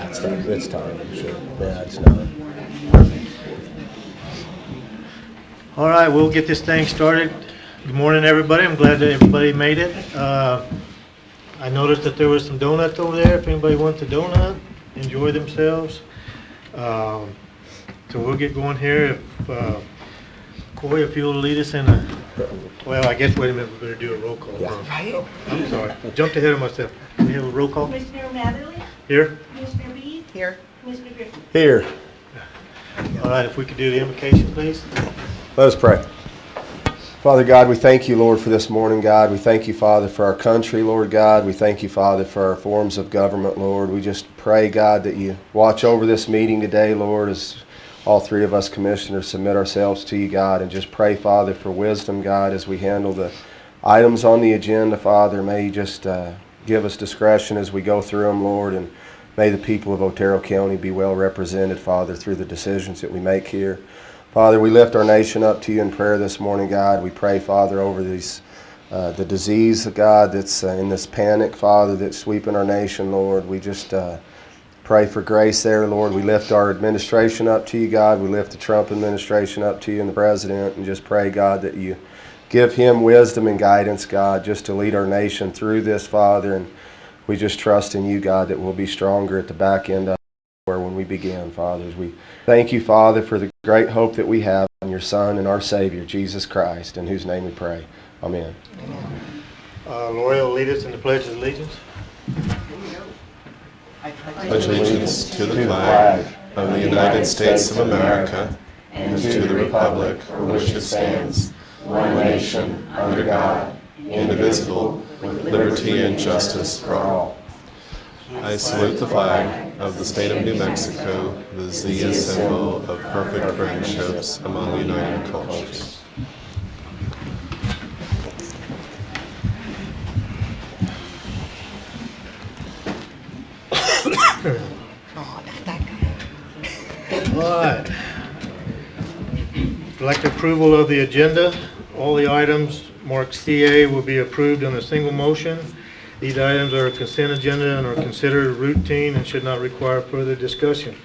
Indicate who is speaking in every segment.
Speaker 1: It's time. Sure. Yeah, it's time.
Speaker 2: All right, we'll get this thing started. Good morning, everybody. I'm glad that everybody made it. I noticed that there was some donuts over there. If anybody wants a donut, enjoy themselves. So we'll get going here. If Coy, if you'll lead us in a, well, I guess, wait a minute, we're going to do a roll call.
Speaker 1: Yeah.
Speaker 2: I'm sorry, I jumped ahead of myself. We have a roll call?
Speaker 3: Commissioner Matherly?
Speaker 2: Here?
Speaker 3: Commissioner Reed?
Speaker 4: Here.
Speaker 3: Commissioner Griffin?
Speaker 1: Here.
Speaker 2: All right, if we could do the invocation, please.
Speaker 1: Let us pray. Father God, we thank you, Lord, for this morning, God. We thank you, Father, for our country, Lord God. We thank you, Father, for our forms of government, Lord. We just pray, God, that you watch over this meeting today, Lord, as all three of us commissioners submit ourselves to you, God, and just pray, Father, for wisdom, God, as we handle the items on the agenda, Father. May you just give us discretion as we go through them, Lord, and may the people of Otero County be well represented, Father, through the decisions that we make here. Father, we lift our nation up to you in prayer this morning, God. We pray, Father, over these the disease, God, that's in this panic, Father, that's sweeping our nation, Lord. We just pray for grace there, Lord. We lift our administration up to you, God. We lift the Trump administration up to you and the president, and just pray, God, that you give him wisdom and guidance, God, just to lead our nation through this, Father. And we just trust in you, God, that we'll be stronger at the back end of where when we begin, Father. We thank you, Father, for the great hope that we have in your Son and our Savior, Jesus Christ, in whose name we pray. Amen.
Speaker 2: Lori will lead us in the Pledge of Allegiance.
Speaker 5: Pledge allegiance to the flag of the United States of America and to the republic for which it stands, one nation, under God, indivisible, with liberty and justice for all. I salute the flag of the state of New Mexico, the Zia symbol of perfect friendships among united cultures.
Speaker 4: Oh, not that guy.
Speaker 2: All right. Select approval of the agenda. All the items marked CA will be approved in a single motion. These items are a consent agenda and are considered routine and should not require further discussion.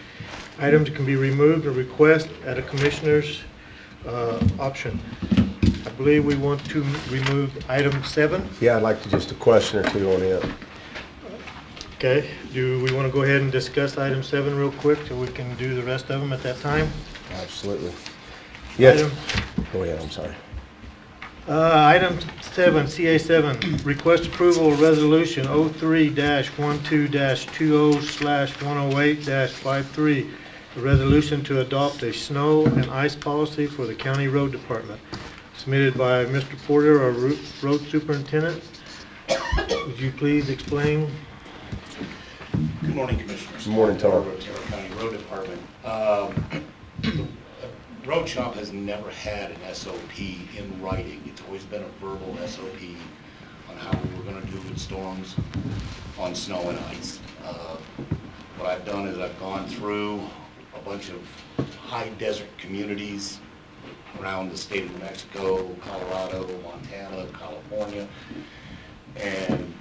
Speaker 2: Items can be removed or request at a commissioner's option. I believe we want to remove item 7.
Speaker 1: Yeah, I'd like to just a question or two on it.
Speaker 2: Okay, do we want to go ahead and discuss item 7 real quick so we can do the rest of them at that time?
Speaker 1: Absolutely. Yes.
Speaker 2: Item-
Speaker 1: Go ahead, I'm sorry.
Speaker 2: Item 7, CA7, request approval of resolution 03-12-20/108-53, a resolution to adopt a snow and ice policy for the county road department, submitted by Mr. Porter, our road superintendent. Would you please explain?
Speaker 6: Good morning, Commissioners.
Speaker 1: Good morning, Tom.
Speaker 6: Otero County Road Department. The road shop has never had an SOP in writing. It's always been a verbal SOP on how we were going to do with storms on snow and ice. What I've done is I've gone through a bunch of high desert communities around the state of New Mexico, Colorado, Montana, California, and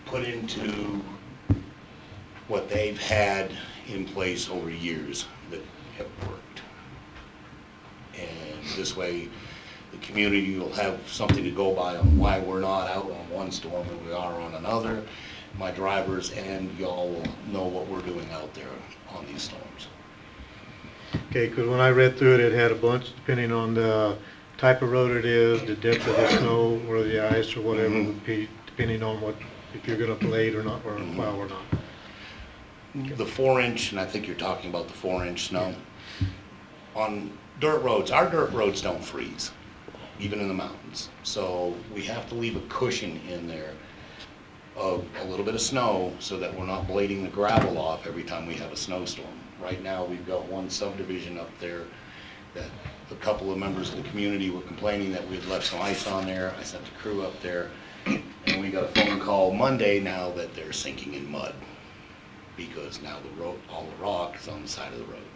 Speaker 6: put into what they've had in place over years that have worked. And this way, the community will have something to go by on why we're not out on one storm and we are on another. My drivers and y'all will know what we're doing out there on these storms.
Speaker 2: Okay, because when I read through it, it had a bunch, depending on the type of road it is, the depth of the snow or the ice or whatever would be, depending on what, if you're going to blade or not, or plow or not.
Speaker 6: The 4-inch, and I think you're talking about the 4-inch snow, on dirt roads, our dirt roads don't freeze, even in the mountains. So we have to leave a cushion in there of a little bit of snow so that we're not blading the gravel off every time we have a snowstorm. Right now, we've got one subdivision up there that a couple of members of the community were complaining that we had left some ice on there. I sent the crew up there, and we got a phone call Monday now that they're sinking in mud, because now the road, all the rock is on the side of the road.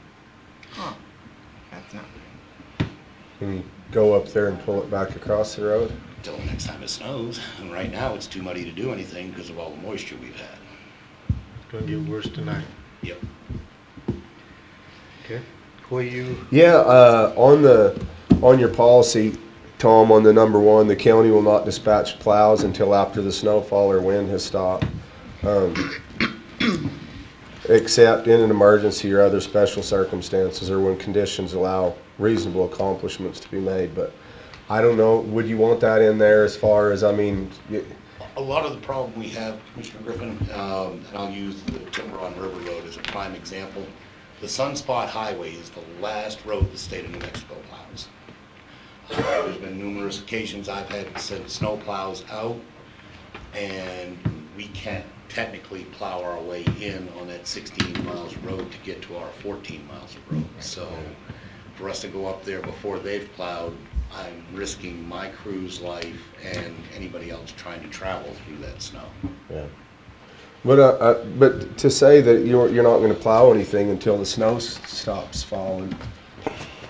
Speaker 4: Huh. That's not
Speaker 1: Can you go up there and pull it back across the road?
Speaker 6: Until next time it snows, and right now it's too muddy to do anything because of all the moisture we've had.
Speaker 2: It's going to get worse tonight.
Speaker 6: Yep.
Speaker 2: Okay. Coy, you,
Speaker 1: Yeah, on your policy, Tom, on the number 1, the county will not dispatch plows until after the snowfall or wind has stopped. Except in an emergency or other special circumstances or when conditions allow reasonable accomplishments to be made. But I don't know, would you want that in there as far as, I mean,
Speaker 6: A lot of the problem we have, Commissioner Griffin, and I'll use the Tiburon River Road as a prime example. The Sunspot Highway is the last road the state of New Mexico plows. There's been numerous occasions I've had to send snow plows out, and we can't technically plow our way in on that 16 miles of road to get to our 14 miles of road. So for us to go up there before they've plowed, I'm risking my crew's life and anybody else trying to travel through that snow.
Speaker 1: yeah. But to say that you're not going to plow anything until the snow stops falling,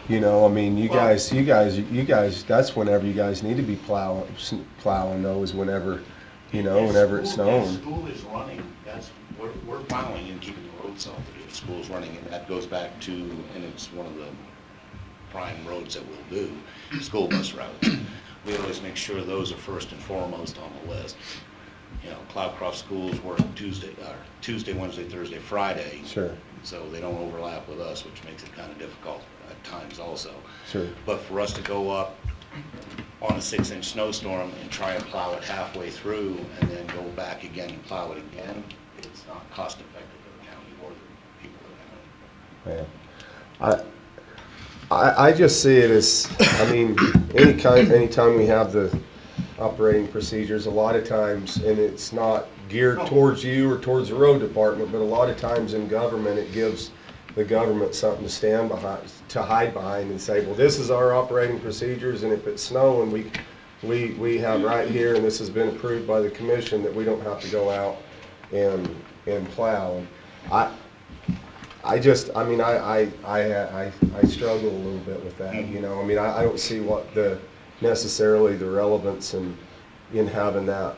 Speaker 1: you know, I mean, you guys, that's whenever you guys need to be plowing those, whenever, you know, whenever it's snowing.
Speaker 6: If school is running, we're plowing and keeping the roads healthy if school's running, and that goes back to, and it's one of the prime roads that we'll do, school bus routes. We always make sure those are first and foremost on the list. You know, Cloudcroft schools work Tuesday, Wednesday, Thursday, Friday.
Speaker 1: Sure.
Speaker 6: So they don't overlap with us, which makes it kind of difficult at times also.
Speaker 1: Sure.
Speaker 6: But for us to go up on a 6-inch snowstorm and try and plow it halfway through and then go back again and plow it again, it's not cost effective for the county or the people of the county.
Speaker 1: Yeah. I just see it as, I mean, anytime we have the operating procedures, a lot of times, and it's not geared towards you or towards the road department, but a lot of times in government, it gives the government something to stand behind, to hide behind and say, well, this is our operating procedures, and if it's snowing, we have right here, and this has been approved by the commission, that we don't have to go out and plow. And I struggle a little bit with that, you know. I mean, I don't see what necessarily the relevance in having that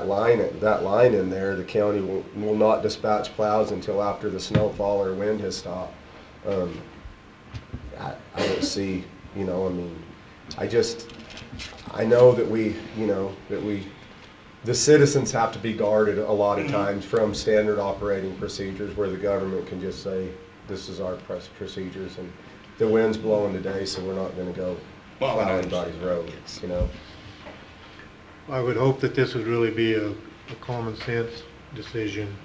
Speaker 1: line in there. The county will not dispatch plows until after the snowfall or wind has stopped. I don't see, you know, I mean, I know that the citizens have to be guarded a lot of times from standard operating procedures where the government can just say, this is our procedures, and the wind's blowing today, so we're not going to go plow anybody's road, you know.
Speaker 2: I would hope that this would really be a common sense decision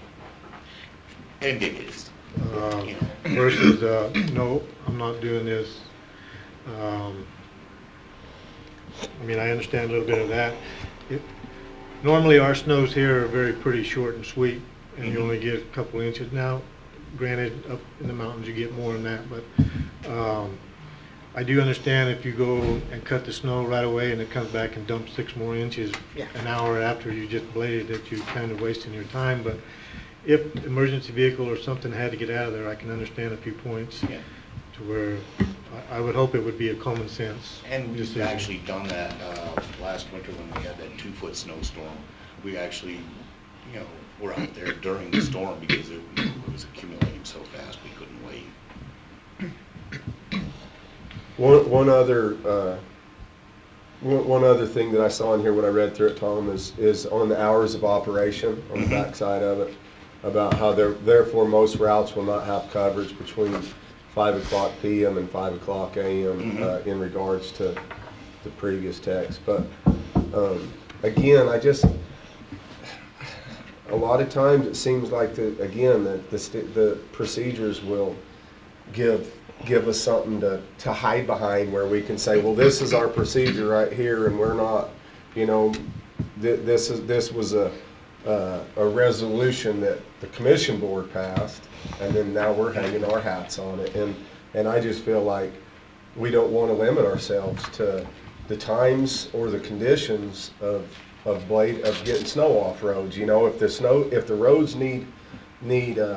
Speaker 6: And it is. You know.
Speaker 2: versus, no, I'm not doing this. I mean, I understand a little bit of that. Normally, our snows here are very pretty short and sweet, and you only get a couple inches. Now, granted, up in the mountains, you get more than that, but I do understand if you go and cut the snow right away and it comes back and dumps 6 more inches an hour after you just bladed it, you're kind of wasting your time. But if emergency vehicle or something had to get out of there, I can understand a few points to where I would hope it would be a common sense
Speaker 6: And we've
Speaker 2: decision.
Speaker 6: actually done that last winter when we had that 2-foot snowstorm. We actually, you know, were out there during the storm because it was accumulating so fast we couldn't wait.
Speaker 1: One other thing that I saw in here when I read through it, Tom, is on the hours of operation on the back side of it, about how therefore most routes will not have coverage between 5 o'clock p.m. and 5 o'clock a.m. In regards to the previous text. But again, a lot of times it seems like the procedures will give us something to hide behind, where we can say, well, this is our procedure right here, and we're not, you know, this was a resolution that the commission board passed, and then now we're hanging our hats on it, and I just feel like we don't want to limit ourselves to the times or the conditions of getting snow off roads. You know, if the roads need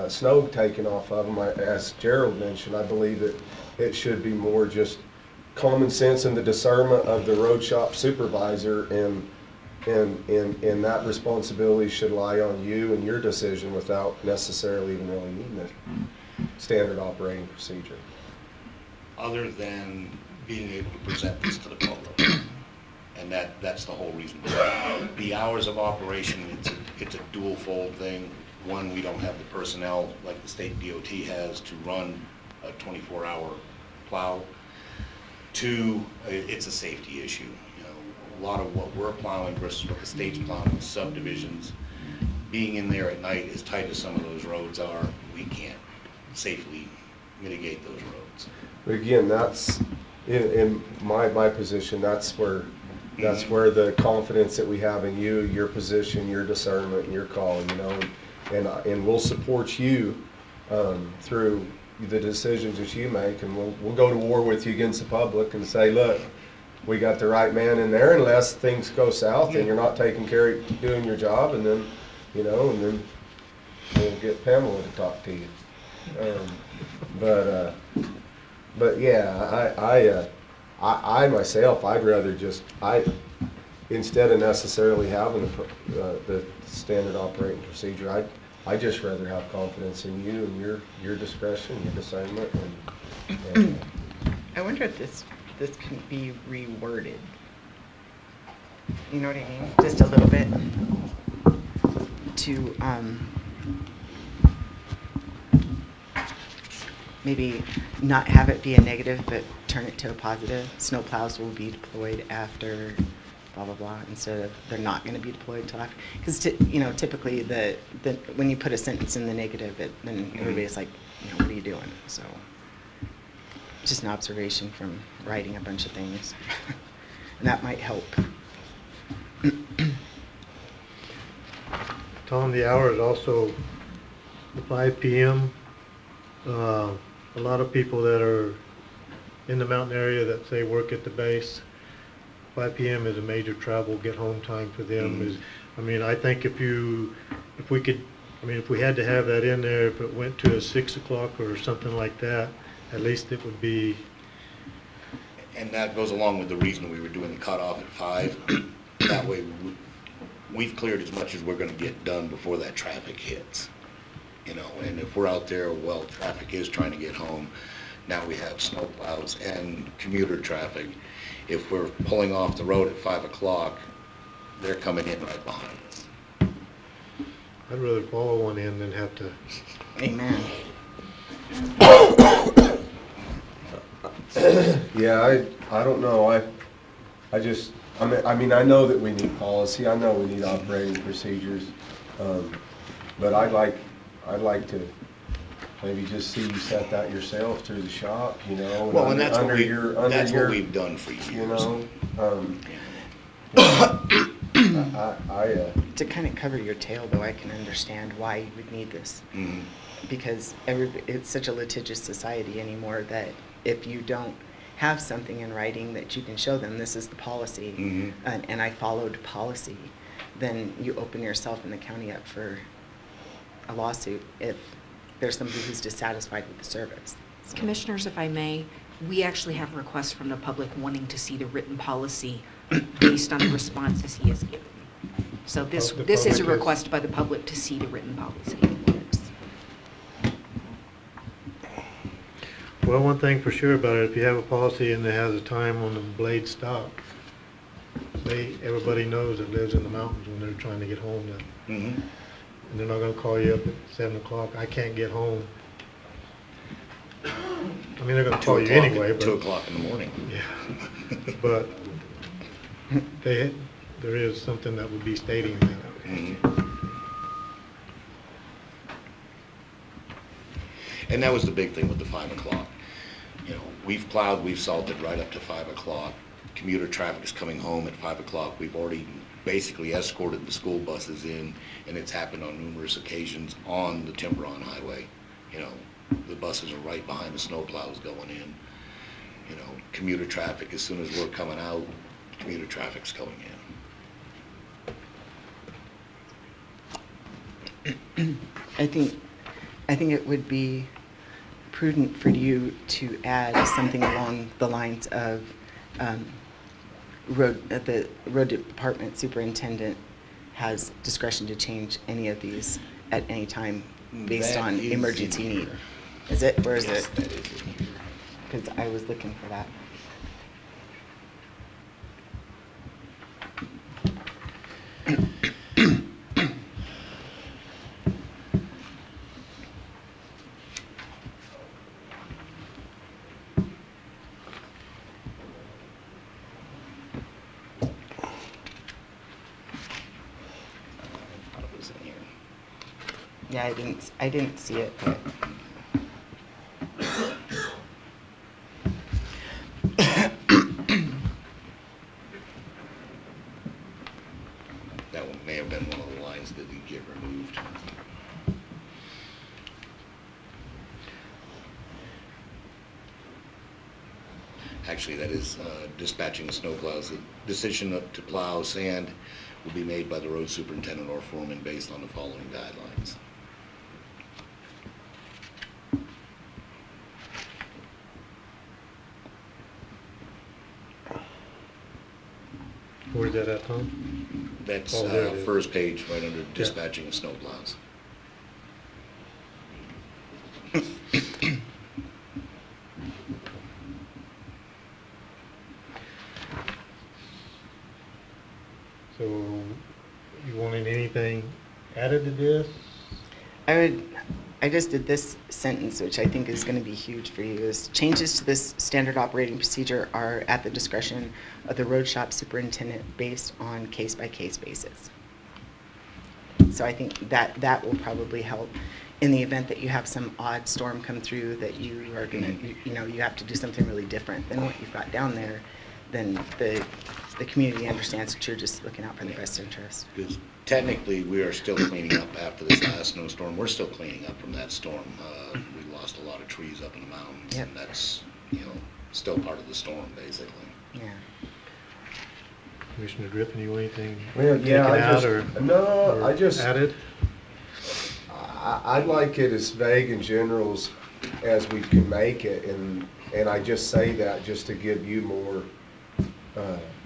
Speaker 1: snow taken off of them, as Gerald mentioned, I believe that it should be more just common sense and the discernment of the road shop supervisor and that responsibility should lie on you and your decision without necessarily even really needing a standard operating procedure.
Speaker 6: Other than being able to present this to the public. And that's the whole reason. The hours of operation, it's a dual-fold thing. One, we don't have the personnel like the state DOT has to run a 24-hour plow. Two, it's a safety issue. You know, a lot of what we're plowing versus what the state's plowing, subdivisions, being in there at night, as tight as some of those roads are, we can't safely mitigate those roads.
Speaker 1: But again, that's in my position. That's where the confidence that we have in you, your position, your discernment, and your calling. You know, and we'll support you through the decisions that you make, and we'll go to war with you against the public and say, look, we got the right man in there, unless things go south and you're not taking care of doing your job, and then we'll get Pamela to talk to you. But yeah, I myself, I'd rather instead of necessarily having the standard operating procedure, I'd just rather have confidence in you and your discretion, your discernment, and
Speaker 4: I wonder if this can be reworded. You know what I mean? Just a little bit to maybe not have it be a negative, but turn it to a positive. Snowplows will be deployed after blah blah blah, instead of they're not going to be deployed until after. Because typically when you put a sentence in the negative, then everybody's like, what are you doing? So just an observation from writing a bunch of things, and that might help.
Speaker 2: Tom, the hour is also 5 p.m. A lot of people that are in the mountain area that say work at the base, 5 p.m. is a major travel, get home time for them. I think if we had to have that in there, if it went to a 6 o'clock or something like that, at least it would be.
Speaker 6: And that goes along with the reason we were doing the cutoff at 5. That way, we've cleared as much as we're going to get done before that traffic hits. And if we're out there, well, traffic is trying to get home. Now we have snowplows and commuter traffic. If we're pulling off the road at 5 o'clock, they're coming in right behind us.
Speaker 2: I'd rather follow one in than have to.
Speaker 4: Amen.
Speaker 1: yeah, I don't know. I know that we need policy. I know we need operating procedures, but I'd like to maybe just see you set that yourself through the shop,
Speaker 6: Well, and that's what we've done for years.
Speaker 4: To kind of cover your tail, though, I can understand why you would need this.
Speaker 6: Mm-hmm.
Speaker 4: Because it's such a litigious society anymore that if you don't have something in writing that you can show them, this is the policy,
Speaker 6: Mm-hmm.
Speaker 4: and I followed policy, then you open yourself and the county up for a lawsuit if there's somebody who's dissatisfied with the service. So.
Speaker 7: Commissioners, if I may, we actually have requests from the public wanting to see the written policy based on the responses he has given. So this is a request by the public to see the written policy.
Speaker 2: Well, one thing for sure about it, if you have a policy and it has a time when the blades stop, everybody knows that lives in the mountains when they're trying to get home.
Speaker 6: Mm-hmm.
Speaker 2: And they're not going to call you up at 7 o'clock. I can't get home. They're going to call you anyway. But
Speaker 6: 2 o'clock in the morning.
Speaker 2: Yeah. But there is something that would be stating that.
Speaker 6: Mm-hmm. And that was the big thing with the 5 o'clock. We've plowed, we've salted right up to 5 o'clock. Commuter traffic is coming home at 5 o'clock. We've already basically escorted the school buses in, and it's happened on numerous occasions on the Tiburon Highway. The buses are right behind the snowplows going in. Commuter traffic, as soon as we're coming out, commuter traffic's going in.
Speaker 4: I think it would be prudent for you to add something along the lines of the road department superintendent has discretion to change any of these at any time based
Speaker 6: That
Speaker 4: on
Speaker 6: is
Speaker 4: emergency
Speaker 6: in
Speaker 4: need.
Speaker 6: here.
Speaker 4: Is it, or is
Speaker 6: Yes,
Speaker 4: it?
Speaker 6: that is in here.
Speaker 4: Because I was looking for that.
Speaker 6: I thought it was in here.
Speaker 4: Yeah, I didn't see it, but
Speaker 6: That one may have been one of the lines that did get removed. Actually, that is dispatching snowplows. The decision to plow sand will be made by the road superintendent or foreman based on the following guidelines.
Speaker 2: Where's that at, Tom?
Speaker 6: That's
Speaker 2: Oh, there it is.
Speaker 6: first page, right under dispatching of snowplows.
Speaker 2: So, you wanting anything added to this?
Speaker 4: I just did this sentence, which I think is going to be huge for you, is changes to this standard operating procedure are at the discretion of the road shop superintendent based on case-by-case basis. So I think that will probably help in the event that you have some odd storm come through that you are going to, you have to do something really different than what you've got down there, then the community understands that you're just looking out for the best interest.
Speaker 6: Because technically, we are still cleaning up after this last snowstorm. We're still cleaning up from that storm. We lost a lot of trees up in the mountains,
Speaker 4: Yep.
Speaker 6: and that's, still part of the storm, basically.
Speaker 4: Yeah.
Speaker 2: Commissioner Griffin, you want anything
Speaker 1: Well,
Speaker 2: taken
Speaker 1: yeah,
Speaker 2: out or added?
Speaker 1: I'd like it as vague and general as we can make it, and I just say that just to give you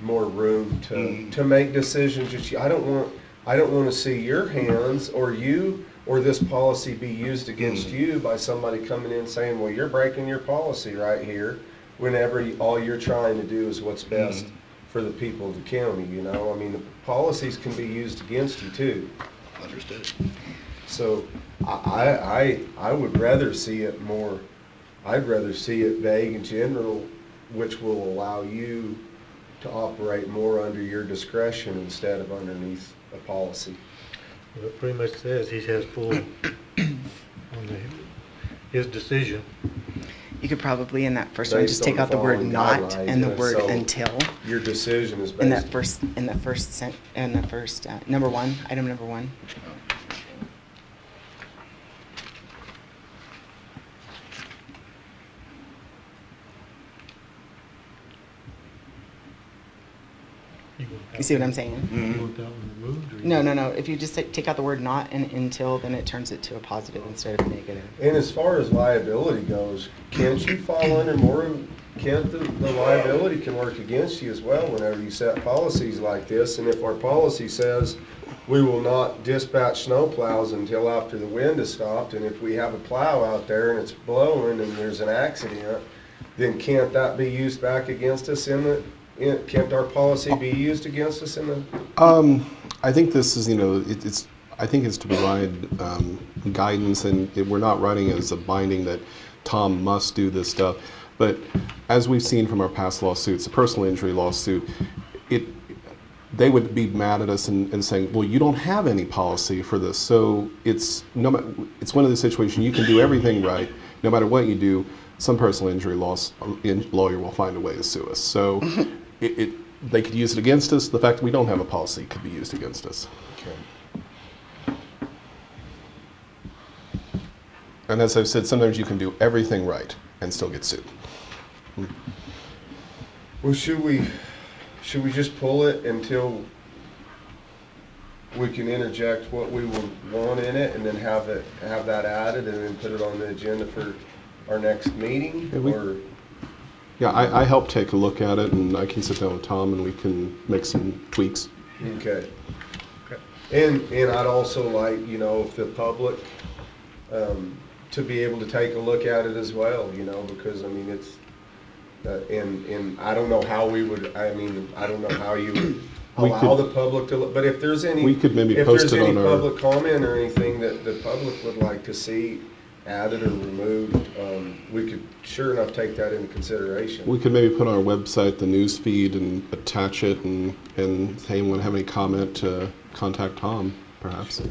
Speaker 1: more room to make decisions. I don't want to see your hands or you or this policy be used against you by somebody coming in saying, well, you're breaking your policy right here, whenever all you're trying to do is what's best for the people of the county. I mean, the policies can be used against you too.
Speaker 6: Understood.
Speaker 1: So I would rather see it more, I'd rather see it vague and general, which will allow you to operate more under your discretion instead of underneath a policy.
Speaker 2: Well, it pretty much says he has full on his decision.
Speaker 4: You could probably in that first one just
Speaker 1: Based
Speaker 4: take
Speaker 1: on
Speaker 4: out the word
Speaker 1: following
Speaker 4: not
Speaker 1: guidelines,
Speaker 4: and the
Speaker 1: and
Speaker 4: word
Speaker 1: so
Speaker 4: until.
Speaker 1: Your decision is
Speaker 4: In that
Speaker 1: based.
Speaker 4: number one, item number one. You see what I'm saying?
Speaker 2: You want that one removed? Or you-
Speaker 4: No. If you just take out the word not and until, then it turns it to a positive instead of a negative.
Speaker 1: And as far as liability goes, can't you fall under more, can't the liability can work against you as well whenever you set policies like this? And if our policy says we will not dispatch snowplows until after the wind has stopped, and if we have a plow out there and it's blowing and there's an accident, then can't that be used back against us can't our policy be used against us in the?
Speaker 5: I think this is, I think it's to provide guidance, and we're not writing it as a binding that Tom must do this stuff. But as we've seen from our past lawsuits, a personal injury lawsuit, they would be mad at us and saying, well, you don't have any policy for this. So it's one of the situations you can do everything right, no matter what you do, some personal injury lawyer will find a way to sue us. So they could use it against us. The fact that we don't have a policy could be used against us.
Speaker 1: Okay.
Speaker 5: And as I've said, sometimes you can do everything right and still get sued.
Speaker 1: Well, should we just pull it until we can interject what we would want in it, and then have that added, and then put it on the agenda for our next meeting?
Speaker 5: Yeah, we-
Speaker 1: Or
Speaker 5: Yeah, I helped take a look at it, and I can sit down with Tom and we can make some tweaks.
Speaker 1: Okay. And I'd also like, if the public, to be able to take a look at it as well, because, I mean, it's, and I don't know how we would, I don't know how you would
Speaker 5: We
Speaker 1: allow
Speaker 5: could-
Speaker 1: the public to look, but if there's any.
Speaker 5: We could maybe
Speaker 1: if
Speaker 5: post
Speaker 1: there's
Speaker 5: it
Speaker 1: any
Speaker 5: on our-
Speaker 1: public comment or anything that the public would like to see added or removed, we could sure enough take that into consideration.
Speaker 5: We could maybe put on our website the news feed and attach it, and if anyone have any comment, to contact Tom, perhaps.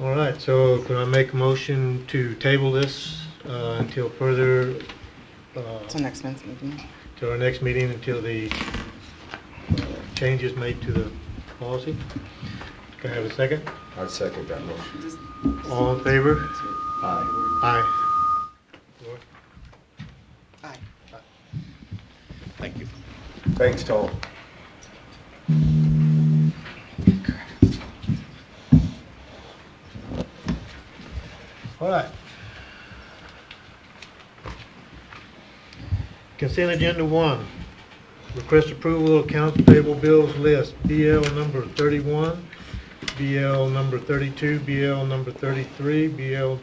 Speaker 2: All right, so can I make a motion to table this until further,
Speaker 4: So next month's meeting.
Speaker 2: to our next meeting, until the changes made to the policy? Can I have a second?
Speaker 1: I'd second that motion.
Speaker 4: Just-
Speaker 2: All in favor?
Speaker 1: Aye.
Speaker 2: Aye.
Speaker 4: Aye.
Speaker 6: Thank you.
Speaker 1: Thanks, Tom.
Speaker 2: All right. Consent agenda 1, request approval of accounts payable bills list, BL number 31, BL number 32, BL number 33, BL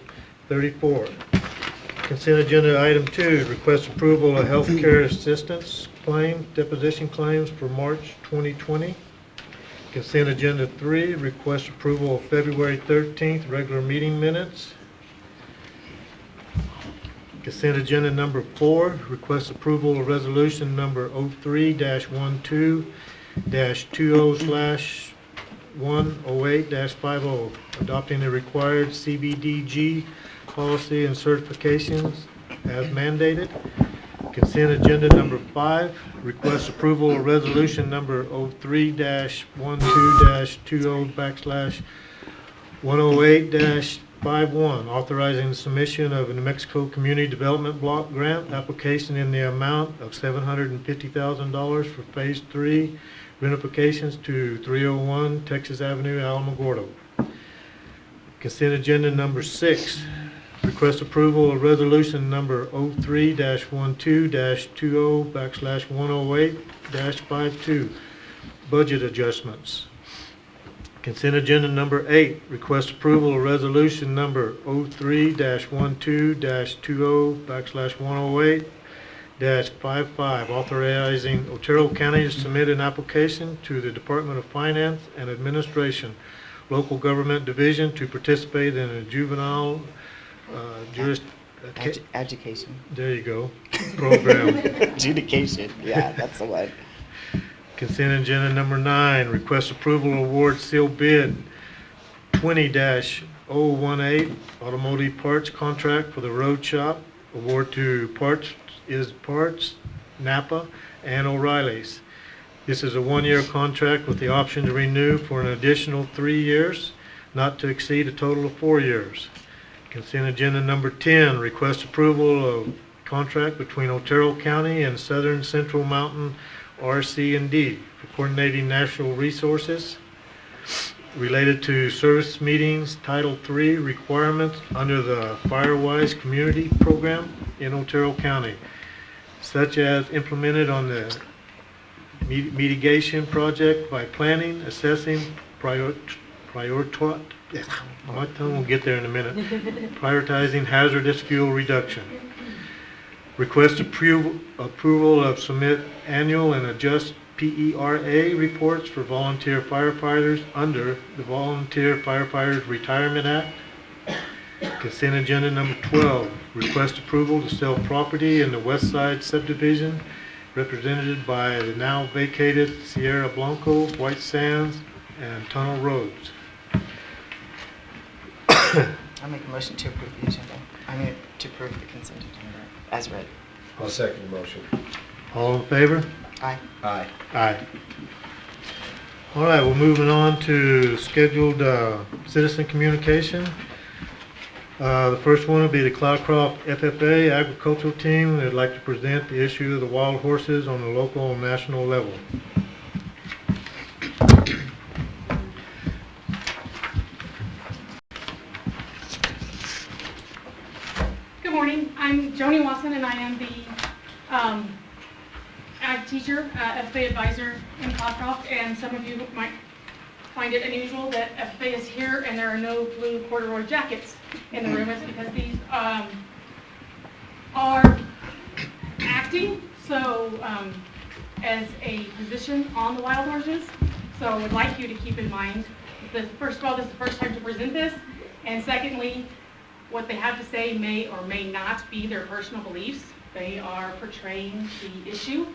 Speaker 2: 34. Consent agenda item 2, request approval of healthcare assistance claims, deposition claims for March 2020. Consent agenda 3, request approval of February 13th regular meeting minutes. Consent agenda number 4, request approval of resolution number 03-12/20/108-50, adopting the required CBDG policy and certifications as mandated. Consent agenda number 5, request approval of resolution number 03-12-20/108-51, authorizing the submission of a New Mexico Community Development Block Grant application in the amount of $750,000 for Phase 3 renovations to 301 Texas Avenue, Alamogordo. Consent agenda number 6, request approval of resolution number 03-12-20/108-52, budget adjustments. Consent agenda number 8, request approval of resolution number 03-12-20/108-55, authorizing Otero County to submit an application to the Department of Finance and Administration, Local Government Division, to participate in a juvenile
Speaker 4: Education.
Speaker 2: there you go, program.
Speaker 4: Adjudication. Yeah, that's the one.
Speaker 2: Consent agenda number 9, request approval to award sealed bid 20-018 automotive parts contract for the road shop. Award to Parts, Napa, and O'Reilly's. This is a 1-year contract with the option to renew for an additional 3 years, not to exceed a total of 4 years. Consent agenda number 10, request approval of contract between Otero County and Southern Central Mountain RC&D for coordinating natural resources related to service meetings, Title III requirements under the Firewise Community Program in Otero County, such as implemented on the mitigation project by planning, assessing, my tongue will get there in a minute, prioritizing hazardous fuel reduction. Request approval of submit annual and adjust PERA reports for volunteer firefighters under the Volunteer Firefighters Retirement Act. Consent agenda number 12, request approval to sell property in the West Side subdivision represented by the now vacated Sierra Blanco, White Sands, and Tunnel Roads.
Speaker 4: I'll make a motion to approve the agenda. To approve the consent agenda as read.
Speaker 1: I'll second the motion.
Speaker 2: All in favor?
Speaker 4: Aye.
Speaker 1: Aye.
Speaker 2: Aye. All right, we're moving on to scheduled citizen communication. The first one will be the Cloudcroft FFA agricultural team. They'd like to present the issue of the wild horses on the local and national level.
Speaker 8: morning. I'm Joni Watson, and I am the ag teacher, FFA advisor in Cloudcroft. And some of you might find it unusual that FFA is here and there are no blue corduroy jackets in the room. It's because these are acting as a position on the wild horses. So I would like you to keep in mind that, first of all, this is the first time to present this, and secondly, what they have to say may or may not be their personal beliefs. They are portraying the issue.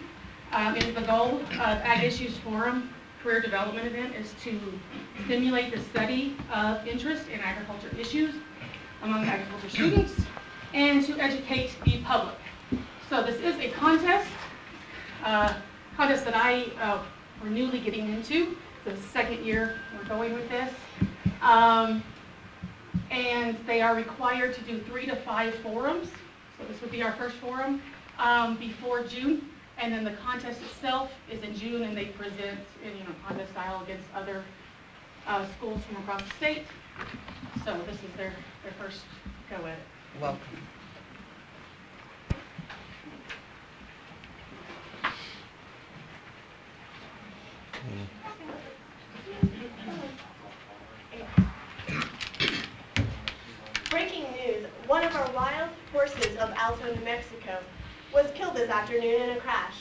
Speaker 8: The goal of Ag Issues Forum Career Development event is to stimulate the study of interest in agriculture issues among agriculture students and to educate the public. So this is a contest that we're newly getting into. The second year we're going with this. And they are required to do 3 to 5 forums. So this would be our first forum before June. And then the contest itself is in June, and they present in contest style against other schools from across the state. So this is their first go at it.
Speaker 4: Welcome.
Speaker 9: Breaking news, one of our wild horses of Alto, New Mexico was killed this afternoon in a crash.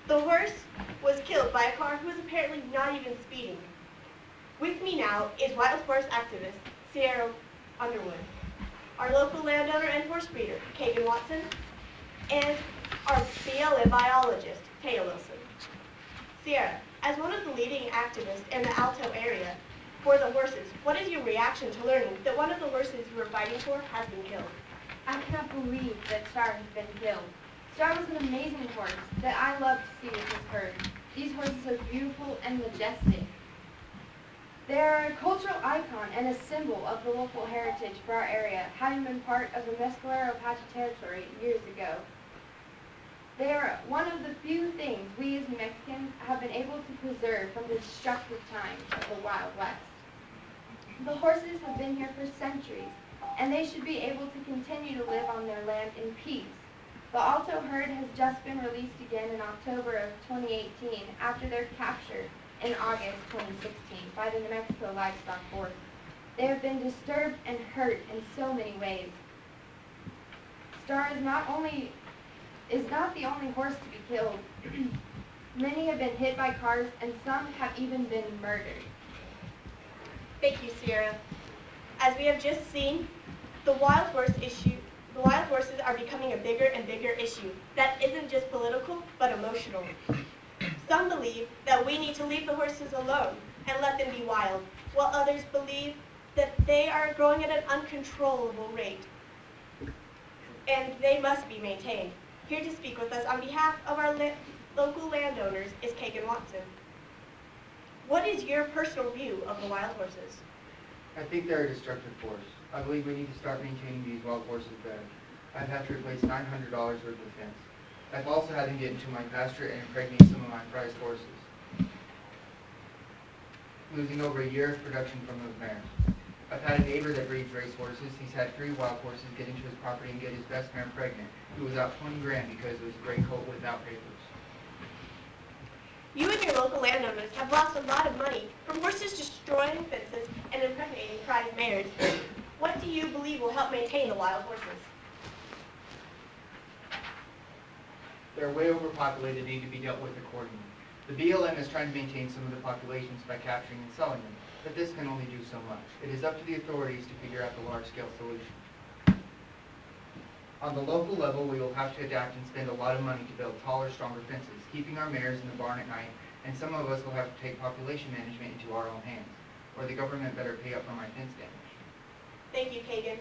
Speaker 9: The horse was killed by a car who was apparently not even speeding. With me now is wild horse activist Sierra Underwood, our local landowner and horse breeder, Kagan Watson, and our BLM biologist, Taya Wilson. Sierra, as one of the leading activists in the Alto area for the horses, what is your reaction to learning that one of the horses you were fighting for has been killed?
Speaker 10: I cannot believe that Star has been killed. Star was an amazing horse that I love to see with his herd. These horses are beautiful and majestic. They are a cultural icon and a symbol of the local heritage for our area, having been part of the Mescalero Apache territory years ago. They are one of the few things we as Mexicans have been able to preserve from the destructive times of the Wild West. The horses have been here for centuries, and they should be able to continue to live on their land in peace. The Alto herd has just been released again in October of 2018 after their capture in August 2016 by the New Mexico Livestock Board. They have been disturbed and hurt in so many ways. Star is not the only horse to be killed. Many have been hit by cars, and some have even been murdered.
Speaker 9: Thank you, Sierra. As we have just seen, the wild horses are becoming a bigger and bigger issue that isn't just political, but emotional. Some believe that we need to leave the horses alone and let them be wild, while others believe that they are growing at an uncontrollable rate, and they must be maintained. Here to speak with us on behalf of our local landowners is Kagan Watson. What is your personal view of the wild horses?
Speaker 11: I think they're a destructive force. I believe we need to start maintaining these wild horses better. I've had to replace $900 worth of fence. I've also had them get into my pasture and impregnate some of my prized horses, losing over a year of production from those mares. I've had a neighbor that breeds race horses. He's had 3 wild horses get into his property and get his best mare pregnant. He was out $20 grand because it was a gray colt without papers.
Speaker 9: You and your local landowners have lost a lot of money from horses destroying fences and impregnating prized mares. What do you believe will help maintain the wild horses?
Speaker 11: They're way overpopulated and need to be dealt with accordingly. The BLM is trying to maintain some of the populations by capturing and selling them, but this can only do so much. It is up to the authorities to figure out the large-scale solution. On the local level, we will have to adapt and spend a lot of money to build taller, stronger fences, keeping our mares in the barn at night, and some of us will have to take population management into our own hands, or the government better pay up for my fence damage.
Speaker 9: Thank you, Kagan.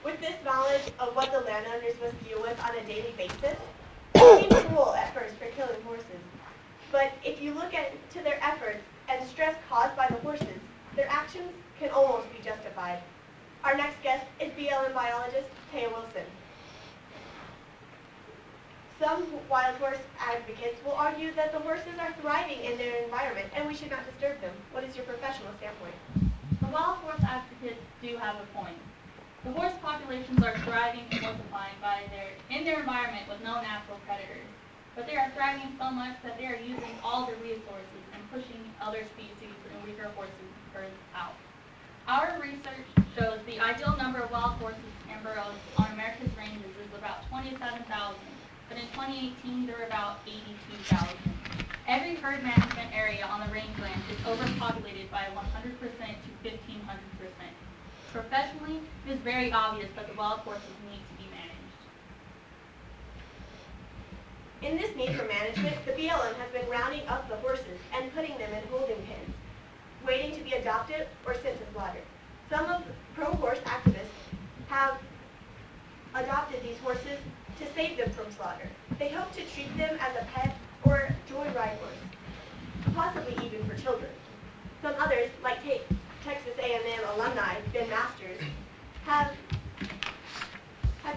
Speaker 9: With this knowledge of what the landowners must deal with on a daily basis, it seems cruel at first for killing horses. But if you look to their efforts and the stress caused by the horses, their actions can almost be justified. Our next guest is BLM biologist Taya Wilson. Some wild horse advocates will argue that the horses are thriving in their environment and we should not disturb them. What is your professional standpoint?
Speaker 12: The wild horse advocates do have a point. The horse populations are thriving and multiplying in their environment with no natural predators. But they are thriving so much that they are using all their resources and pushing other species and weaker horses herds out. Our research shows the ideal number of wild horses and burros on America's ranges is about 27,000, but in 2018 there were about 82,000. Every herd management area on the rangeland is overpopulated by 100% to 1,500%. Professionally, it is very obvious that the wild horses need to be managed.
Speaker 9: In this nature management, the BLM has been rounding up the horses and putting them in holding pens, waiting to be adopted or sent to slaughter. Some of the pro-horse activists have adopted these horses to save them from slaughter. They hope to treat them as a pet or joyride horse, possibly even for children. Some others, like Texas A&M alumni Ben Masters, have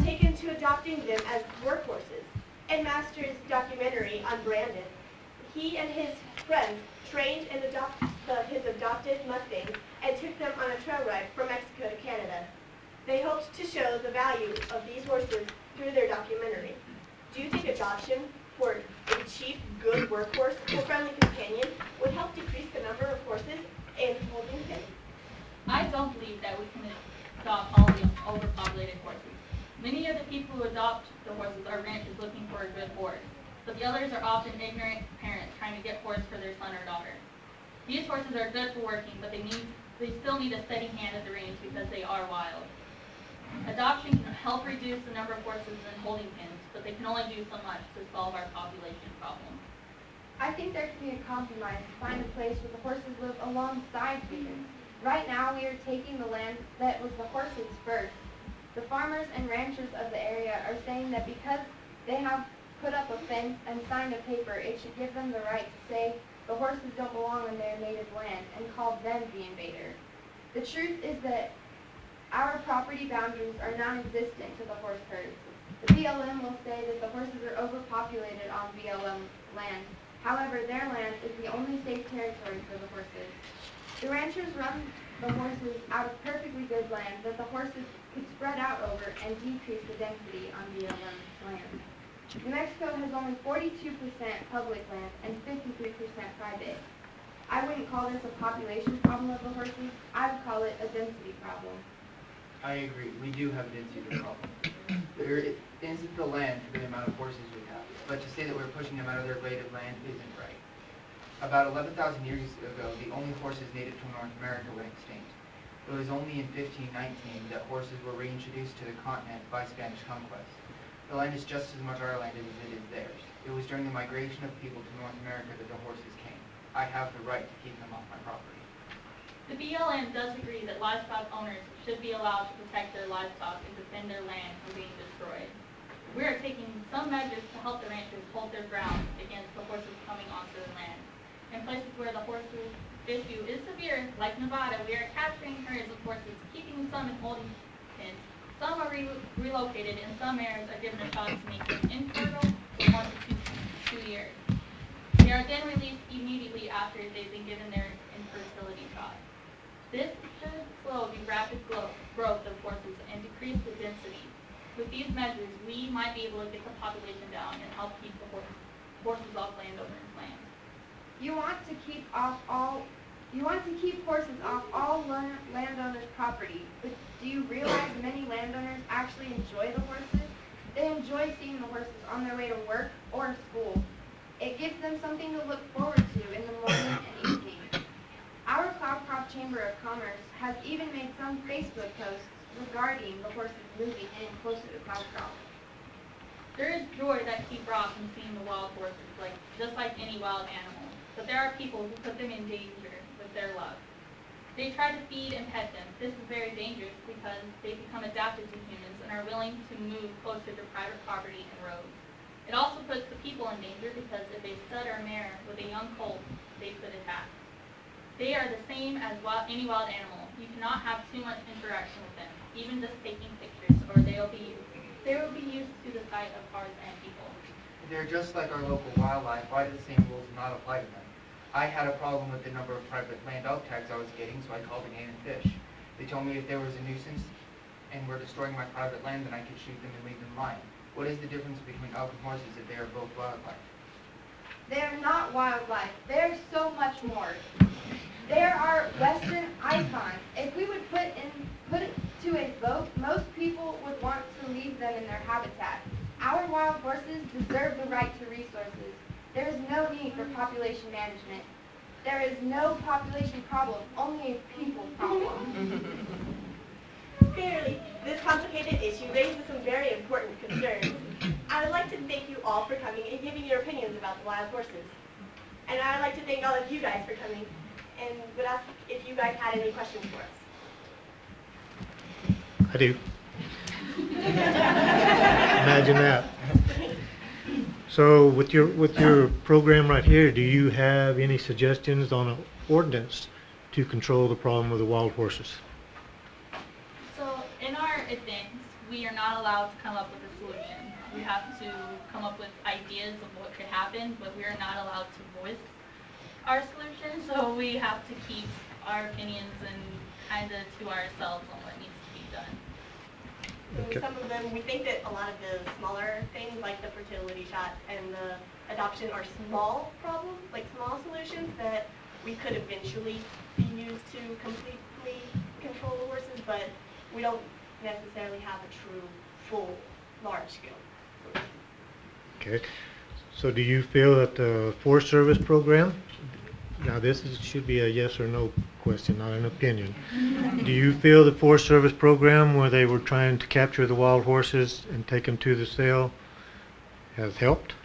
Speaker 9: taken to adopting them as workhorses. In Masters' documentary, Unbranded, he and his friends trained and his adopted Mustangs and took them on a trail ride from Mexico to Canada. They hoped to show the value of these horses through their documentary. Do you think adoption for a cheap, good workhorse or friendly companion would help decrease the number of horses in holding pens?
Speaker 12: I don't believe that we can adopt all the overpopulated horses. Many of the people who adopt the horses are ranchers looking for a good horse, but the others are often ignorant parents trying to get horse for their son or daughter. These horses are good for working, but they still need a steady hand at the reins because they are wild. Adoption can help reduce the number of horses in holding pens, but they can only do so much to solve our population problem.
Speaker 10: I think there can be a compromise to find a place where the horses live alongside humans. Right now, we are taking the land that was the horses first. The farmers and ranchers of the area are saying that because they have put up a fence and signed a paper, it should give them the right to say the horses don't belong on their native land and call them the invader. The truth is that our property boundaries are non-existent to the horse herds. The BLM will say that the horses are overpopulated on BLM land. However, their land is the only safe territory for the horses. The ranchers run the horses out of perfectly good land that the horses could spread out over and decrease the density on BLM land. New Mexico has only 42% public land and 53% private. I wouldn't call this a population problem of the horses. I would call it a density problem.
Speaker 11: I agree. We do have a density problem. There isn't the land for the amount of horses we have. But to say that we're pushing them out of their native land isn't right. About 11,000 years ago, the only horses native to North America went extinct. It was only in 1519 that horses were reintroduced to the continent by Spanish conquest. The land is just as much our land as it is theirs. It was during the migration of people to North America that the horses came. I have the right to keep them off my property.
Speaker 12: The BLM does agree that livestock owners should be allowed to protect their livestock and defend their land from being destroyed. We are taking some measures to help the ranchers hold their ground against the horses coming onto their land. In places where the horses issue is severe, like Nevada, we are capturing herds of horses, keeping some in holding pens. Some are relocated, and some mares are given a shot to make them infertile for 1 to 2 years. They are then released immediately after they've been given their infertility shot. This should slow the rapid growth of horses and decrease the density. With these measures, we might be able to get the population down and help keep the horses off landowners' land.
Speaker 10: You want to keep horses off all landowners' property, but do you realize many landowners actually enjoy the horses? They enjoy seeing the horses on their way to work or school. It gives them something to look forward to in the morning and evening. Our Cloudcroft Chamber of Commerce has even made some Facebook posts regarding the horses moving in closer to Cloudcroft.
Speaker 12: There is joy that keeps brought from seeing the wild horses, just like any wild animal. But there are people who put them in danger with their love. They try to feed and pet them. This is very dangerous because they become adapted to humans and are willing to move closer to private property and roads. It also puts the people in danger because if a stud or mare with a young colt, they could attack. They are the same as any wild animal. You cannot have too much interaction with them, even just taking pictures, or they will be used to the sight of cars and people.
Speaker 11: They're just like our local wildlife. Why do the same rules not apply to them? I had a problem with the number of private land elk tags I was getting, so I called the Game and Fish. They told me if there was a nuisance, and were destroying my private land, then I could shoot them and leave them lying. What is the difference between elk and horses if they are both wildlife?
Speaker 10: They're not wildlife. They're so much more. There are Western icons. If we would put it to a vote, most people would want to leave them in their habitat. Our wild horses deserve the right to resources. There is no need for population management. There is no population problem, only a people problem.
Speaker 9: Clearly, this complicated issue raises some very important concerns. I would like to thank you all for coming and giving your opinions about the wild horses. And I would like to thank all of you guys for coming and would ask if you guys had any questions for us.
Speaker 2: I do. Imagine that. So with your program right here, do you have any suggestions on an ordinance to control the problem with the wild horses?
Speaker 12: So in our events, we are not allowed to come up with a solution. We have to come up with ideas of what could happen, but we are not allowed to voice our solution. So we have to keep our opinions and kind of to ourselves on what needs to be done.
Speaker 2: Okay.
Speaker 9: Some of them, we think that a lot of the smaller things like the fertility shot and the adoption are small problems, like small solutions that we could eventually be used to completely control the horses, but we don't necessarily have a true, full, large-scale solution.
Speaker 2: Okay. So do you feel that the Forest Service program, now should be a yes or no question, not an opinion. Do you feel the Forest Service program where they were trying to capture the wild horses and take them to the sale has helped?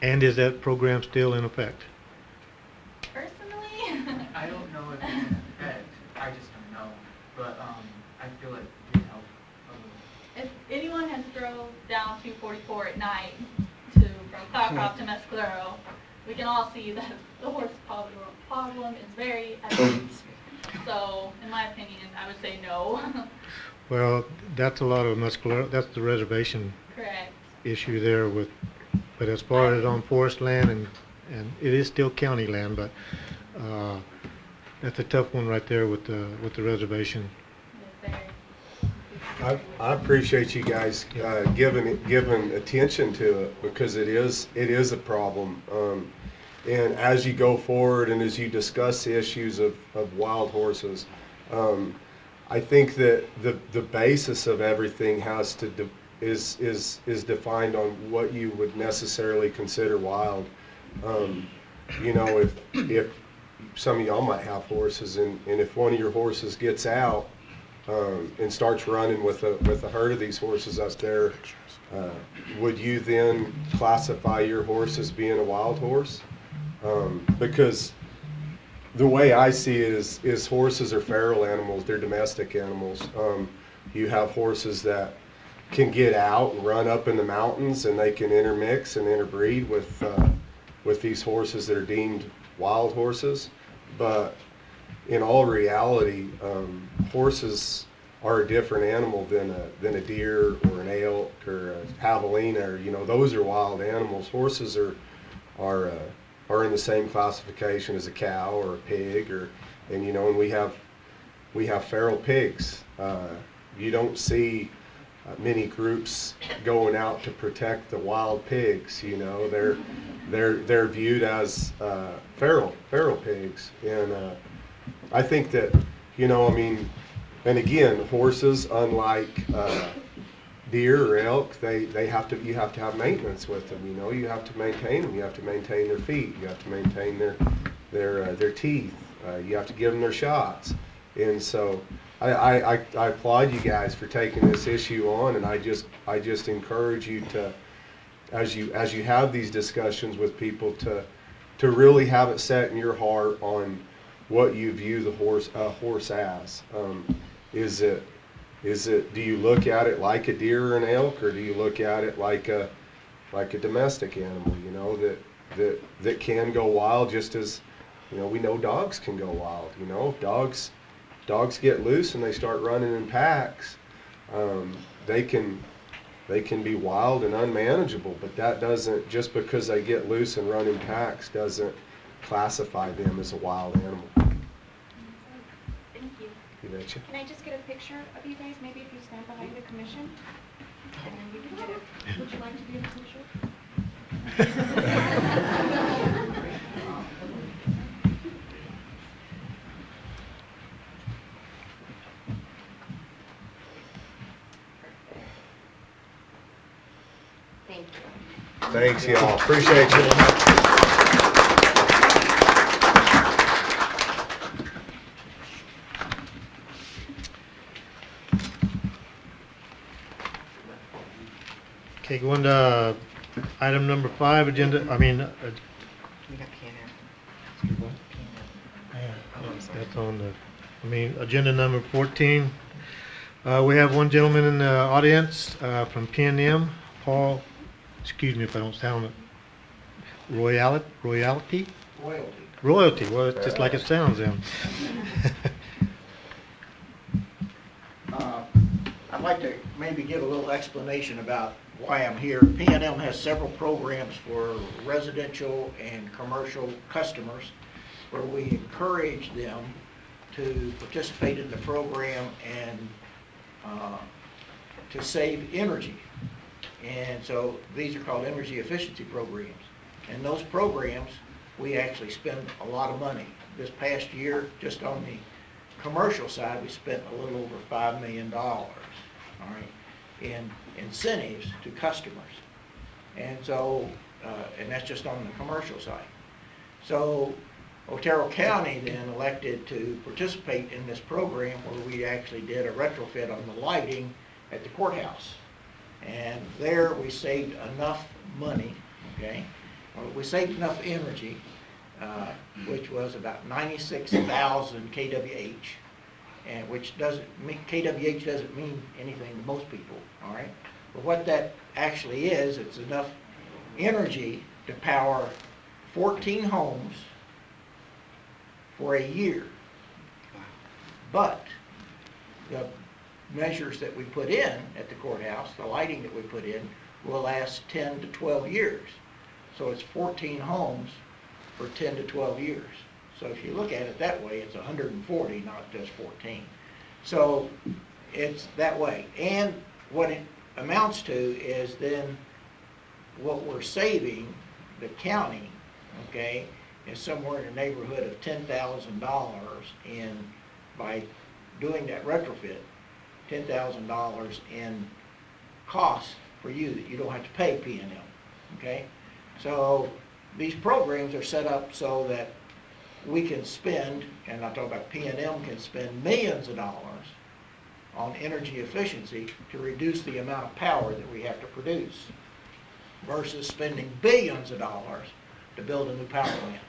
Speaker 2: And is that program still in effect?
Speaker 12: Personally,
Speaker 11: I don't know if it's in effect. I just don't know. But I feel it did help a little.
Speaker 12: if anyone has drove down 244 at night from Cloudcroft to Mescalero, we can all see that the horse problem is very evident. So, in my opinion, I would say no.
Speaker 2: Well, that's a lot of Mescalero, that's the reservation
Speaker 12: Correct.
Speaker 2: issue there with, but as far as on forest land and it is still county land, but that's a tough one right there with the reservation.
Speaker 12: Yes, very.
Speaker 1: I appreciate you guys giving attention to it because it is a problem. And as you go forward and as you discuss the issues of wild horses, I think that the basis of everything has to is defined on what you would necessarily consider wild. You know, if some of y'all might have horses, and if one of your horses gets out and starts running with a herd of these horses up there, would you then classify your horse as being a wild horse? Because the way I see it is horses are feral animals, they're domestic animals. You have horses that can get out and run up in the mountains and they can intermix and interbreed with these horses that are deemed wild horses. But in all reality, horses are a different animal than a deer or an elk or a javelina, or, you know, those are wild animals. Horses are in the same classification as a cow or a pig, and you know, and we have feral pigs. You don't see many groups going out to protect the wild pigs. You know, they're viewed as feral pigs, and I think that, you know, I mean, and again, horses, unlike deer or elk, you have to have maintenance with them. You know, you have to maintain them. You have to maintain their feet. You have to maintain their teeth. You have to give them their shots. And so I applaud you guys for taking this issue on, and I just encourage you to, as you have these discussions with people, to really have it set in your heart on what you view the horse as. Do you look at it like a deer or an elk, or do you look at it like a domestic animal, you know, that can go wild, just as, you know, we know dogs can go wild. You know, if dogs get loose and they start running in packs, they can be wild and unmanageable, but that doesn't, just because they get loose and run in packs, doesn't classify them as a wild animal.
Speaker 12: Thank you.
Speaker 1: You betcha.
Speaker 10: Can I just get a picture of you guys, maybe if you stand behind the commission? And then we can get it. Would you like to be in the picture? Thank you.
Speaker 1: Thanks, y'all. Appreciate you.
Speaker 2: Okay, going to item number 5, agenda,
Speaker 4: We got piano.
Speaker 2: that's on agenda number 14. We have one gentleman in the audience from P&M, Paul, excuse me if I don't sound it, Royalty?
Speaker 13: Royalty.
Speaker 2: Royalty, well, it's just like it sounds then.
Speaker 13: I'd like to maybe give a little explanation about why I'm here. P&M has several programs for residential and commercial customers where we encourage them to participate in the program and to save energy. And so these are called energy efficiency programs. And those programs, we actually spend a lot of money. This past year, just on the commercial side, we spent a little over $5 million, all right, in incentives to customers. And so, and that's just on the commercial side. So Otero County then elected to participate in this program where we actually did a retrofit on the lighting at the courthouse. And there we saved enough money, okay? We saved enough energy, which was about 96,000 kWh, and which doesn't mean, kWh doesn't mean anything to most people, all right? But what that actually is, it's enough energy to power 14 homes for a year. But the measures that we put in at the courthouse, the lighting that we put in, will last 10 to 12 years. So it's 14 homes for 10 to 12 years. So if you look at it that way, it's 140, not just 14. So it's that way. And what it amounts to is then what we're saving the county, okay, is somewhere in the neighborhood of $10,000 in, by doing that retrofit, $10,000 in costs for you that you don't have to pay P&M, okay? So these programs are set up so that we can spend, and I'm talking about P&M can spend millions of dollars on energy efficiency to reduce the amount of power that we have to produce versus spending billions of dollars to build a new power plant.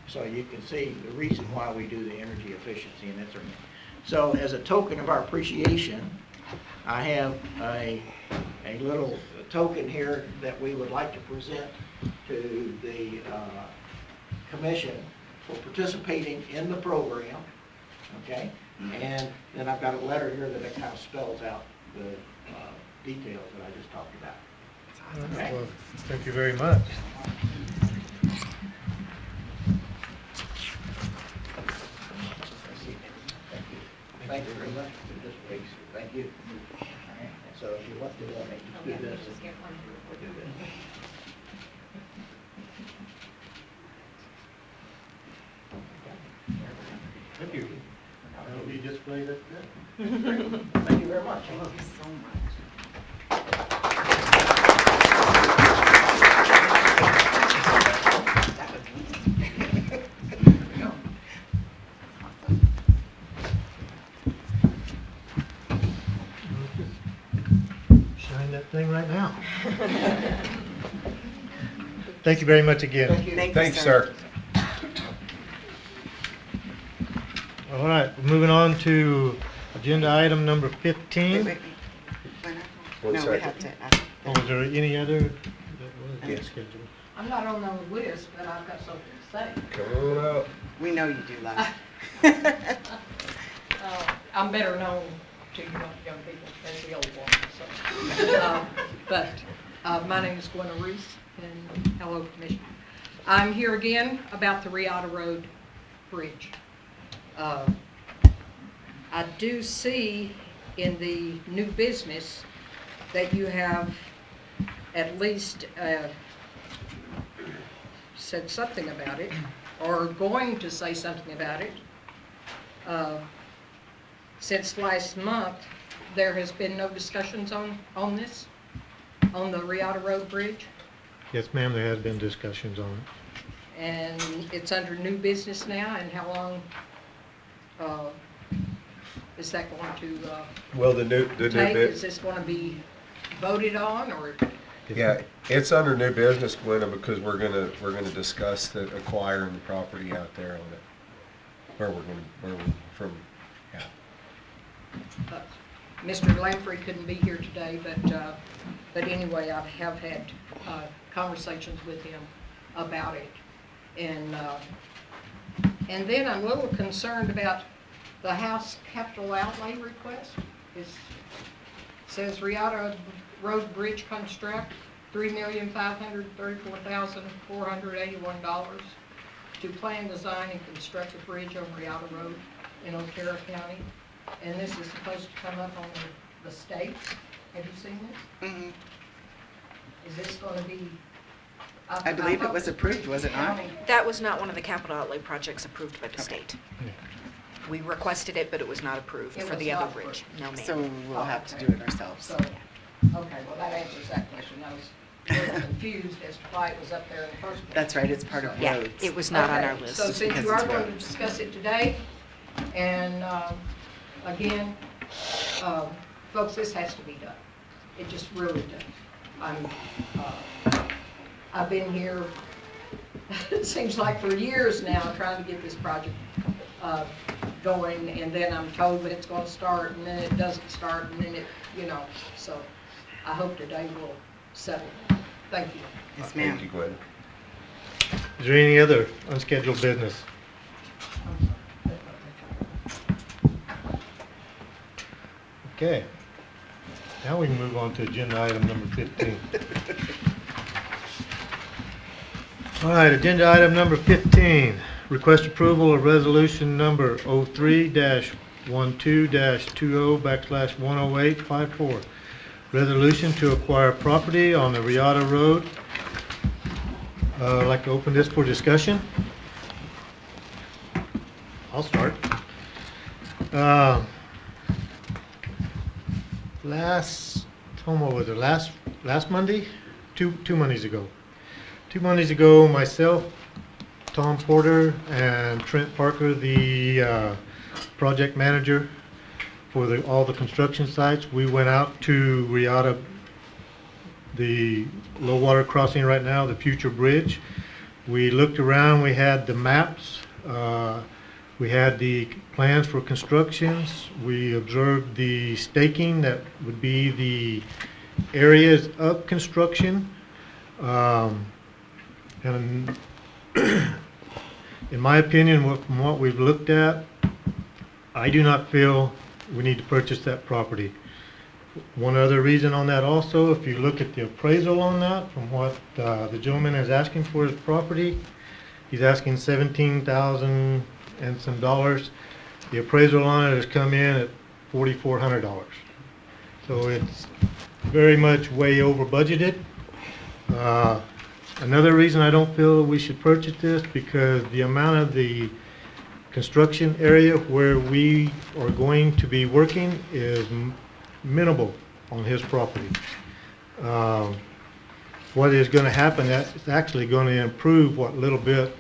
Speaker 13: So you can see the reason why we do the energy efficiency and that sort of thing. So as a token of our appreciation, I have a little token here that we would like to present to the commission for participating in the program, okay? And then I've got a letter here that kind of spells out the details that I just talked about. Okay?
Speaker 2: Well, thank you very much.
Speaker 13: Thank you very much for participating. Thank you. All right. So if you want to, just do this. We'll do this.
Speaker 2: Thank you. That'll be displayed at the
Speaker 13: Thank you very much.
Speaker 4: Thank you so much. That was me.
Speaker 2: Shine that thing right now. Thank you very much again.
Speaker 13: Thank you.
Speaker 1: Thanks, sir.
Speaker 2: All right, moving on to agenda item number 15.
Speaker 4: Wait.
Speaker 1: One
Speaker 4: No, we
Speaker 1: second.
Speaker 4: have to ask.
Speaker 2: Oh, is there any other that was
Speaker 1: Yes.
Speaker 2: scheduled?
Speaker 3: I'm not on the list, but I've got something to say.
Speaker 1: Come on up.
Speaker 4: We know you do, love.
Speaker 3: I'm better known to you young people as the old one, so. My name is Gwen Reese, and hello, Commission. I'm here again about the Riata Road Bridge. I do see in the new business that you have at least said something about it, or going to say something about it. Since last month, there has been no discussions on this, on the Riata Road Bridge,
Speaker 2: Yes, ma'am, there has been discussions on it.
Speaker 3: and it's under new business now, and how long is that going to
Speaker 1: Well, the new
Speaker 3: take? Is this going to be voted on, or?
Speaker 1: yeah, it's under new business, Glenna, because we're gonna discuss the acquiring the property out there on it. Where we from, yeah.
Speaker 3: Mr. Lamprey couldn't be here today, but anyway, I have had conversations with him about it. And then I'm a little concerned about the House capital outlay request. It says Riata Road Bridge construct, $3,534,481 to plan, design, and construct a bridge on Riata Road in Otero County. And this is supposed to come up on the state. Have you seen this?
Speaker 4: Mhm.
Speaker 3: Is this going to be?
Speaker 4: I believe it was approved, was it not?
Speaker 7: That was not one of the capital outlay projects approved by the state.
Speaker 2: Yeah.
Speaker 7: We requested it, but it was not approved
Speaker 3: It
Speaker 7: for
Speaker 3: was
Speaker 7: the other
Speaker 3: not
Speaker 7: bridge. No, ma'am.
Speaker 4: So we'll have to do it ourselves.
Speaker 3: So, okay, well, that answers that question. I was a little confused as to why it was up there in the first place.
Speaker 4: That's right, it's part of
Speaker 7: Yeah,
Speaker 4: roads.
Speaker 7: it was not on
Speaker 3: Okay,
Speaker 7: our list.
Speaker 3: So since
Speaker 4: because
Speaker 3: you are
Speaker 4: it's
Speaker 3: going to
Speaker 4: roads.
Speaker 3: discuss it today, and again, folks, this has to be done. It just really does. I've been here, it seems like for years now, trying to get this project going, and then I'm told that it's going to start, and then it doesn't start, and then it, so I hope today will settle. Thank you.
Speaker 4: Yes, ma'am.
Speaker 1: Thank you, Glenn.
Speaker 2: Is there any other unscheduled business? Okay. Now we can move on to agenda item number 15. All right, agenda item number 15, request approval of resolution number 03-12-20/10854. Resolution to acquire property on the Riata Road. I'd like to open this for discussion. I'll start. Last Monday? Two Mondays ago. 2 Mondays ago, myself, Tom Porter, and Trent Parker, the project manager for all the construction sites, we went out to Riata, the low water crossing right now, the future bridge. We looked around, we had the maps, we had the plans for constructions, we observed the staking that would be the areas of construction. And in my opinion, from what we've looked at, I do not feel we need to purchase that property. One other reason on that also, if you look at the appraisal on that, from what the gentleman is asking for his property, he's asking $17,000 and some dollars. The appraisal on it has come in at $4,400. So it's very much way over budgeted. Another reason I don't feel we should purchase this, because the amount of the construction area where we are going to be working is minimal on his property. What is going to happen, it's actually going to improve what little bit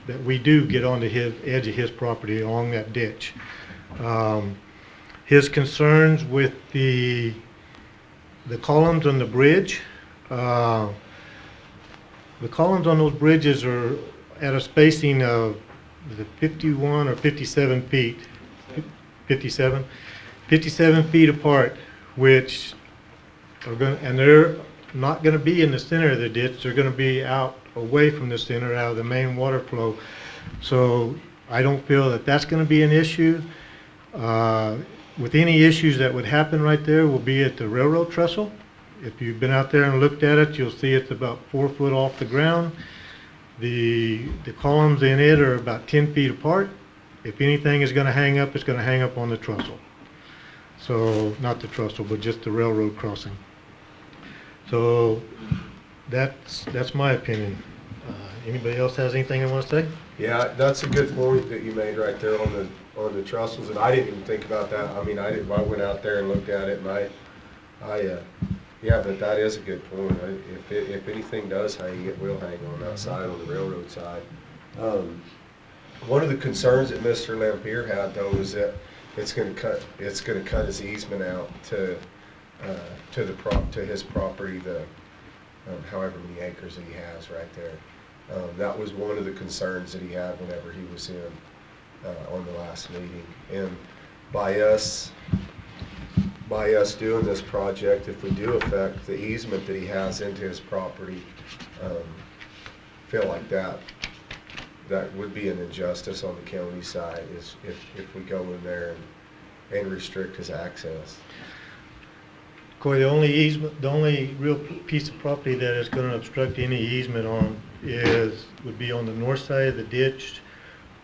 Speaker 2: that we do get onto his edge of his property along that ditch. His concerns with the columns on the bridge, the columns on those bridges are at a spacing of 51 or 57 feet. 57 feet apart, which are going, and they're not going to be in the center of the ditch. They're going to be out away from the center, out of the main water flow. So I don't feel that that's going to be an issue. With any issues that would happen right there will be at the railroad trestle. If you've been out there and looked at it, you'll see it's about 4 foot off the ground. The columns in it are about 10 feet apart. If anything is gonna hang up, it's gonna hang up on the trestle. So, not the trestle, but just the railroad crossing. So, that's my opinion. Anybody else has anything they want to say?
Speaker 1: Yeah, that's a good point that you made right there on the trestles, and I didn't even think about that. I mean, I went out there and looked at it, and yeah, but that is a good point. If anything does hang, it will hang on that side, on the railroad side. One of the concerns that Mr. Lampier had, though, is that it's going to cut his easement out to his property, however many acres that he has right there. That was one of the concerns that he had whenever he was in on the last meeting. And by us doing this project, if we do affect the easement that he has into his property, feel like that would be an injustice on the county side, is if we go in there and restrict his access.
Speaker 2: Corey, the only real piece of property that is going to obstruct any easement on would be on the north side of the ditch,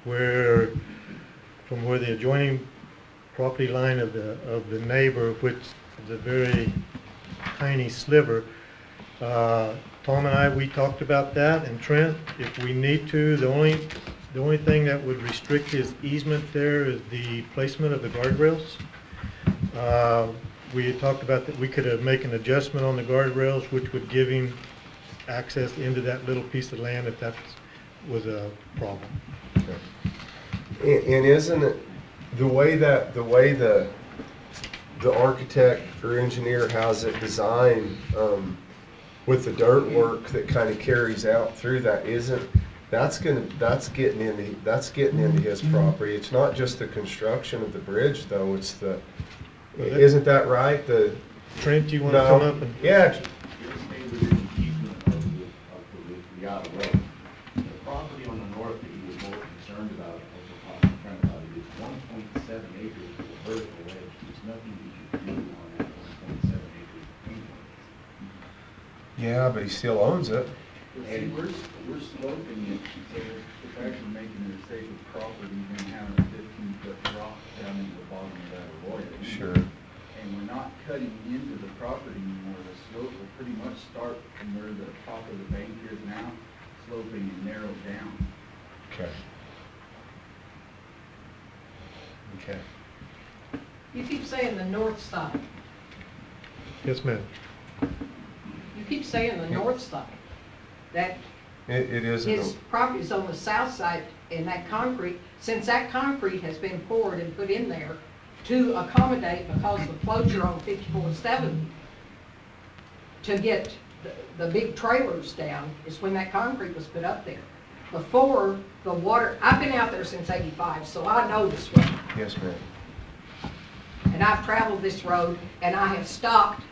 Speaker 2: from where the adjoining property line of the neighbor, which is a very tiny sliver. Tom and I, we talked about that, and Trent, if we need to, the only thing that would restrict his easement there is the placement of the guardrails. We had talked about that we could make an adjustment on the guardrails, which would give him access into that little piece of land if that was a problem.
Speaker 1: Okay. And isn't it the way the architect or engineer has it designed, with the dirt work that kind of carries out through that, that's getting into his property. It's not just the construction of the bridge, though. It's isn't that right?
Speaker 2: Trent, you want to come up and?
Speaker 1: Yeah.
Speaker 6: The outer road. The property on the north that he was more concerned about, also talking to Trent about it, is 1.7 acres of vertical edge. There's nothing you can do on that 1.7 acres anyway.
Speaker 1: Yeah, but he still owns it.
Speaker 14: See, we're sloping it, so it's actually making it a safer property than having a 15-foot drop down into the bottom of that arroyo.
Speaker 1: Sure.
Speaker 14: And we're not cutting into the property anymore. The slope will pretty much start from where the top of the bank is now, sloping and narrow down.
Speaker 1: Okay. Okay.
Speaker 3: You keep saying the north side.
Speaker 2: Yes, ma'am.
Speaker 3: You keep saying the north side. That
Speaker 1: It is.
Speaker 3: his property is on the south side, and that concrete, since that concrete has been poured and put in there to accommodate, because of the closure on 5470, to get the big trailers down, is when that concrete was put up there. Before the water, I've been out there since '85, so I know this road.
Speaker 1: Yes, ma'am.
Speaker 3: And I've traveled this road, and I have stopped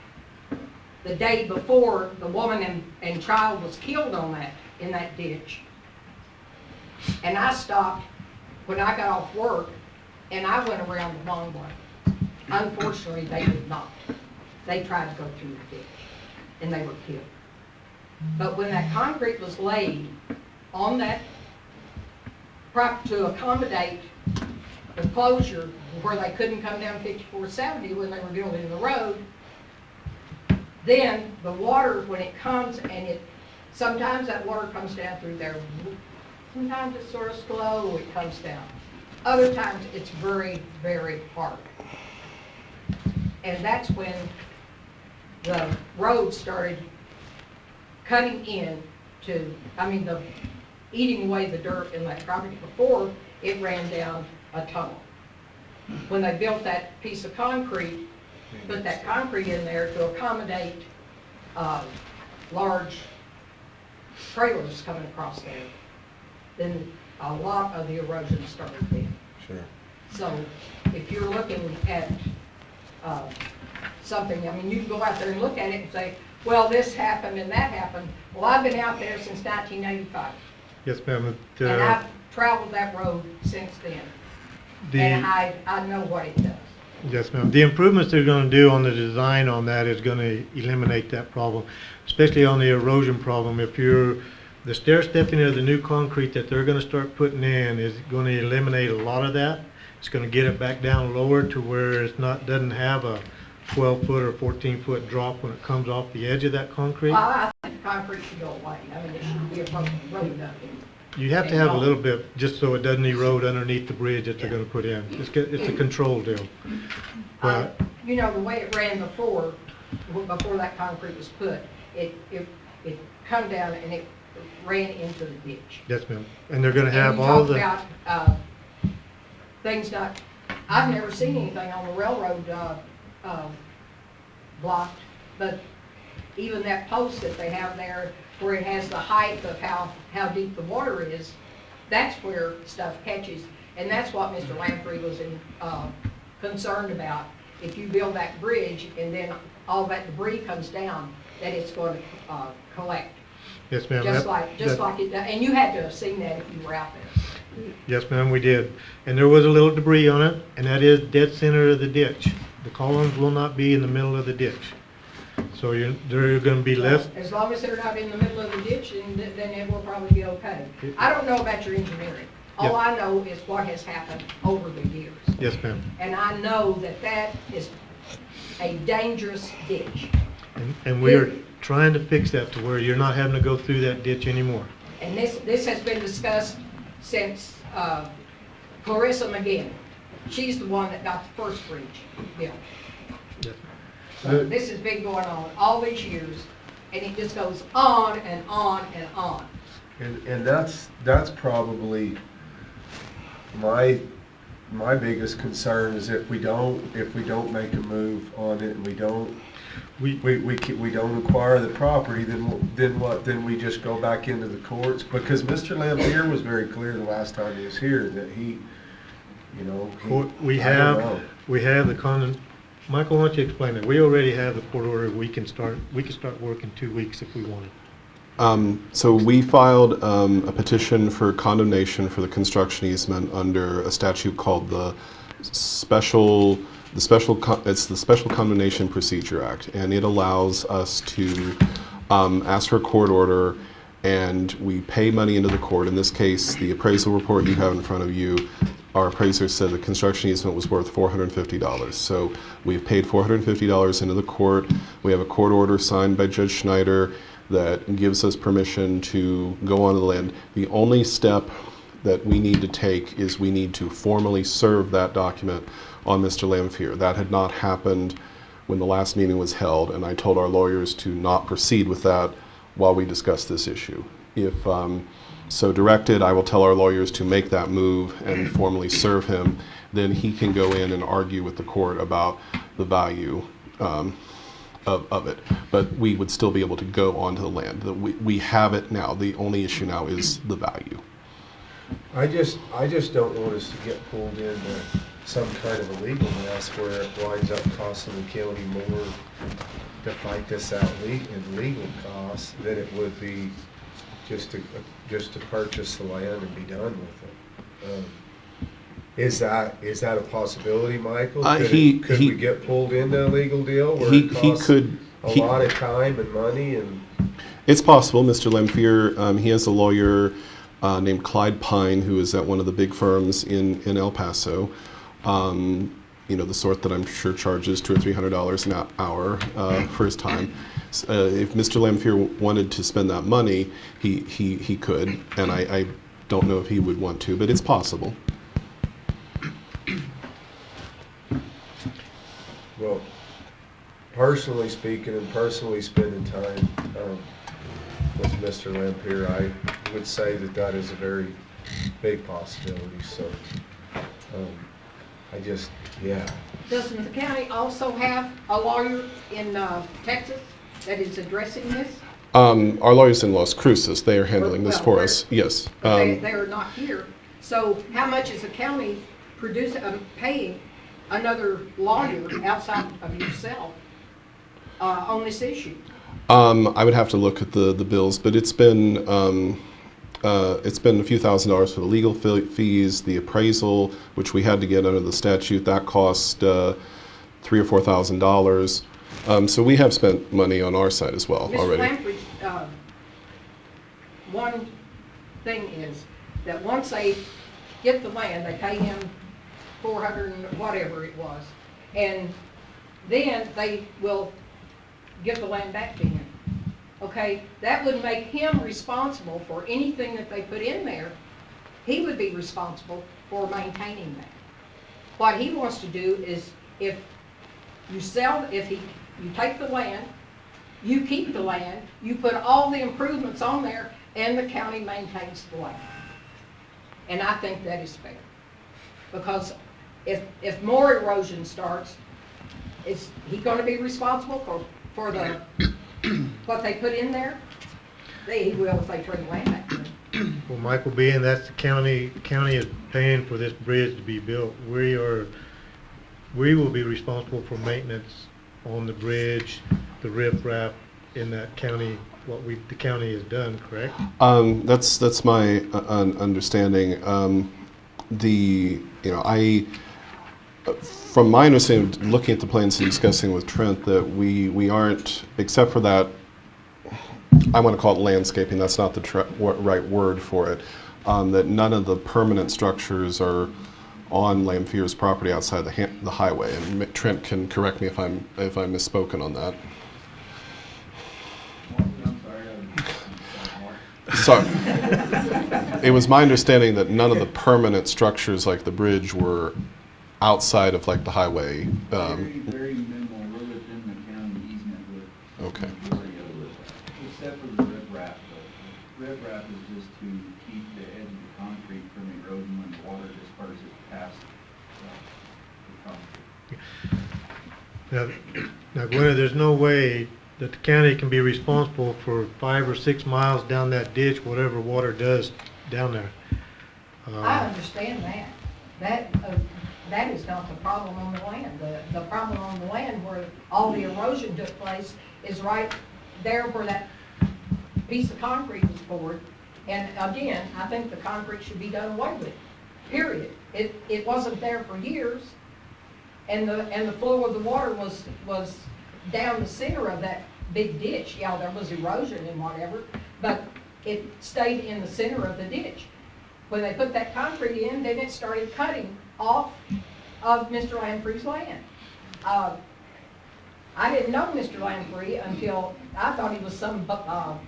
Speaker 3: the day before the woman and child was killed in that ditch. And I stopped when I got off work, and I went around the long way. Unfortunately, they did not. They tried to go through the ditch, and they were killed. But when that concrete was laid on that property to accommodate the closure where they couldn't come down 5470 when they were building the road, then the water, when it comes, and sometimes that water comes down through there. Sometimes it's sort of slow, it comes down. Other times it's very, very hard. And that's when the road started cutting in eating away the dirt in that property. Before, it ran down a tunnel. When they built that piece of concrete, put that concrete in there to accommodate large trailers coming across there, then a lot of the erosion started then.
Speaker 1: Sure.
Speaker 3: So if you're looking at something, you can go out there and look at it and say, well, this happened and that happened. Well, I've been out there since 1985.
Speaker 2: Yes, ma'am.
Speaker 3: And I've traveled that road since then. And I know what it does.
Speaker 2: Yes, ma'am. The improvements they're going to do on the design on that is going to eliminate that problem, especially on the erosion problem. If you're the stair stepping of the new concrete that they're gonna start putting in is gonna eliminate a lot of that. It's gonna get it back down lower to where it's not, doesn't have a 12-foot or 14-foot drop when it comes off the edge of that concrete.
Speaker 3: Well, I think the concrete should go away. I mean, it should be a road up.
Speaker 2: You have to have a little bit, just so it doesn't erode underneath the bridge that they're gonna put in. It's a control deal. But,
Speaker 3: You know, the way it ran before that concrete was put, it come down and it ran into the ditch.
Speaker 2: yes, ma'am. And they're gonna
Speaker 3: And
Speaker 2: have
Speaker 3: you
Speaker 2: all
Speaker 3: talk
Speaker 2: the,
Speaker 3: about, things not, I've never seen anything on the railroad, blocked, but even that post that they have there where it has the height of how deep the water is, that's where stuff catches. And that's what Mr. Lamprey was concerned about. If you build that bridge and then all that debris comes down, that it's going to collect.
Speaker 2: yes, ma'am.
Speaker 3: Just like it does. And you had to have seen that if you were out there.
Speaker 2: Yes, ma'am, we did. And there was a little debris on it, and that is dead center of the ditch. The columns will not be in the middle of the ditch. So they're gonna be less,
Speaker 3: As long as they're not in the middle of the ditch, then it will probably be okay. I don't know about your engineering. All I know is what has happened over the years.
Speaker 2: yes, ma'am.
Speaker 3: And I know that that is a dangerous ditch.
Speaker 2: And we are trying to fix that to where you're not having to go through that ditch anymore.
Speaker 3: And this has been discussed since Clarissa McGinn. She's the one that got the first bridge built.
Speaker 2: Yes.
Speaker 3: So this has been going on all these years, and it just goes on and on and on.
Speaker 1: And that's probably my biggest concern is if we don't make a move on it and we don't acquire the property, then what? Then we just go back into the courts, because Mr. Lampier was very clear the last time he was here that
Speaker 2: We have the Michael, why don't you explain it? We already have the court order. We can start work in 2 weeks if we wanted.
Speaker 5: So we filed a petition for condemnation for the construction easement under a statute called the Special Condemnation Procedure Act, and it allows us to ask for a court order, and we pay money into the court. In this case, the appraisal report you have in front of you, our appraiser said the construction easement was worth $450. So we've paid $450 into the court. We have a court order signed by Judge Schneider that gives us permission to go onto the land. The only step that we need to take is we need to formally serve that document on Mr. Lampier. That had not happened when the last meeting was held, and I told our lawyers to not proceed with that while we discuss this issue. If so directed, I will tell our lawyers to make that move and formally serve him. Then he can go in and argue with the court about the value of it. But we would still be able to go onto the land. We have it now. The only issue now is the value.
Speaker 1: I just don't want us to get pulled into some kind of a legal mess where it winds up costing the county more to fight this out in legal costs than it would be just to purchase the land and be done with it. Is that a possibility, Michael? Could we get pulled into a legal deal where it costs a lot of time and money? And
Speaker 5: it's possible. Mr. Lampier, he has a lawyer named Clyde Pine, who is at one of the big firms in El Paso. The sort that I'm sure charges $200 or $300 an hour for his time. If Mr. Lampier wanted to spend that money, he could, and I don't know if he would want to, but it's possible.
Speaker 1: Well, personally speaking and personally spending time with Mr. Lampier, I would say that is a very big possibility. So
Speaker 3: Doesn't the county also have a lawyer in Texas that is addressing this?
Speaker 5: Our lawyers in Las Cruces, they are handling this for us. Yes.
Speaker 3: They are not here. So how much is the county paying another lawyer outside of yourself on this issue?
Speaker 5: I would have to look at the bills, but it's been a few $1,000s for the legal fees, the appraisal, which we had to get under the statute. That cost $3,000 or $4,000. So we have spent money on our side as well already.
Speaker 3: Lamprey one thing is that once they get the land, they pay him 400 and whatever it was, and then they will give the land back to him. Okay, that would make him responsible for anything that they put in there. He would be responsible for maintaining that. What he wants to do is, if you take the land, you keep the land, you put all the improvements on there, and the county maintains the land. And I think that is fair. Because if more erosion starts, is he going to be responsible for the what they put in there? He will if they turn the land back to him.
Speaker 2: Well, Michael, being that's the county is paying for this bridge to be built, we will be responsible for maintenance on the bridge, the riprap in that county, the county has done, correct?
Speaker 5: That's my understanding. From my understanding, looking at the plans and discussing with Trent, that we aren't, except for that, I want to call it landscaping, that's not the right word for it, that none of the permanent structures are on Lamphier's property outside the highway. And Trent can correct me if I've misspoken on that. So, it was my understanding that none of the permanent structures like the bridge were outside of like the highway.
Speaker 14: Very minimal. We're within the county easement with
Speaker 5: Okay.
Speaker 14: the majority of it, except for the riprap. The riprap is just to keep the edge of the concrete from eroding when the water disperses past the concrete.
Speaker 2: Now, Gwen, there's no way that the county can be responsible for 5 or 6 miles down that ditch, whatever water does down there.
Speaker 3: I understand that. That is not the problem on the land. The problem on the land where all the erosion took place is right there where that piece of concrete was poured. And again, I think the concrete should be done away with, period. It wasn't there for years, and the flow of the water was down the center of that big ditch. Yeah, there was erosion and whatever, but it stayed in the center of the ditch. When they put that concrete in, then it started cutting off of Mr. Lamprey's land. I didn't know Mr. Lamprey until I thought he was somebody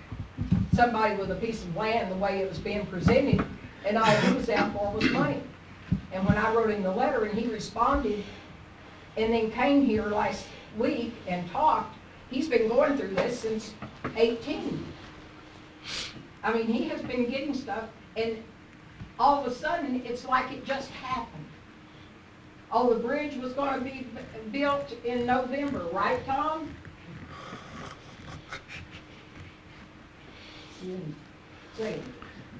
Speaker 3: with a piece of land the way it was being presented, and all he was out for was money. And when I wrote him the letter and he responded and then came here last week and talked, he's been going through this since 18. I mean, he has been getting stuff, and all of a sudden, it's like it just happened. Oh, the bridge was going to be built in November, right, Tom? Say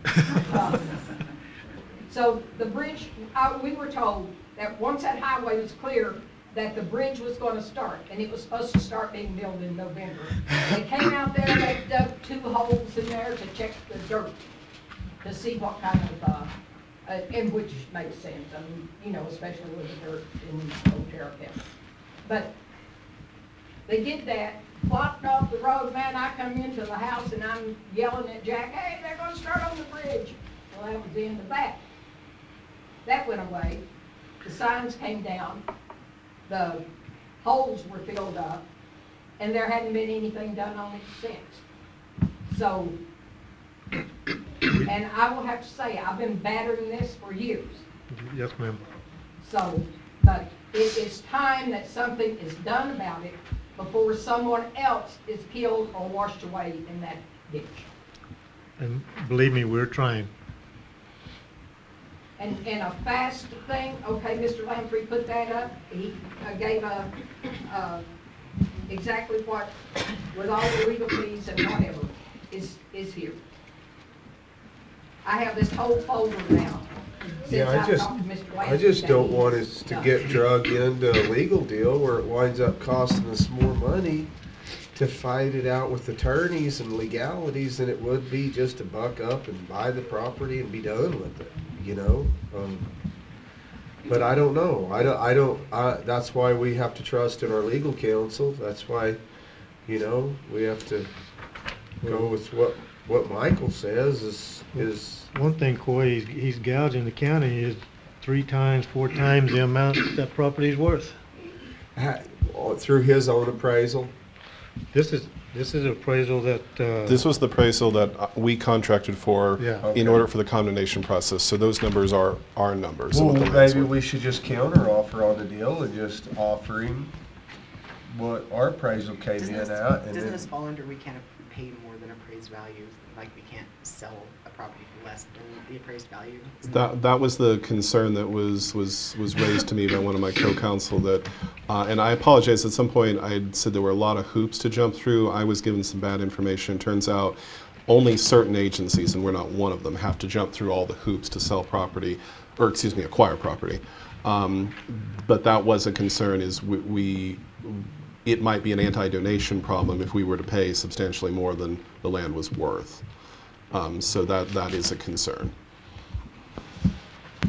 Speaker 3: it. So the bridge, we were told that once that highway was clear, that the bridge was going to start, and it was supposed to start being built in November. They came out there, they dug 2 holes in there to check the dirt, to see what kind of, and which makes sense. I mean, you know, especially with the dirt in Otero County. But they did that, blocked off the road. Man, I come into the house and I'm yelling at Jack, hey, they're going to start on the bridge. Well, that was the end of that. That went away. The signs came down. The holes were filled up, and there hadn't been anything done on it since. So, and I will have to say, I've been battering this for years.
Speaker 2: Yes, ma'am.
Speaker 3: So, but it is time that something is done about it before someone else is killed or washed away in that ditch.
Speaker 2: And believe me, we're trying.
Speaker 3: And a fast thing, okay, Mr. Lamprey put that up. He gave exactly what, with all the legal fees and whatever, is here. I have this whole folder now.
Speaker 1: Yeah, I just don't want us to get drug into a legal deal where it winds up costing us more money to fight it out with attorneys and legalities than it would be just to buck up and buy the property and be done with it, you know? But I don't know. That's why we have to trust in our legal counsel. That's why, you know, we have to go with what what Michael says is
Speaker 2: One thing, Coy, he's gouging the county is 3 times, 4 times the amount that property's worth.
Speaker 1: through his own appraisal.
Speaker 2: This is appraisal that,
Speaker 5: This was the appraisal that we contracted for
Speaker 2: Yeah.
Speaker 5: in
Speaker 1: Okay.
Speaker 5: order for the condemnation process. So those numbers are our numbers. of
Speaker 1: Well,
Speaker 5: what the land's
Speaker 1: maybe
Speaker 5: worth.
Speaker 1: we should just counter offer on the deal and just offer him what our appraisal came
Speaker 4: Doesn't
Speaker 1: in
Speaker 4: this,
Speaker 1: at. And
Speaker 4: doesn't
Speaker 1: then,
Speaker 4: this fall under we can't pay more than appraised value? Like we can't sell a property for less than the appraised value?
Speaker 5: That was the concern that was raised to me by one of my co-counsel that, and I apologize, at some point I had said there were a lot of hoops to jump through. I was given some bad information. Turns out only certain agencies, and we're not one of them, have to jump through all the hoops to sell property, or excuse me, acquire property. But that was a concern, is it might be an anti-donation problem if we were to pay substantially more than the land was worth. So that is a concern.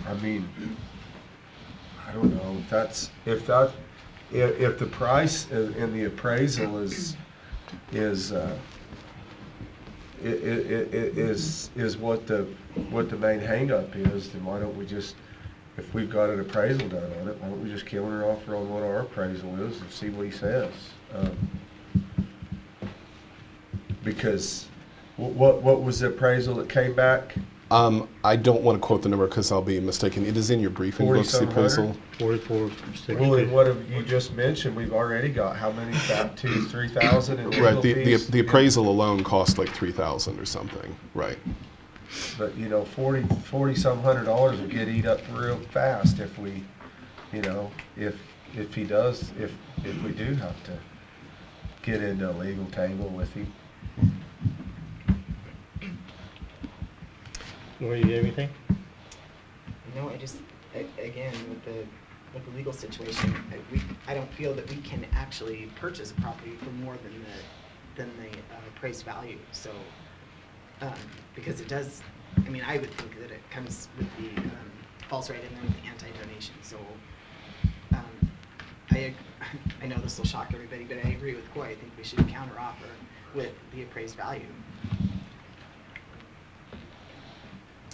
Speaker 1: I mean, I don't know, if the price in the appraisal is what the main hang-up is, then why don't we just, if we've got an appraisal done on it, why don't we just counter offer on what our appraisal is and see what he says? Because what was the appraisal that came back?
Speaker 5: I don't want to quote the number because I'll be mistaken. It is in your briefing books, the
Speaker 1: 40-some
Speaker 5: appraisal.
Speaker 2: 4460.
Speaker 1: Well, and what have you just mentioned, we've already got how many, about 2,000-3,000 in legal
Speaker 5: Right,
Speaker 1: fees?
Speaker 5: the appraisal alone cost like $3,000 or something, right.
Speaker 1: But, you know, $40-some $100 will get eat up real fast if we, you know, if we do have to get into a legal tangle with him.
Speaker 2: Laura, you have anything?
Speaker 4: No, I just, again, with the legal situation, I don't feel that we can actually purchase a property for more than the appraised value. So, because it does, I mean, I would think that it comes with the false right and then with the anti-donation. So, I know this will shock everybody, but I agree with Coy. I think we should counter offer with the appraised value.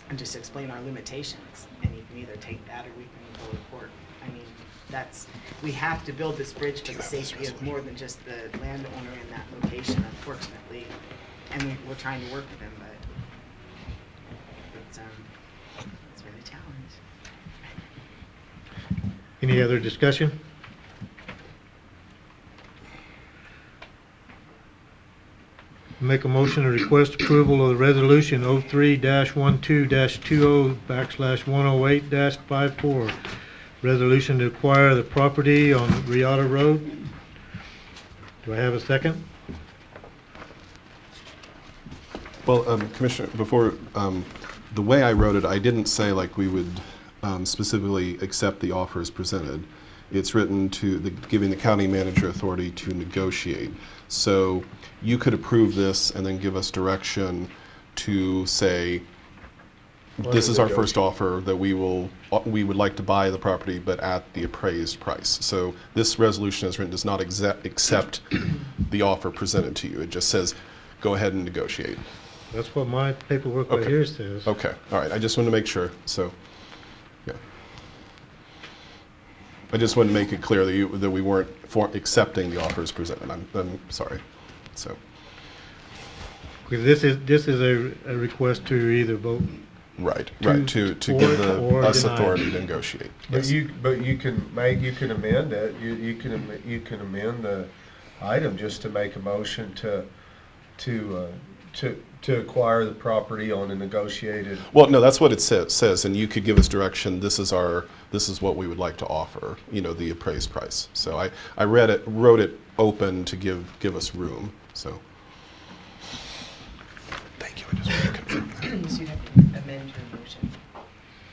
Speaker 4: And just explain our limitations, and you can either take that or we can go to court. I mean, we have to build this bridge for the safety of more than just the landowner in that location, unfortunately. And we're trying to work with them, but it's been a challenge.
Speaker 2: Any other discussion? Make a motion to request approval of the resolution 03-12-20/108-54. Resolution to acquire the property on Riata Road. Do I have a second?
Speaker 5: Well, Commissioner, before, the way I wrote it, I didn't say like we would specifically accept the offers presented. It's written giving the county manager authority to negotiate. So you could approve this and then give us direction to say, this is our first offer, that we would like to buy the property, but at the appraised price. So this resolution as written does not accept the offer presented to you. It just says, go ahead and negotiate.
Speaker 2: That's what my paperwork right here says.
Speaker 5: Okay, all right, I just wanted to make sure, so, yeah. I just wanted to make it clear that we weren't accepting the offers presented. I'm sorry, so.
Speaker 2: Because this is a request to either vote.
Speaker 5: Right, to give us authority to negotiate.
Speaker 1: But
Speaker 5: Yes.
Speaker 1: you can amend it. You can amend the item just to make a motion to acquire the property on a negotiated.
Speaker 5: Well, no, that's what it says, and you could give us direction. This is what we would like to offer. You know, the appraised price. So I wrote it open to give us room. So. Thank you. I just want to confirm that.
Speaker 4: So you'd have to amend your motion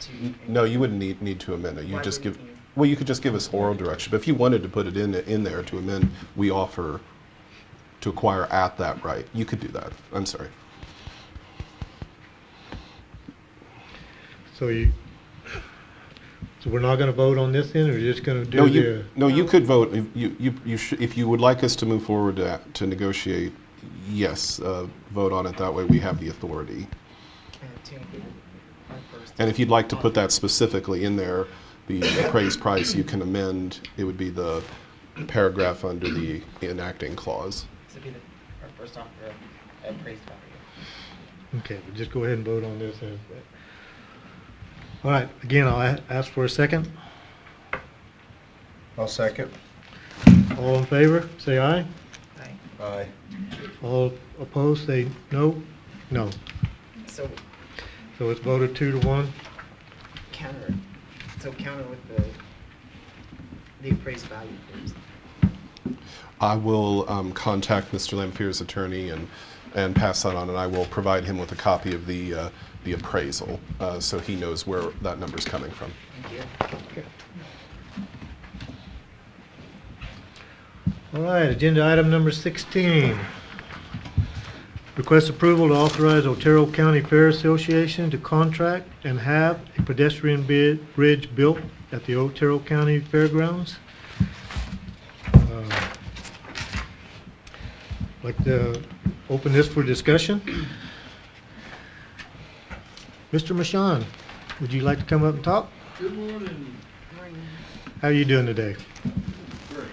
Speaker 4: to.
Speaker 5: No, you wouldn't need to amend it. You
Speaker 4: Why
Speaker 5: just
Speaker 4: wouldn't
Speaker 5: give.
Speaker 4: you?
Speaker 5: Well, you could just give us oral direction. But if you wanted to put it in there to amend, we offer to acquire at that right. You could do that. I'm sorry.
Speaker 2: So we're not going to vote on this then, or you're just going to do
Speaker 5: No, you could vote. If you would like us to move forward to negotiate, Yes, vote on it. That way we have the authority. And if you'd like to put that specifically in there, the appraised price, you can amend, it would be the paragraph under the enacting clause.
Speaker 4: This would be our first off the appraised value.
Speaker 2: Okay, we'll just go ahead and vote on this. All right, again, I'll ask for a second.
Speaker 1: I'll second.
Speaker 2: All in favor, say aye.
Speaker 1: Aye.
Speaker 2: All opposed, say no. No.
Speaker 4: So
Speaker 2: So it's voted 2-1.
Speaker 4: counter. So counter with the appraised value first.
Speaker 5: I will contact Mr. Lamphier's attorney and pass that on, and I will provide him with a copy of the appraisal so he knows where that number's coming from.
Speaker 4: Thank you.
Speaker 2: All right, agenda item number 16. Request approval to authorize Otero County Fair Association to contract and have a pedestrian bridge built at the Otero County Fairgrounds. Like to open this for discussion. Mr. Mashan, would you like to come up and talk?
Speaker 15: Good morning.
Speaker 2: How are you doing today?
Speaker 15: Great.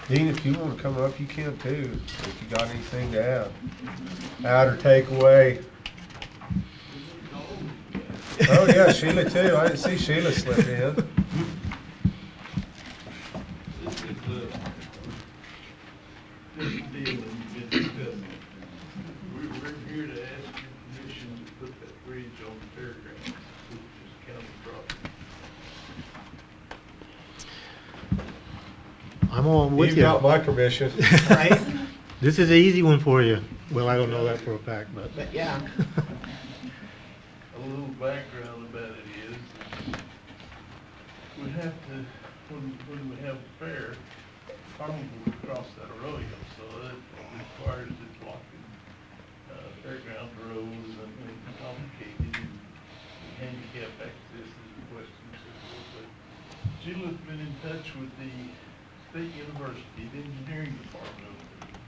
Speaker 1: Dean, if you want to come up, you can too, if you got anything to add or take away. Oh yeah, Sheila too. I didn't see Sheila slip in.
Speaker 15: We're here to ask your permission to put that bridge on the fairgrounds, which is county property.
Speaker 2: I'm on with
Speaker 1: You
Speaker 2: you.
Speaker 1: got my permission.
Speaker 4: Right?
Speaker 2: This is an easy one for you. Well, I don't know that for a fact, but.
Speaker 4: Yeah.
Speaker 15: A little background about it is, we have to, when we have a fair, farmers will cross that arroyo, so that requires it blocking fairground roads and complicated and handicap access is requested and so forth. But Sheila's been in touch with the State University, the engineering department over there,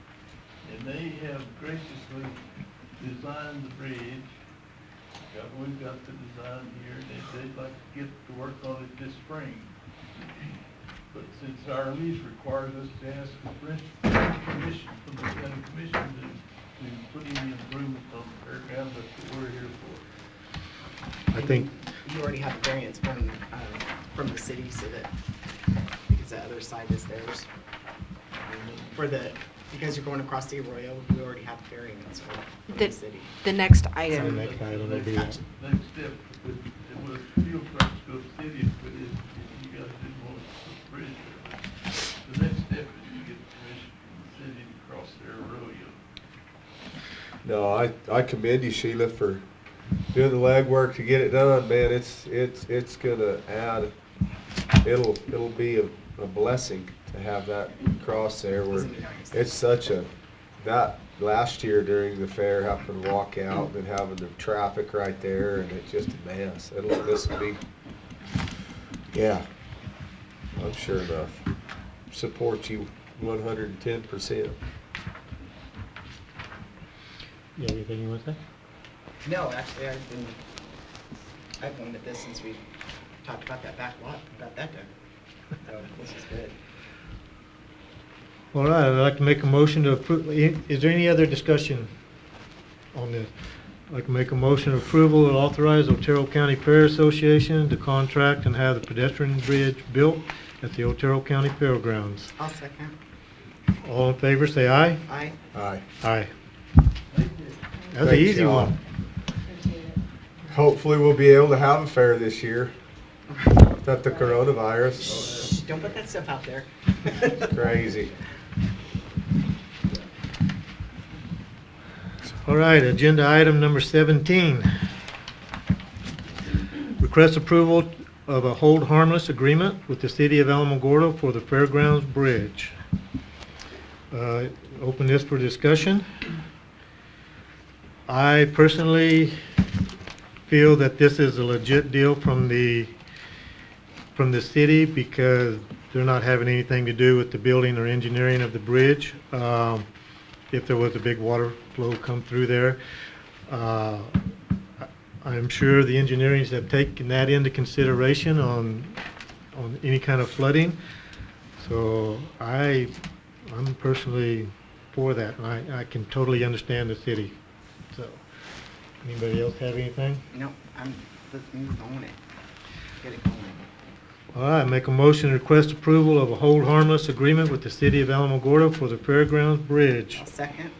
Speaker 15: and they have graciously designed the bridge. We've got the design here, and they'd like to get to work on it this spring. But since our lease requires us to ask for permission from the county commission to put in the improvements on the fairground, that's what we're here for.
Speaker 2: I think
Speaker 4: You already have a variance from the city, so that, because the other side is theirs. Because you're going across the arroyo, we already have a variance from the city.
Speaker 7: The next
Speaker 2: the
Speaker 7: item,
Speaker 2: next item will be
Speaker 15: Next step, it was field trucks go to city, but if you guys didn't want to put the bridge there, the next step is to get permission from the city to cross their arroyo.
Speaker 1: No, I commend you, Sheila, for doing the legwork to get it done, man. It's gonna add. It'll be a blessing to have that cross there. Where it's such that last year during the fair, having to walk out and having the traffic right there, and it's just a mess. This will be, yeah. I'm sure enough. Support you 110%.
Speaker 2: You have anything you want to say?
Speaker 4: No, actually, I've wanted this since we talked about that back lot, got that done. So this is good.
Speaker 2: All right, I'd like to make a motion to approve. Is there any other discussion on this? I'd like to make a motion of approval to authorize Otero County Fair Association to contract and have the pedestrian bridge built at the Otero County Fairgrounds.
Speaker 4: I'll second.
Speaker 2: All in favor, say aye.
Speaker 4: Aye.
Speaker 1: Aye.
Speaker 2: Aye. That's an
Speaker 1: Thanks,
Speaker 2: easy
Speaker 1: y'all.
Speaker 2: one.
Speaker 1: Hopefully we'll be able to have a fair this year. Not the coronavirus.
Speaker 4: Shh, don't put that stuff out there.
Speaker 1: Crazy.
Speaker 2: All right, agenda item number 17. Request approval of a hold harmless agreement with the city of Alamogordo for the Fairgrounds Bridge. Open this for discussion. I personally feel that this is a legit deal from the city because they're not having anything to do with the building or engineering of the bridge. if there was a big water flow come through there. I'm sure the engineers have taken that into consideration on any kind of flooding. So I'm personally for that, and I can totally understand the city. So, anybody else have anything?
Speaker 4: No, let's move on it. Get it going.
Speaker 2: All right, make a motion to request approval of a hold harmless agreement with the city of Alamogordo for the Fairgrounds Bridge.
Speaker 4: I'll second.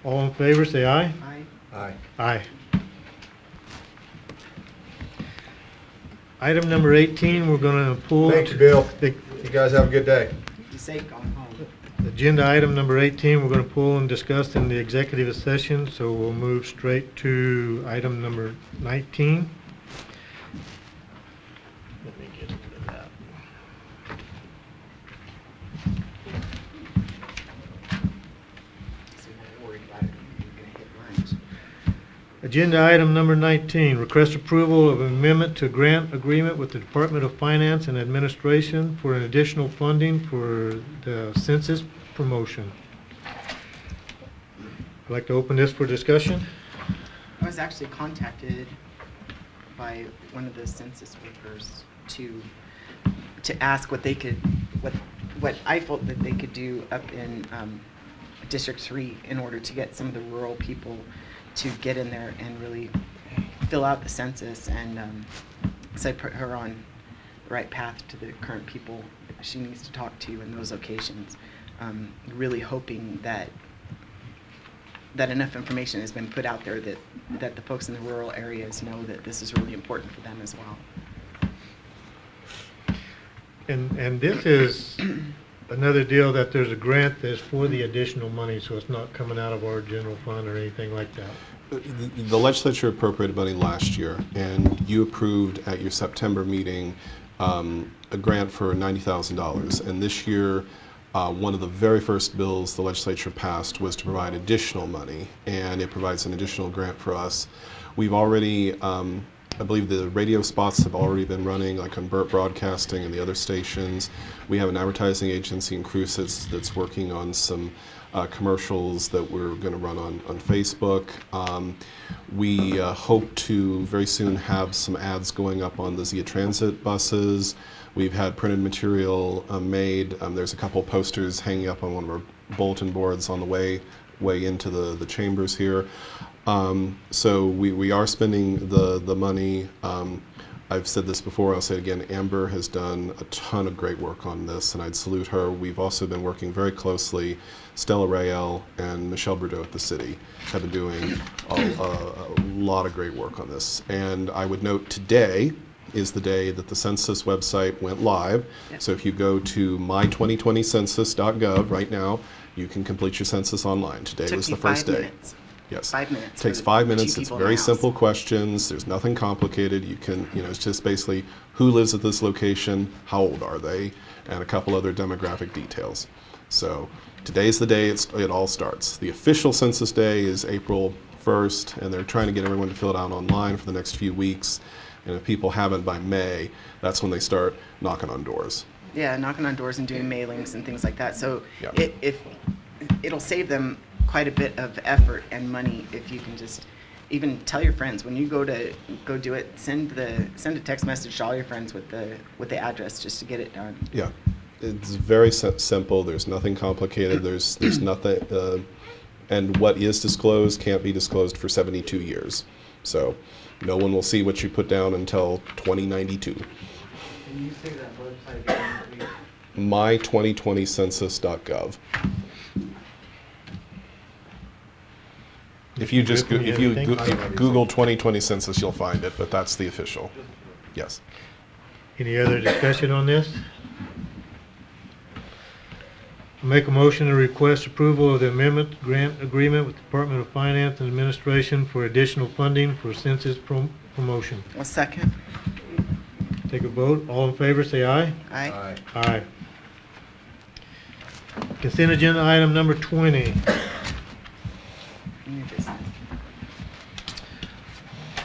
Speaker 2: All in favor, say aye.
Speaker 4: Aye.
Speaker 1: Aye.
Speaker 2: Aye. Item number 18, we're going to pull.
Speaker 1: Thank you, Bill. You guys have a good day.
Speaker 4: You say going home.
Speaker 2: Agenda item number 18, we're going to pull and discuss in the executive session, so we'll move straight to item number 19. Let me get into that.
Speaker 4: So you're not worried about it. You're going to hit lunch.
Speaker 2: Agenda item number 19, request approval of amendment to grant agreement with the Department of Finance and Administration for an additional funding for the census promotion. I'd like to open this for discussion.
Speaker 4: I was actually contacted by one of the census workers to ask what they could, what I felt that they could do up in District 3 in order to get some of the rural people to get in there and really fill out the census, and so I put her on the right path to the current people she needs to talk to in those locations. Really hoping that enough information has been put out there that the folks in the rural areas know that this is really important for them as well.
Speaker 2: And this is another deal that there's a grant that's for the additional money, so it's not coming out of our general fund or anything like that.
Speaker 5: The legislature appropriated money last year, and you approved at your September meeting a grant for $90,000. And this year, one of the very first bills the legislature passed was to provide additional money, and it provides an additional grant for us. We've already, I believe the radio spots have already been running, like on Burt Broadcasting and the other stations. We have an advertising agency in Cruces that's working on some commercials that we're going to run on Facebook. We hope to very soon have some ads going up on the Zia Transit buses. We've had printed material made. There's a couple posters hanging up on one of our bulletin boards on the way into the chambers here. So we are spending the money. I've said this before, I'll say it again, Amber has done a ton of great work on this, and I'd salute her. We've also been working very closely. Stella Rael and Michelle Bordeaux at the city have been doing a lot of great work on this. And I would note today is the day that the census website went live. Yep. So if you go to my2020census.gov right now, you can complete your census online. Today was the first day.
Speaker 4: Minutes.
Speaker 5: Yes.
Speaker 4: 5 minutes.
Speaker 5: It takes 5 minutes. It's very simple questions. There's nothing complicated. You can, it's just basically who lives at this location, how old are they, and a couple other demographic details. So today's the day it all starts. The official census day is April 1st, and they're trying to get everyone to fill it out online for the next few weeks. And if people haven't by May, that's when they start knocking on doors.
Speaker 4: Yeah, knocking on doors and doing mailings and things like that. So
Speaker 5: yeah.
Speaker 4: It'll save them quite a bit of effort and money if you can just even tell your friends when you go do it. Send a text message to all your friends with the address just to get it done.
Speaker 5: Yeah, it's very simple. There's nothing complicated. There's nothing, and what is disclosed can't be disclosed for 72 years. So no one will see what you put down until 2092.
Speaker 11: Can you say that website again, please?
Speaker 5: my2020census.gov. If you Google 2020 census, you'll find it, but that's the official. Yes.
Speaker 2: Any other discussion on this? Make a motion to request approval of the amendment grant agreement with the Department of Finance and Administration for additional funding for census promotion.
Speaker 4: A second.
Speaker 2: Take a vote. All in favor, say aye.
Speaker 4: Aye.
Speaker 1: Aye.
Speaker 2: Aye. Consent agenda item number 20.
Speaker 4: New business.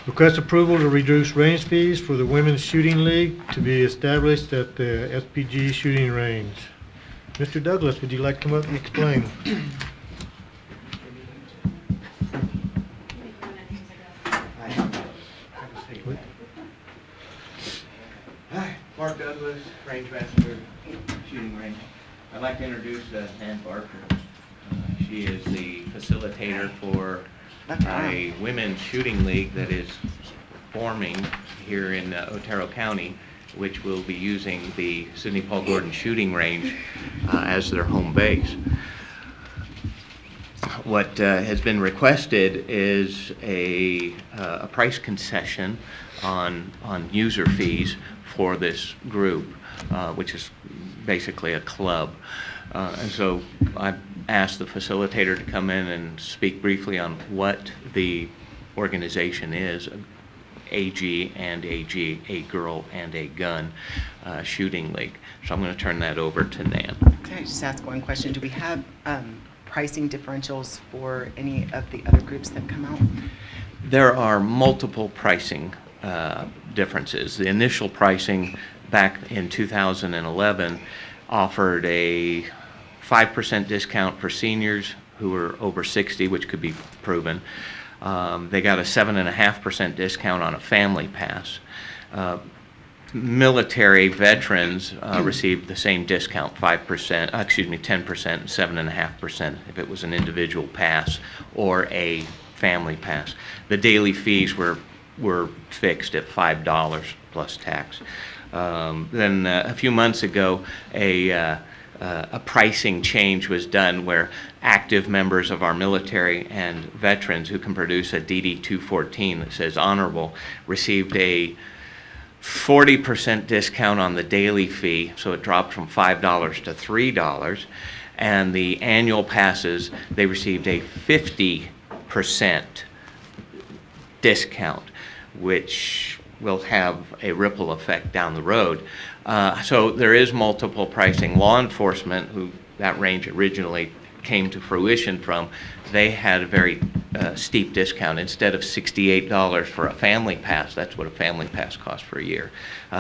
Speaker 2: Request approval to reduce range fees for the Women's Shooting League to be established at the SPG shooting range. Mr. Douglas, would you like to come up and explain?
Speaker 16: I'd like to introduce Ann Barker. She is the facilitator for a women's shooting league that is forming here in Otero County, which will be using the Sidney Paul Gordon shooting range as their home base. What has been requested is a price concession on user fees for this group, which is basically a club. And so I asked the facilitator to come in and speak briefly on what the organization is, AG and AG, a girl and a gun shooting league. So I'm going to turn that over to Nan.
Speaker 4: Can I just ask one question? Do we have pricing differentials for any of the other groups that come out?
Speaker 16: There are multiple pricing differences. The initial pricing back in 2011 offered a 5% discount for seniors who were over 60, which could be proven. They got a 7.5% discount on a family pass. Military veterans received the same discount, 10%, and 7.5% if it was an individual pass or a family pass. The daily fees were fixed at $5 plus tax. Then a few months ago, a pricing change was done where active members of our military and veterans who can produce a DD-214 that says honorable received a 40% discount on the daily fee, so it dropped from $5 to $3, and the annual passes, they received a 50% discount, which will have a ripple effect down the road. So there is multiple pricing. Law enforcement, who that range originally came to fruition from, they had a very steep discount. Instead of $68 for a family pass, that's what a family pass costs for a year,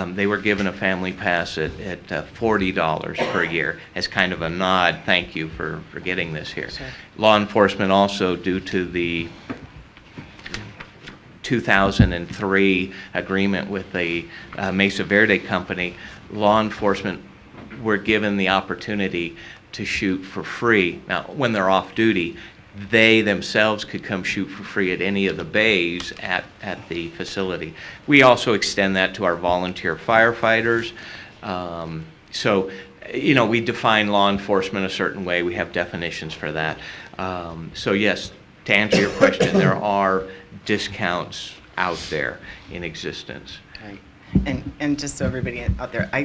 Speaker 16: they were given a family pass at $40 per year as kind of a nod, thank you for getting this here. Sure. Law enforcement also, due to the 2003 agreement with the Mesa Verde company, law enforcement were given the opportunity to shoot for free. Now, when they're off duty, they themselves could come shoot for free at any of the bays at the facility. We also extend that to our volunteer firefighters. So, you know, we define law enforcement a certain way. We have definitions for that. So yes, to answer your question, there are discounts out there in existence.
Speaker 4: Right. And just so everybody out there, I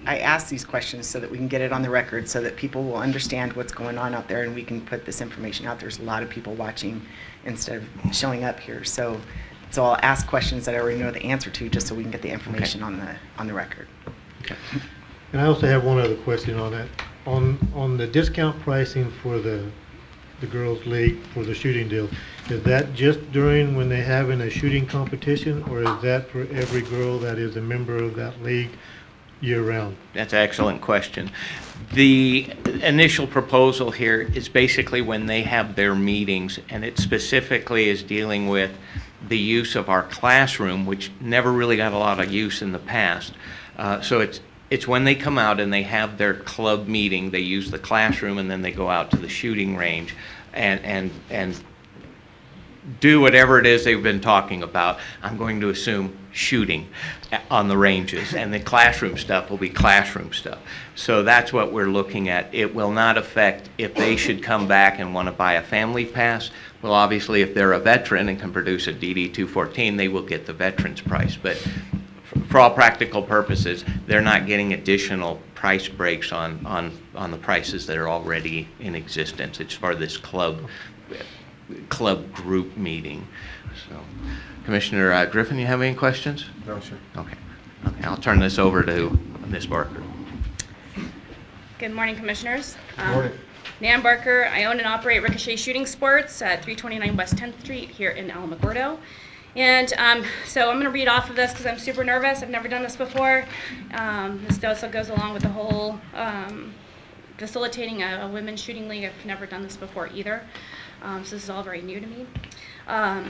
Speaker 4: ask these questions so that we can get it on the record, so that people will understand what's going on out there, and we can put this information out. There's a lot of people watching instead of showing up here, so I'll ask questions that I already know the answer to, just so we can get the information on the record.
Speaker 2: Okay. And I also have one other question on that. On the discount pricing for the girls' league for the shooting deal, is that just during when they're having a shooting competition, or is that for every girl that is a member of that league year-round?
Speaker 16: That's an excellent question. The initial proposal here is basically when they have their meetings, and it specifically is dealing with the use of our classroom, which never really got a lot of use in the past. So it's when they come out and they have their club meeting, they use the classroom, and then they go out to the shooting range and do whatever it is they've been talking about. I'm going to assume shooting on the ranges, and the classroom stuff will be classroom stuff. So that's what we're looking at. It will not affect if they should come back and want to buy a family pass. Well, obviously, if they're a veteran and can produce a DD-214, they will get the veteran's price. But for all practical purposes, they're not getting additional price breaks on the prices that are already in existence. It's for this club group meeting. So, Commissioner Griffin, you have any questions?
Speaker 1: No, sir.
Speaker 16: Okay. I'll turn this over to Ms. Barker.
Speaker 17: Good morning, Commissioners.
Speaker 1: Good morning.
Speaker 17: Nan Barker. I own and operate Ricochet Shooting Sports at 329 West 10th Street here in Alamogordo. And so I'm going to read off of this because I'm super nervous. I've never done this before. This also goes along with the whole facilitating a women's shooting league. I've never done this before either. So this is all very new to me.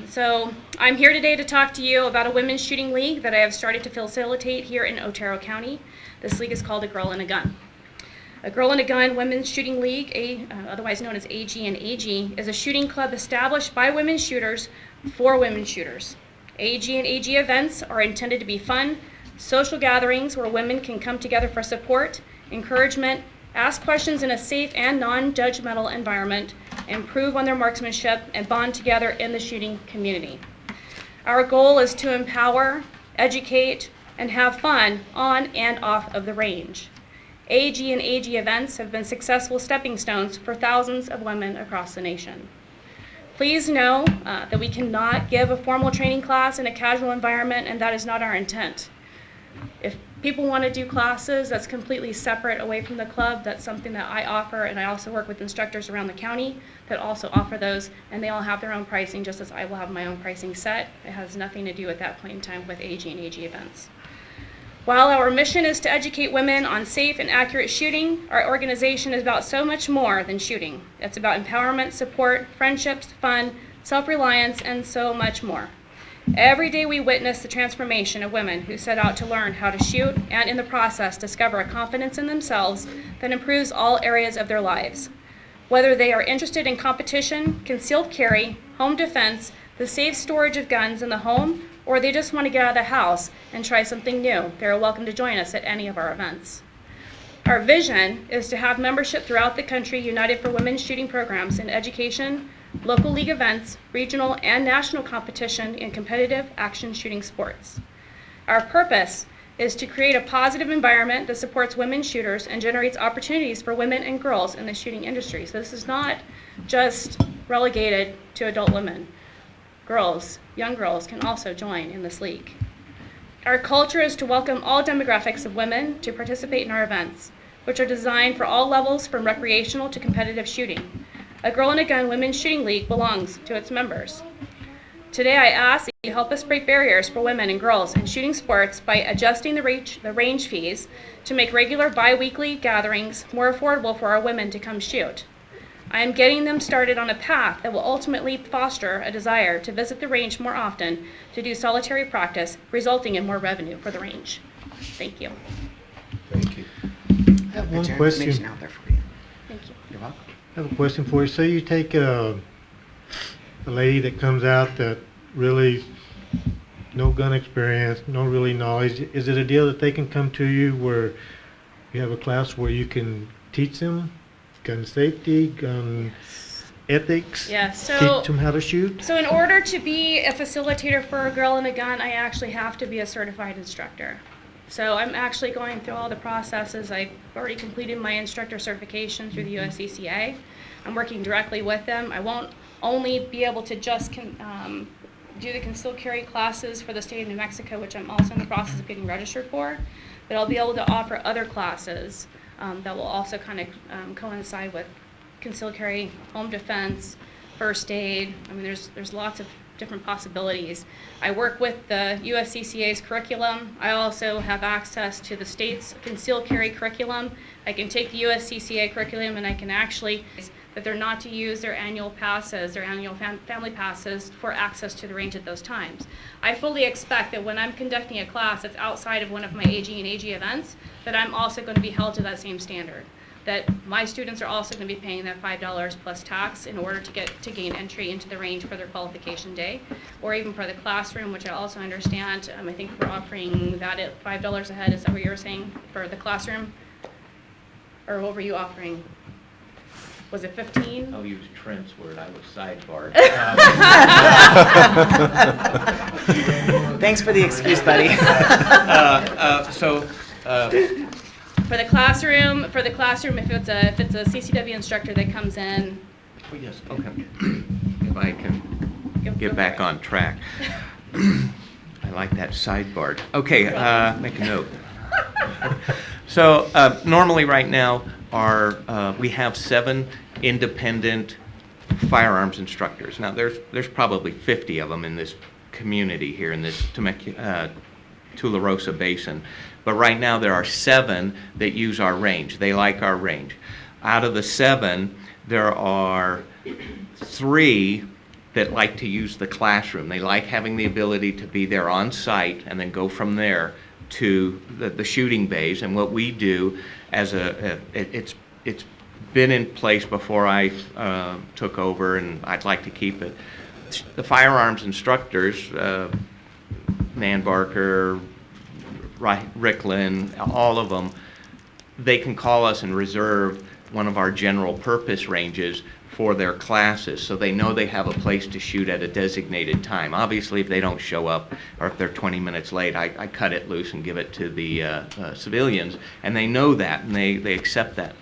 Speaker 17: So I'm here today to talk to you about a women's shooting league that I have started to facilitate here in Otero County. This league is called A Girl and a Gun. A Girl and a Gun Women's Shooting League, otherwise known as AG and AG, is a shooting club established by women shooters for women shooters. AG and AG events are intended to be fun, social gatherings where women can come together for support, encouragement, ask questions in a safe and non-judgmental environment, improve on their marksmanship, and bond together in the shooting community. Our goal is to empower, educate, and have fun on and off of the range. AG and AG events have been successful stepping stones for thousands of women across the nation. Please know that we cannot give a formal training class in a casual environment, and that is not our intent. If people want to do classes that's completely separate away from the club, that's something that I offer, and I also work with instructors around the county that also offer those, and they all have their own pricing, just as I will have my own pricing set. It has nothing to do at that point in time with AG and AG events. While our mission is to educate women on safe and accurate shooting, our organization is about so much more than shooting. It's about empowerment, support, friendships, fun, self-reliance, and so much more. Every day we witness the transformation of women who set out to learn how to shoot and in the process discover a confidence in themselves that improves all areas of their lives. Whether they are interested in competition, concealed carry, home defense, the safe storage of guns in the home, or they just want to get out of the house and try something new, they are welcome to join us at any of our events. Our vision is to have membership throughout the country united for women's shooting programs in education, local league events, regional and national competition in competitive action shooting sports. Our purpose is to create a positive environment that supports women shooters and generates opportunities for women and girls in the shooting industry. So this is not just relegated to adult women. Girls, young girls, can also join in this league. Our culture is to welcome all demographics of women to participate in our events, which are designed for all levels from recreational to competitive shooting. A Girl and a Gun Women's Shooting League belongs to its members. Today I ask that you help us break barriers for women and girls in shooting sports by adjusting the range fees to make regular bi-weekly gatherings more affordable for our women to come shoot. I am getting them started on a path that will ultimately foster a desire to visit the range more often to do solitary practice, resulting in more revenue for the range. Thank you.
Speaker 1: Thank you.
Speaker 2: I have one question.
Speaker 4: Out there for you.
Speaker 17: Thank you.
Speaker 4: You're welcome.
Speaker 2: I have a question for you. Say you take a lady that comes out that really no gun experience, no really knowledge. Is it a deal that they can come to you where you have a class where you can teach them gun safety, gun ethics,
Speaker 17: Yeah, so
Speaker 2: teach them how to shoot?
Speaker 17: So in order to be a facilitator for a Girl and a Gun, I actually have to be a certified instructor. So I'm actually going through all the processes. I've already completed my instructor certification through the USCCA. I'm working directly with them. I won't only be able to just do the concealed carry classes for the state of New Mexico, which I'm also in the process of getting registered for, but I'll be able to offer other classes that will also kind of coincide with concealed carry, home defense, first aid. I mean, there's lots of different possibilities. I work with the USCCA's curriculum. I also have access to the state's concealed carry curriculum. I can take the USCCA curriculum and I can actually, that they're not to use their annual passes, their annual family passes for access to the range at those times. I fully expect that when I'm conducting a class that's outside of one of my AG and AG events, that I'm also going to be held to that same standard. That my students are also going to be paying that $5 plus tax in order to gain entry into the range for their qualification day, or even for the classroom, which I also understand. I think we're offering that at $5 a head. Is that what you were saying for the classroom? Or what were you offering? Was it 15?
Speaker 16: I'll use Trent's word. I was sidebarred.
Speaker 4: Thanks for the excuse, buddy.
Speaker 17: For the classroom, if it's a CCW instructor that comes in.
Speaker 16: Oh, yes, okay. If I can get back on track. I like that sidebar. Okay, make a note. So normally right now we have 7 independent firearms instructors. Now there's probably 50 of them in this community here in this Tularosa Basin. But right now there are 7 that use our range. They like our range. Out of the 7, there are 3 that like to use the classroom. They like having the ability to be there on site and then go from there to the shooting bays. And what we do as it's been in place before I took over, and I'd like to keep it. The firearms instructors, Nan Barker, Ricklin, all of them, they can call us and reserve one of our general purpose ranges for their classes, so they know they have a place to shoot at a designated time. Obviously, if they don't show up or if they're 20 minutes late, I cut it loose and give it to the civilians, and they know that, and they accept that.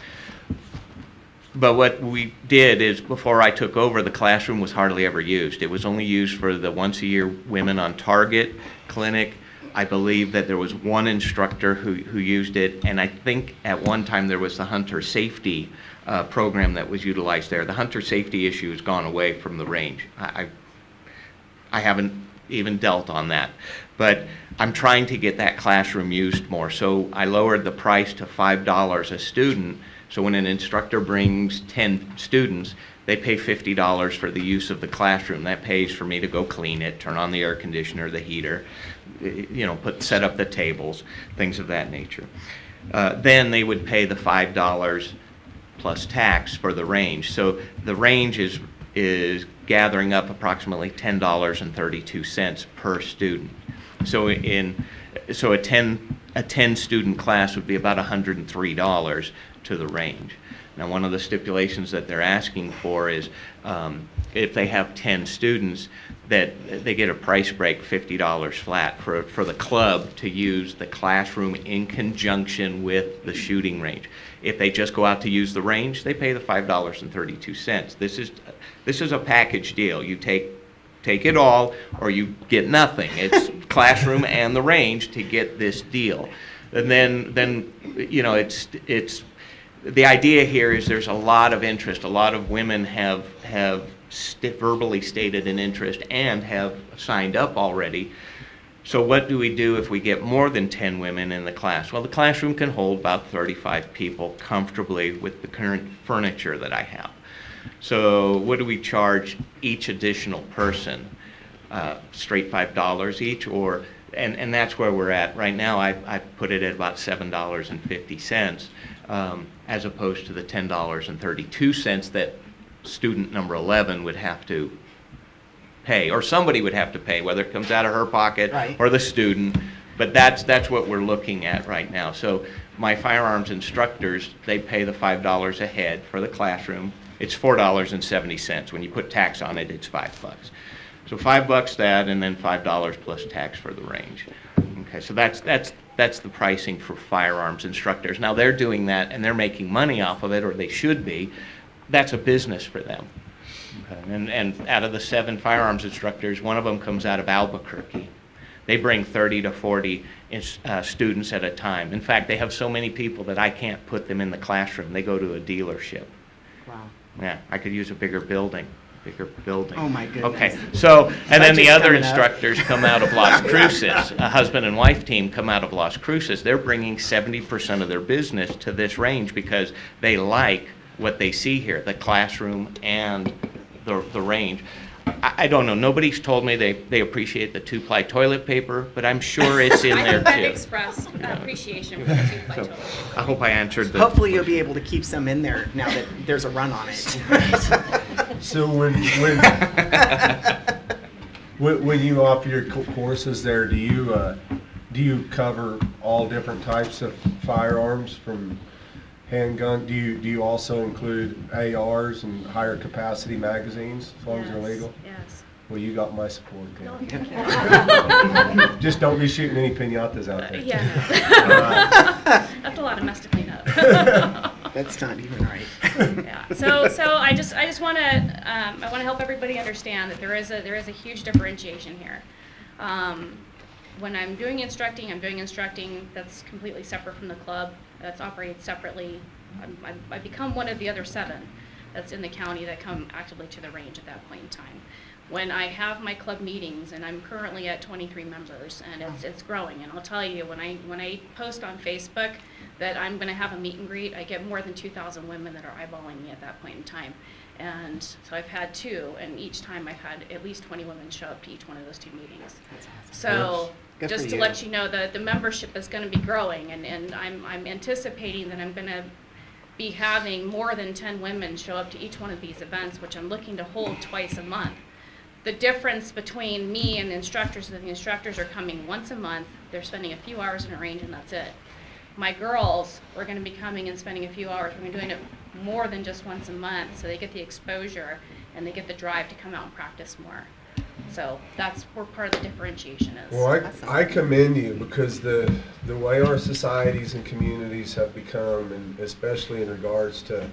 Speaker 16: But what we did is, before I took over, the classroom was hardly ever used. It was only used for the once-a-year Women on Target clinic. I believe that there was one instructor who used it, and I think at one time there was the hunter safety program that was utilized there. The hunter safety issue has gone away from the range. I haven't even dealt on that, but I'm trying to get that classroom used more. So I lowered the price to $5 a student. So when an instructor brings 10 students, they pay $50 for the use of the classroom. That pays for me to go clean it, turn on the air conditioner, the heater, set up the tables, things of that nature. Then they would pay the $5 plus tax for the range. So the range is gathering up approximately $10.32 per student. So a 10 student class would be about $103 to the range. Now, one of the stipulations that they're asking for is if they have 10 students, that they get a price break, $50 flat, for the club to use the classroom in conjunction with the shooting range. If they just go out to use the range, they pay the $5.32. This is a package deal. You take it all, or you get nothing. It's classroom and the range to get this deal. And then it's the idea here is there's a lot of interest. A lot of women have verbally stated an interest and have signed up already. So what do we do if we get more than 10 women in the class? Well, the classroom can hold about 35 people comfortably with the current furniture that I have. So what do we charge each additional person? Straight $5 each, and that's where we're at right now. I put it at about $7.50, as opposed to the $10.32 that student number 11 would have to pay, or somebody would have to pay, whether it comes out of her pocket or the student. But that's what we're looking at right now. So my firearms instructors, they pay the $5 a head for the classroom. It's $4.70. When you put tax on it, it's $5. So $5 that, and then $5 plus tax for the range. Okay, so that's the pricing for firearms instructors. Now they're doing that, and they're making money off of it, or they should be. That's a business for them. Okay. And out of the 7 firearms instructors, one of them comes out of Albuquerque. They bring 30 to 40 students at a time. In fact, they have so many people that I can't put them in the classroom. They go to a dealership.
Speaker 4: Wow.
Speaker 16: Yeah, I could use a bigger building.
Speaker 4: Oh my goodness.
Speaker 16: Okay, so, and then the other instructors come out of Las Cruces. A husband and wife team come out of Las Cruces. They're bringing 70% of their business to this range because they like what they see here, the classroom and the range. I don't know. Nobody's told me they appreciate the 2-ply toilet paper, but I'm sure it's in there too.
Speaker 17: I think that expressed appreciation for the 2-ply toilet paper.
Speaker 16: I hope I answered the.
Speaker 4: Hopefully, you'll be able to keep some in there now that there's a run on it.
Speaker 1: So when you offer your courses there, do you cover all different types of firearms, from handgun? Do you also include ARs and higher capacity magazines, as long as they're legal?
Speaker 17: Yes.
Speaker 1: Well, you got my support, then. Just don't be shooting any piñatas out there.
Speaker 17: Yeah. That's a lot of mess to clean up.
Speaker 4: That's not even right.
Speaker 17: Yeah. So I just want to help everybody understand that there is a huge differentiation here. When I'm doing instructing that's completely separate from the club. That's operated separately. I become one of the other 7 that's in the county that come actively to the range at that point in time. When I have my club meetings, and I'm currently at 23 members, and it's growing, and I'll tell you, when I post on Facebook that I'm going to have a meet and greet, I get more than 2,000 women that are eyeballing me at that point in time. And so I've had 2, and each time I've had at least 20 women show up to each one of those 2 meetings.
Speaker 4: That's awesome.
Speaker 17: So
Speaker 4: Good
Speaker 17: just
Speaker 4: for
Speaker 17: to
Speaker 4: you.
Speaker 17: let you know, the membership is going to be growing, and I'm anticipating that I'm going to be having more than 10 women show up to each one of these events, which I'm looking to hold twice a month. The difference between me and the instructors is that the instructors are coming once a month, they're spending a few hours in a range, and that's it. My girls are going to be coming and spending a few hours. We're doing it more than just once a month, so they get the exposure and they get the drive to come out and practice more. So that's where part of the differentiation is.
Speaker 1: Well, I commend you, because the way our societies and communities have become, and especially in regards to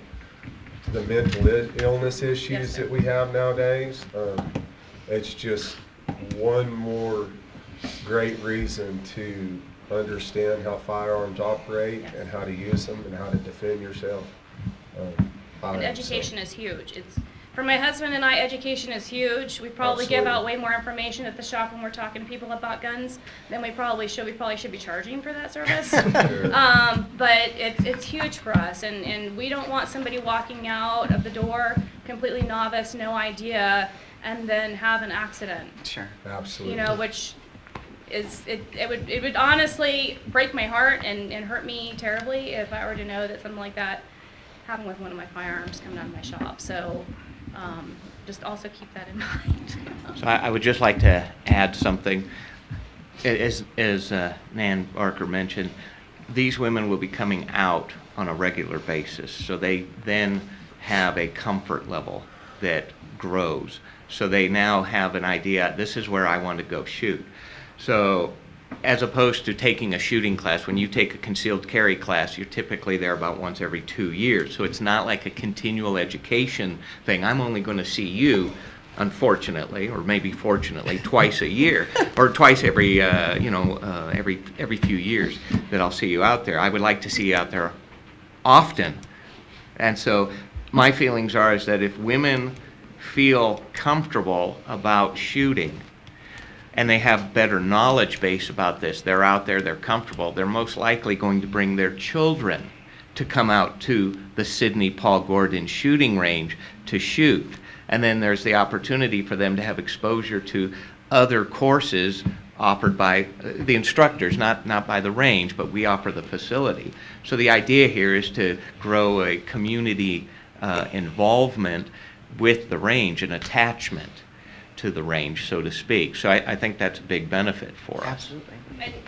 Speaker 1: the mental illness issues
Speaker 17: Yes, sir.
Speaker 1: that we have nowadays, it's just one more great reason to understand how firearms operate,
Speaker 17: Yes.
Speaker 1: and how to use them, and how to defend yourself.
Speaker 17: And education is huge. It's for my husband and I, education is huge. We probably give out way more information at the shop when we're talking to people about guns than we probably should. We probably should be charging for that service. But it's huge for us, and we don't want somebody walking out of the door completely novice, no idea, and then have an accident.
Speaker 4: Sure.
Speaker 1: Absolutely.
Speaker 17: You know, which is it would honestly break my heart and hurt me terribly if I were to know that something like that happened with one of my firearms coming out of my shop. So just also keep that in mind.
Speaker 16: So I would just like to add something. As Nan Barker mentioned, these women will be coming out on a regular basis, so they then have a comfort level that grows. So they now have an idea, this is where I want to go shoot. So as opposed to taking a shooting class, when you take a concealed carry class, you're typically there about once every 2 years. So it's not like a continual education thing. I'm only going to see you, unfortunately, or maybe fortunately, twice a year, or twice every, every few years that I'll see you out there. I would like to see you out there often. And so my feelings are is that if women feel comfortable about shooting, and they have better knowledge base about this, they're out there, they're comfortable, they're most likely going to bring their children to come out to the Sidney Paul Gordon shooting range to shoot. And then there's the opportunity for them to have exposure to other courses offered by the instructors, not by the range, but we offer the facility. So the idea here is to grow a community involvement with the range, an attachment to the range, so to speak. So I think that's a big benefit for us.
Speaker 4: Absolutely.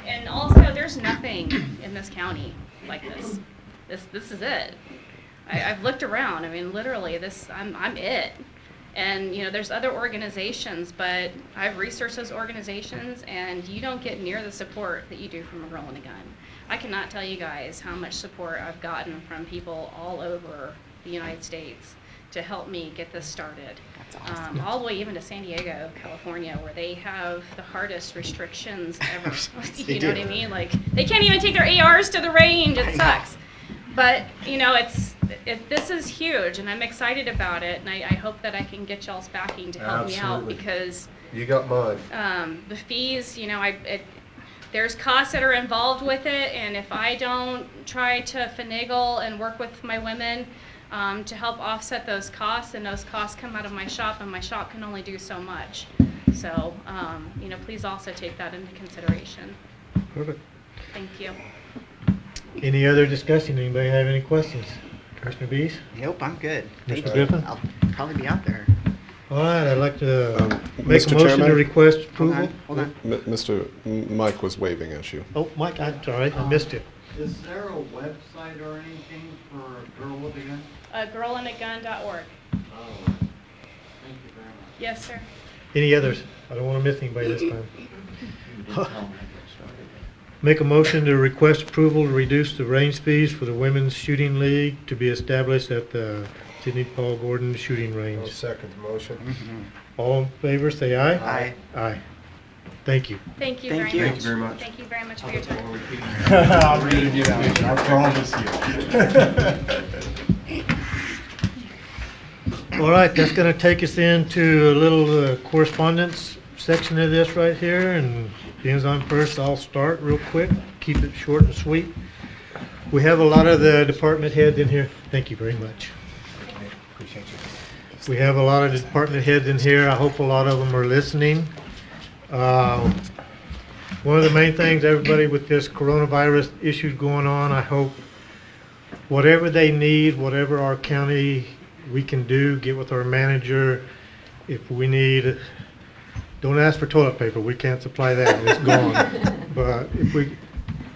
Speaker 17: And also, there's nothing in this county like this. This is it. I've looked around. I mean, literally, I'm it. And there's other organizations, but I've researched those organizations, and you don't get near the support that you do from a girl and a gun. I cannot tell you guys how much support I've gotten from people all over the United States to help me get this started.
Speaker 4: That's awesome.
Speaker 17: All the way even to San Diego, California, where they have the hardest restrictions ever. You know what I mean? Like, they can't even take their ARs to the range. It sucks. But this is huge, and I'm excited about it, and I hope that I can get y'all's backing to help me out, because
Speaker 1: you got mine.
Speaker 17: the fees, there's costs that are involved with it, and if I don't try to finagle and work with my women to help offset those costs, and those costs come out of my shop, and my shop can only do so much. So, please also take that into consideration.
Speaker 2: Perfect.
Speaker 17: Thank you.
Speaker 2: Any other discussion? Anybody have any questions? Commissioner Bees?
Speaker 4: Nope, I'm good. Thank
Speaker 2: Mr.
Speaker 4: you.
Speaker 2: Griffin?
Speaker 4: I'll probably be out there.
Speaker 2: All right, I'd like to make
Speaker 5: Mr.
Speaker 2: a motion
Speaker 5: Chairman?
Speaker 2: to request approval.
Speaker 4: Hold on.
Speaker 5: Mr. Mike was waving at you.
Speaker 2: Oh, Mike, I'm sorry, I missed it.
Speaker 14: Is there a website or anything for a girl with a gun?
Speaker 17: Girlandagun.org.
Speaker 14: Oh, thank you very much.
Speaker 17: Yes, sir.
Speaker 2: Any others? I don't want to miss anybody this time. Make a motion to request approval to reduce the range fees for the Women's Shooting League to be established at the Sidney Paul Gordon Shooting
Speaker 1: I'll
Speaker 2: Range.
Speaker 1: second the motion.
Speaker 2: All in favor, say aye.
Speaker 4: Aye.
Speaker 2: Aye. Thank you.
Speaker 17: Thank you
Speaker 4: Thank
Speaker 17: very
Speaker 4: you.
Speaker 17: much.
Speaker 1: Thank you very much.
Speaker 17: Thank you very much for your time.
Speaker 1: I'll read it again. I promise you.
Speaker 2: All right, that's going to take us into a little correspondence section of this right here, and being I'm first, I'll start real quick, keep it short and sweet. We have a lot of the department heads in here. Thank you very much.
Speaker 11: Appreciate you.
Speaker 2: We have a lot of the department heads in here. I hope a lot of them are listening. One of the main things, everybody, with this coronavirus issues going on, I hope whatever they need, whatever our county we can do, get with our manager. If we need, don't ask for toilet paper, we can't supply that, it's gone. But if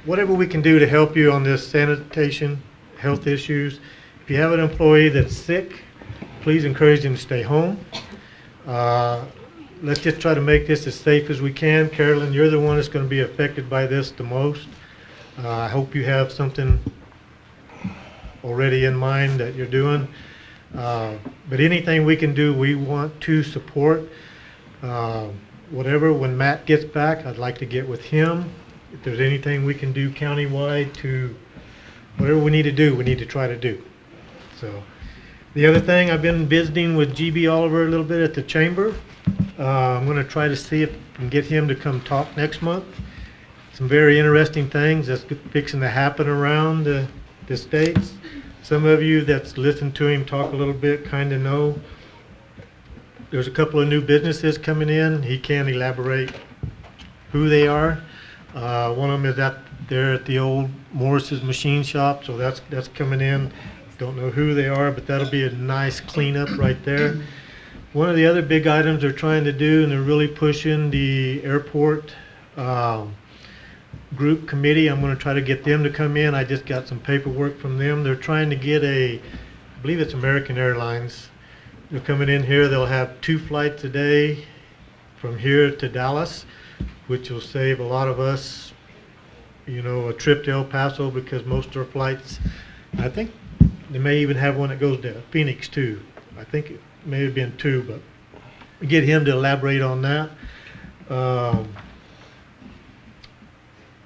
Speaker 2: whatever we can do to help you on this sanitation, health issues. If you have an employee that's sick, please encourage them to stay home. Let's just try to make this as safe as we can. Carolyn, you're the one that's going to be affected by this the most. I hope you have something already in mind that you're doing. But anything we can do, we want to support. Whatever, when Matt gets back, I'd like to get with him. If there's anything we can do countywide to, whatever we need to do, we need to try to do. So, the other thing, I've been visiting with GB Oliver a little bit at the chamber. I'm going to try to see if I can get him to come talk next month. Some very interesting things that's fixing to happen around the states. Some of you that's listened to him talk a little bit kind of know. There's a couple of new businesses coming in. He can't elaborate who they are. One of them is there at the old Morris's machine shop, so that's coming in. Don't know who they are, but that'll be a nice cleanup right there. One of the other big items they're trying to do, and they're really pushing the airport group committee. I'm going to try to get them to come in. I just got some paperwork from them. They're trying to get I believe it's American Airlines. They're coming in here. They'll have 2 flights a day from here to Dallas, which will save a lot of us, a trip to El Paso, because most of our flights, I think they may even have one that goes to Phoenix too. I think it may have been 2, but get him to elaborate on that.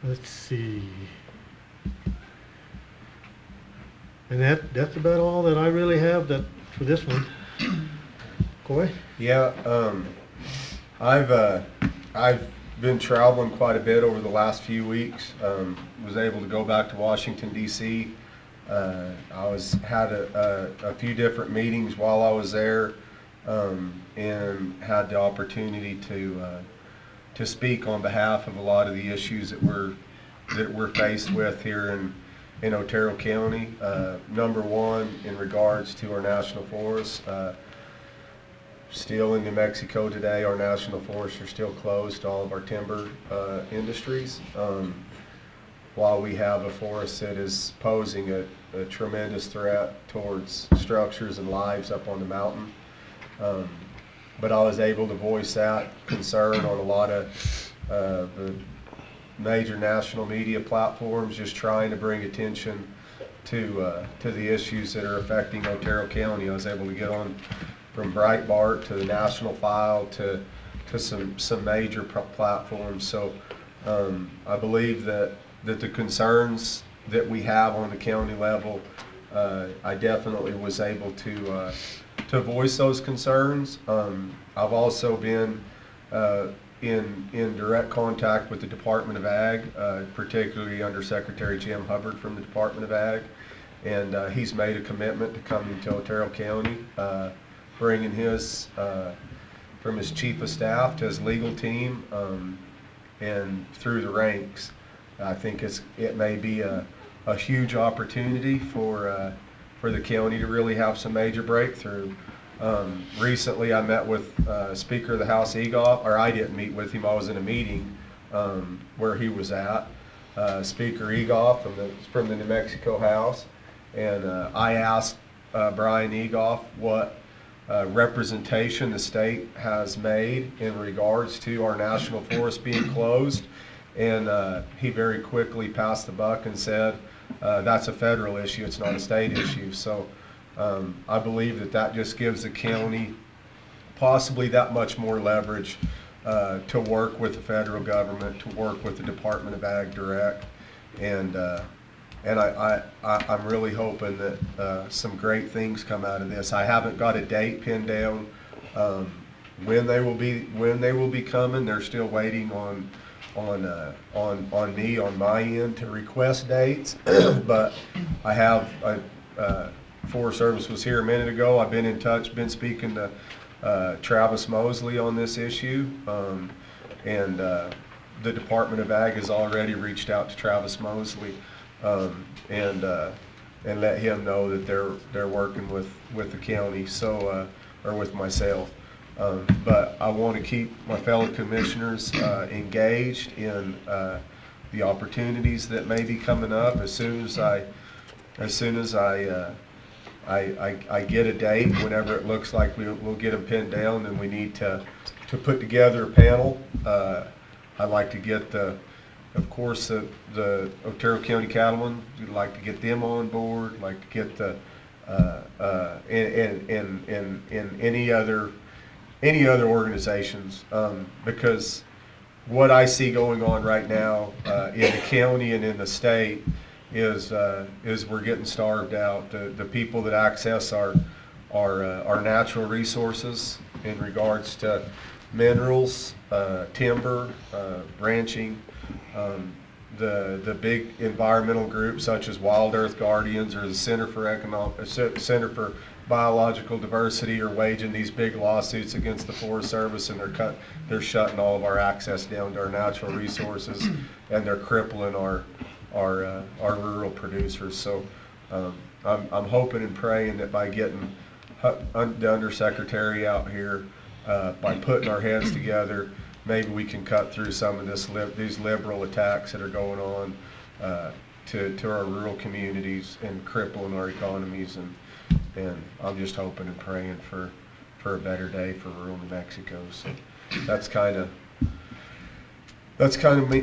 Speaker 2: Let's see. And that's about all that I really have for this one. Coy?
Speaker 1: Yeah, I've been traveling quite a bit over the last few weeks. Was able to go back to Washington, D.C. I had a few different meetings while I was there, and had the opportunity to speak on behalf of a lot of the issues that we're faced with here in Otero County. Number one, in regards to our national forests. Still in New Mexico today, our national forests are still closed to all of our timber industries. While we have a forest that is posing a tremendous threat towards structures and lives up on the mountain. But I was able to voice that concern on a lot of the major national media platforms, just trying to bring attention to the issues that are affecting Otero County. I was able to get on from Breitbart to the National File to some major platforms. So I believe that the concerns that we have on the county level, I definitely was able to voice those concerns. I've also been in direct contact with the Department of Ag, particularly Under Secretary Jim Hubbard from the Department of Ag, and he's made a commitment to coming to Otero County, bringing from his chief of staff to his legal team, and through the ranks. I think it may be a huge opportunity for the county to really have some major breakthrough. Recently I met with Speaker of the House Egoff, or I didn't meet with him, I was in a meeting where he was at, Speaker Egoff from the New Mexico House, and I asked Brian Egoff what representation the state has made in regards to our national forest being closed, and he very quickly passed the buck and said that's a federal issue, it's not a state issue. So I believe that just gives the county possibly that much more leverage to work with the federal government, to work with the Department of Ag direct, and and I'm really hoping that some great things come out of this. I haven't got a date pinned down when they will be coming. They're still waiting on me on my end to request dates, but Forest Service was here a minute ago. I've been in touch, been speaking to Travis Mosley on this issue, and the Department of Ag has already reached out to Travis Mosley and let him know that they're working with the county, so or with myself. But I want to keep my fellow commissioners engaged in the opportunities that may be coming up. As soon as I get a date, whenever it looks like we'll get them pinned down, and we need to put together a panel. I'd like to get of course the Otero County Cattlemen. We'd like to get them on board. Like to get the and any other organizations, because what I see going on right now in the county and in the state is we're getting starved out. The people that access our natural resources in regards to minerals, timber, ranching, the big environmental groups such as Wild Earth Guardians or the Center for Biological Diversity are waging these big lawsuits against the Forest Service, and they're shutting all of our access down to our natural resources, and they're crippling our rural producers. So I'm hoping and praying that by getting the Undersecretary out here, by putting our heads together, maybe we can cut through some of these liberal attacks that are going on to our rural communities and crippling our economies. And I'm just hoping and praying for a better day for rural New Mexico. So that's kind of me,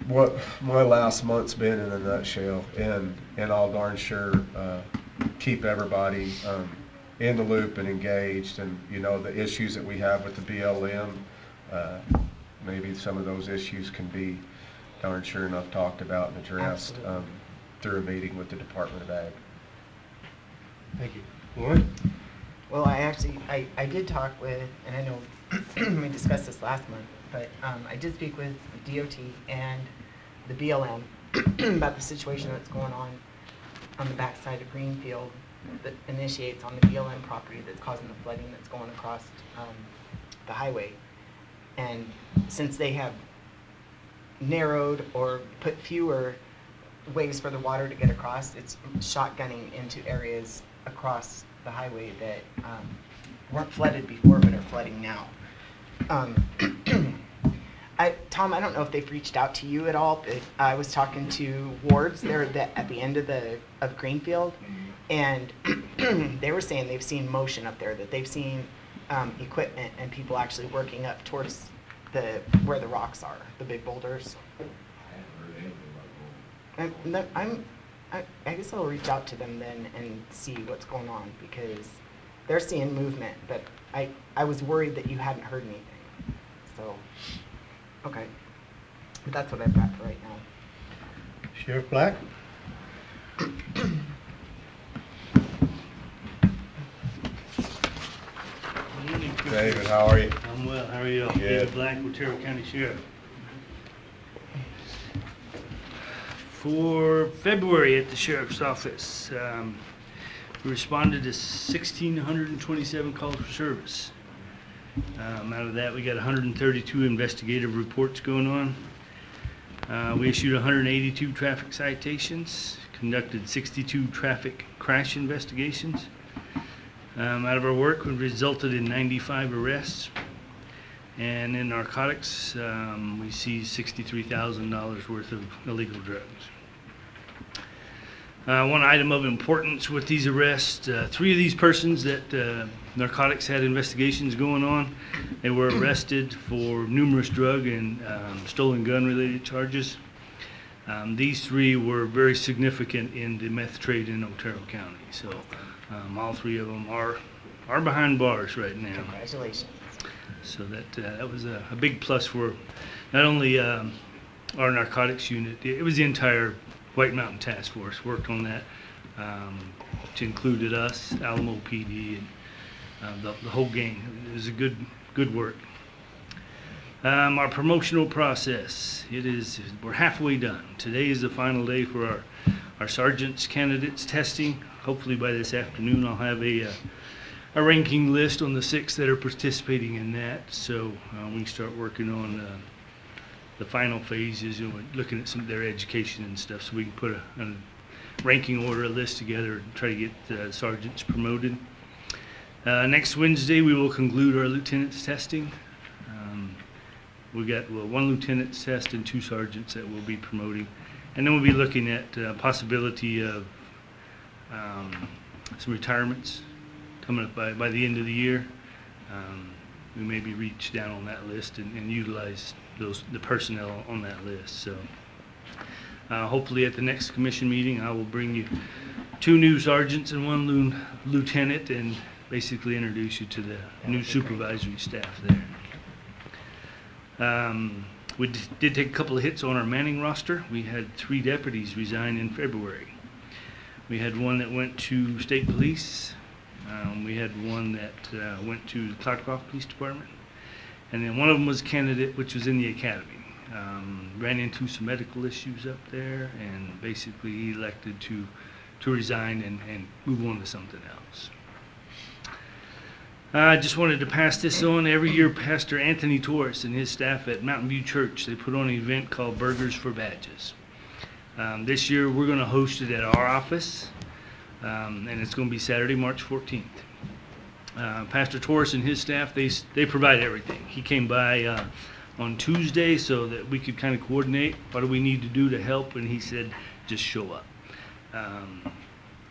Speaker 1: what my last month's been in a nutshell, and I'll darn sure keep everybody in the loop and engaged. And the issues that we have with the BLM, maybe some of those issues can be darn sure enough talked about and addressed through a meeting with the Department of Ag.
Speaker 2: Thank you. Lauren?
Speaker 4: Well, I did talk with, and I know we discussed this last month, but I did speak with DOT and the BLM about the situation that's going on the backside of Greenfield that initiates on the BLM property that's causing the flooding that's going across the highway. And since they have narrowed or put fewer ways for the water to get across, it's shotgunning into areas across the highway that weren't flooded before but are flooding now. Tom, I don't know if they've reached out to you at all, but I was talking to wards there at the end of Greenfield, and they were saying they've seen motion up there, that they've seen equipment and people actually working up towards where the rocks are, the big boulders. I guess I'll reach out to them then and see what's going on, because they're seeing movement, but I was worried that you hadn't heard anything. So, okay. But that's what I've got for right now.
Speaker 2: Sheriff Black?
Speaker 1: David, how are you?
Speaker 18: I'm well. How are you?
Speaker 1: Good.
Speaker 18: David Black, Otero County Sheriff. For February at the Sheriff's Office, we responded to 1,627 calls for service. Out of that, we got 132 investigative reports going on. We issued 182 traffic citations, conducted 62 traffic crash investigations. Out of our work, we resulted in 95 arrests. And in narcotics, we seized $63,000 worth of illegal drugs. One item of importance with these arrests, 3 of these persons that narcotics had investigations going on, they were arrested for numerous drug and stolen gun related charges. These 3 were very significant in the meth trade in Otero County. So all 3 of them are behind bars right now.
Speaker 4: Congratulations.
Speaker 18: So that was a big plus for not only our narcotics unit, it was the entire White Mountain Task Force worked on that, which included us, Alamo PD, and the whole gang. It was a good work. Our promotional process, we're halfway done. Today is the final day for our sergeant's candidates testing. Hopefully by this afternoon I'll have a ranking list on the 6 that are participating in that, so we can start working on the final phases, looking at some of their education and stuff, so we can put a ranking order, a list together, and try to get sergeants promoted. Next Wednesday we will conclude our lieutenant's testing. We got 1 lieutenant's test and 2 sergeants that we'll be promoting, and then we'll be looking at possibility of some retirements coming up by the end of the year. We maybe reach down on that list and utilize the personnel on that list. So hopefully at the next commission meeting I will bring you 2 new sergeants and 1 lieutenant and basically introduce you to the new supervisory staff there. We did take a couple of hits on our manning roster. We had 3 deputies resign in February. We had 1 that went to state police. We had 1 that went to the Clarkcroft Police Department. And then 1 of them was a candidate which was in the academy. Ran into some medical issues up there and basically he elected to resign and move on to something else. I just wanted to pass this on. Every year, Pastor Anthony Torres and his staff at Mountain View Church, they put on an event called Burgers for Badges. This year, we're going to host it at our office, and it's going to be Saturday, March 14th. Pastor Torres and his staff, they provide everything. He came by on Tuesday so that we could kind of coordinate what do we need to do to help, and he said, just show up.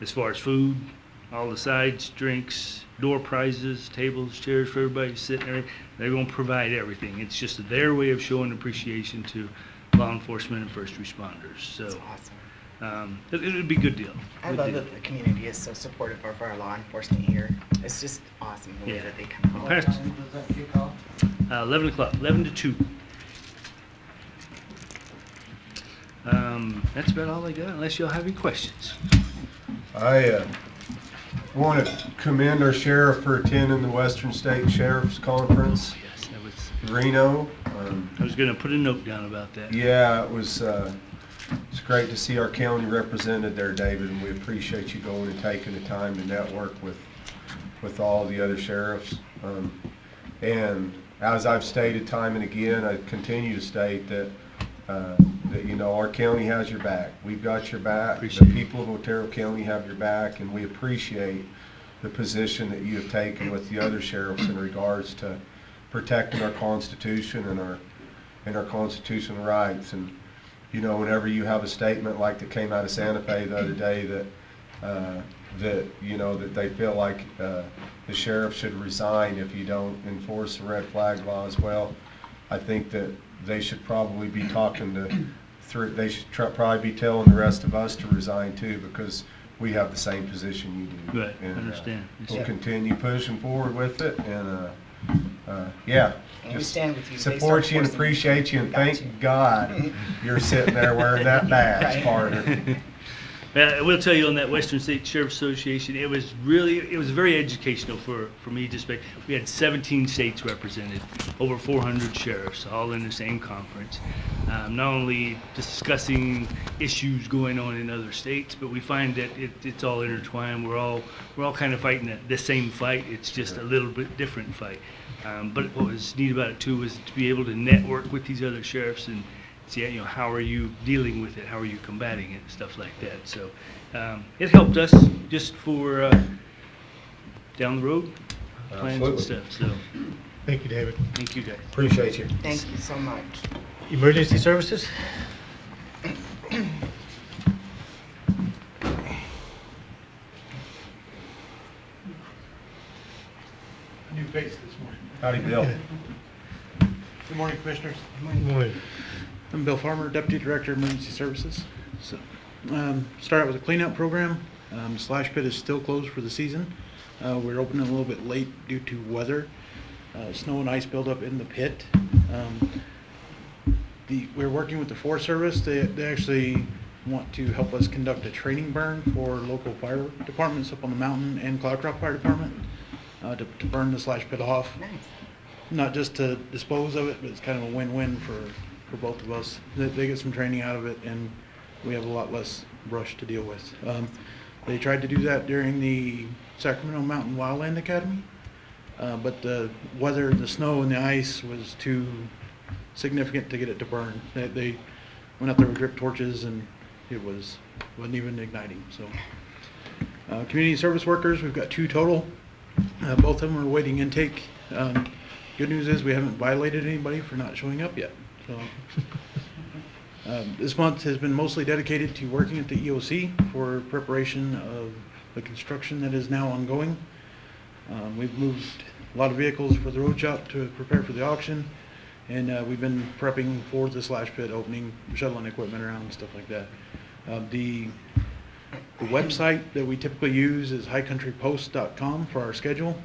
Speaker 18: As far as food, all the sides, drinks, door prizes, tables, chairs for everybody to sit there. They're going to provide everything. It's just their way of showing appreciation to law enforcement and first responders. So
Speaker 4: that's awesome.
Speaker 18: It would be a good deal.
Speaker 4: I love that the community is so supportive of our law enforcement here. It's just awesome the way that they come home.
Speaker 18: What time does that kick off? 11 o'clock, 11 to 2. That's about all I got, unless y'all have any questions.
Speaker 1: I want to commend our sheriff for attending the Western State Sheriff's Conference.
Speaker 18: Yes, that was
Speaker 1: Reno.
Speaker 18: I was going to put a note down about that.
Speaker 1: Yeah, it's great to see our county represented there, David, and we appreciate you going and taking the time to network with all the other sheriffs. And as I've stated time and again, I continue to state that our county has your back. We've got your back. The people of Otero County have your back, and we appreciate the position that you have taken with the other sheriffs in regards to protecting our Constitution and our constitutional rights. And whenever you have a statement like that came out of Santa Fe the other day that they feel like the sheriff should resign if you don't enforce the red flag laws, well, I think that they should probably be they should probably be telling the rest of us to resign too, because we have the same position you do.
Speaker 18: Right,
Speaker 1: and,
Speaker 18: understand.
Speaker 1: We'll continue pushing forward with it, and
Speaker 4: And we
Speaker 1: just
Speaker 4: stand with you.
Speaker 1: support you and appreciate you, and thank God you're sitting there wearing that badge, partner.
Speaker 18: I will tell you on that Western State Sheriff Association, it was very educational for me. We had 17 states represented, over 400 sheriffs, all in the same conference. Not only discussing issues going on in other states, but we find that it's all intertwined. We're all kind of fighting the same fight. It's just a little bit different fight. But what was neat about it too was to be able to network with these other sheriffs and see, how are you dealing with it? How are you combating it? And stuff like that. So it helped us just for down the road plans and stuff. So
Speaker 2: Thank you, David.
Speaker 18: thank you guys.
Speaker 1: Appreciate you.
Speaker 4: Thank you so much.
Speaker 2: Emergency services?
Speaker 15: New face this morning.
Speaker 1: Howdy, Bill.
Speaker 19: Good morning, Commissioners.
Speaker 2: Good morning.
Speaker 19: I'm Bill Farmer, Deputy Director of Emergency Services. So, start out with a cleanup program. The slash pit is still closed for the season. We're opening a little bit late due to weather. Snow and ice buildup in the pit. We're working with the Forest Service. They actually want to help us conduct a training burn for local fire departments up on the mountain and Cloud Rock Fire Department to burn the slash pit off.
Speaker 4: Nice.
Speaker 19: Not just to dispose of it, but it's kind of a win-win for both of us. They get some training out of it, and we have a lot less brush to deal with. They tried to do that during the Sacramento Mountain Wildland Academy, but the weather, the snow and the ice was too significant to get it to burn. They went out there with drip torches, and it wasn't even igniting. So, community service workers, we've got 2 total. Both of them are awaiting intake. Good news is we haven't violated anybody for not showing up yet. So, this month has been mostly dedicated to working at the EOC for preparation of the construction that is now ongoing. We've moved a lot of vehicles for the road shop to prepare for the auction, and we've been prepping for the slash pit opening, shuttling equipment around and stuff like that. The website that we typically use is highcountrypost.com for our schedule.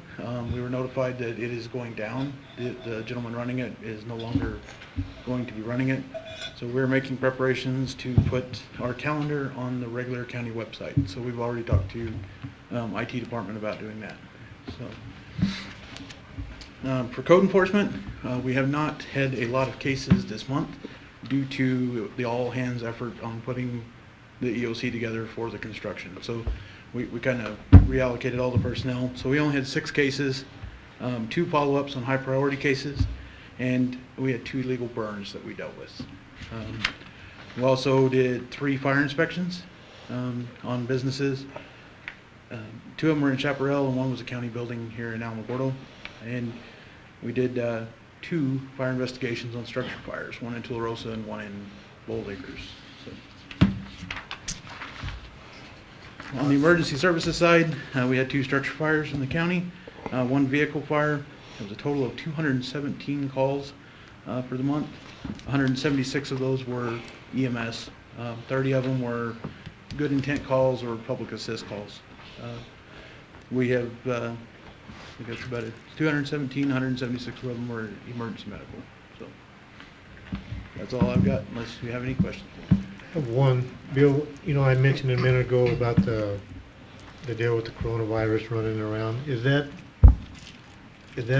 Speaker 19: We were notified that it is going down. The gentleman running it is no longer going to be running it. So we're making preparations to put our calendar on the regular county website. So we've already talked to IT department about doing that. So for code enforcement, we have not had a lot of cases this month due to the all hands effort on putting the EOC together for the construction. So we kind of reallocated all the personnel. So we only had 6 cases, 2 follow-ups on high priority cases, and we had 2 illegal burns that we dealt with. We also did 3 fire inspections on businesses. 2 of them were in Chaparral, and 1 was a county building here in Alamogordo. And we did 2 fire investigations on structure fires, 1 in Tularosa and 1 in Bold Acres. So. On the emergency services side, we had 2 structure fires in the county, 1 vehicle fire. It was a total of 217 calls for the month. 176 of those were EMS. 30 of them were good intent calls or public assist calls. We have, I think that's about it. 217, 176 of them were emergency medical. So that's all I've got, unless you have any questions.
Speaker 2: I have one. Bill, I mentioned a minute ago about the deal with the coronavirus running around. Is that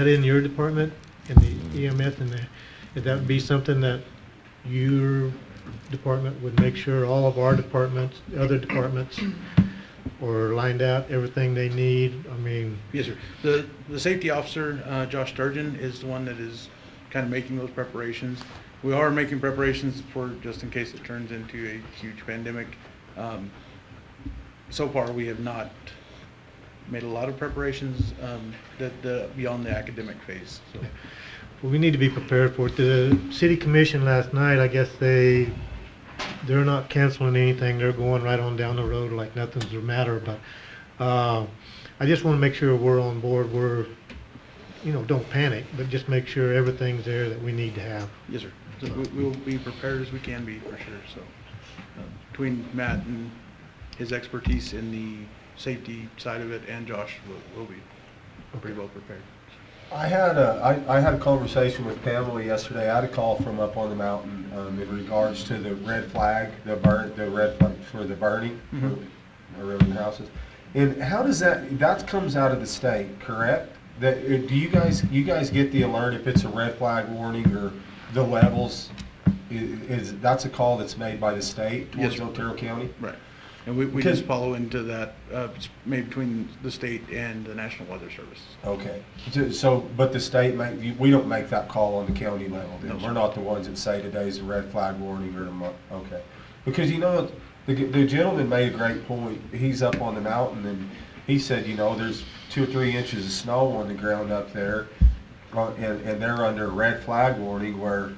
Speaker 2: in your department, in the EMS, and would that be something that your department would make sure all of our departments, other departments, are lined out, everything they need? I mean,
Speaker 19: yes, sir. The safety officer, Josh Sturgeon, is the one that is kind of making those preparations. We are making preparations for just in case it turns into a huge pandemic. So far, we have not made a lot of preparations beyond the academic phase. So.
Speaker 2: Well, we need to be prepared for it. The city commission last night, I guess they're not canceling anything. They're going right on down the road like nothing's the matter. But I just want to make sure we're on board. We're, don't panic, but just make sure everything's there that we need to have.
Speaker 19: Yes, sir. So we'll be prepared as we can be, for sure. So between Matt and his expertise in the safety side of it, and Josh, we'll be pretty well prepared.
Speaker 1: I had a conversation with Pamela yesterday. I had a call from up on the mountain in regards to the red flag, the red flag for the burning around the houses. And how does that comes out of the state, correct? That do you guys get the alert if it's a red flag warning or the levels? That's a call that's made by the state towards Otero County?
Speaker 19: Right. And we just follow into that. It's made between the state and the National Weather Service. Okay.
Speaker 1: So, but the state, we don't make that call on the county level, then?
Speaker 19: No,
Speaker 1: we're not the ones that say today's a red flag warning or a month. Okay. Because, the gentleman made a great point. He's up on the mountain, and he said, there's 2 or 3 inches of snow on the ground up there, and they're under a red flag warning, where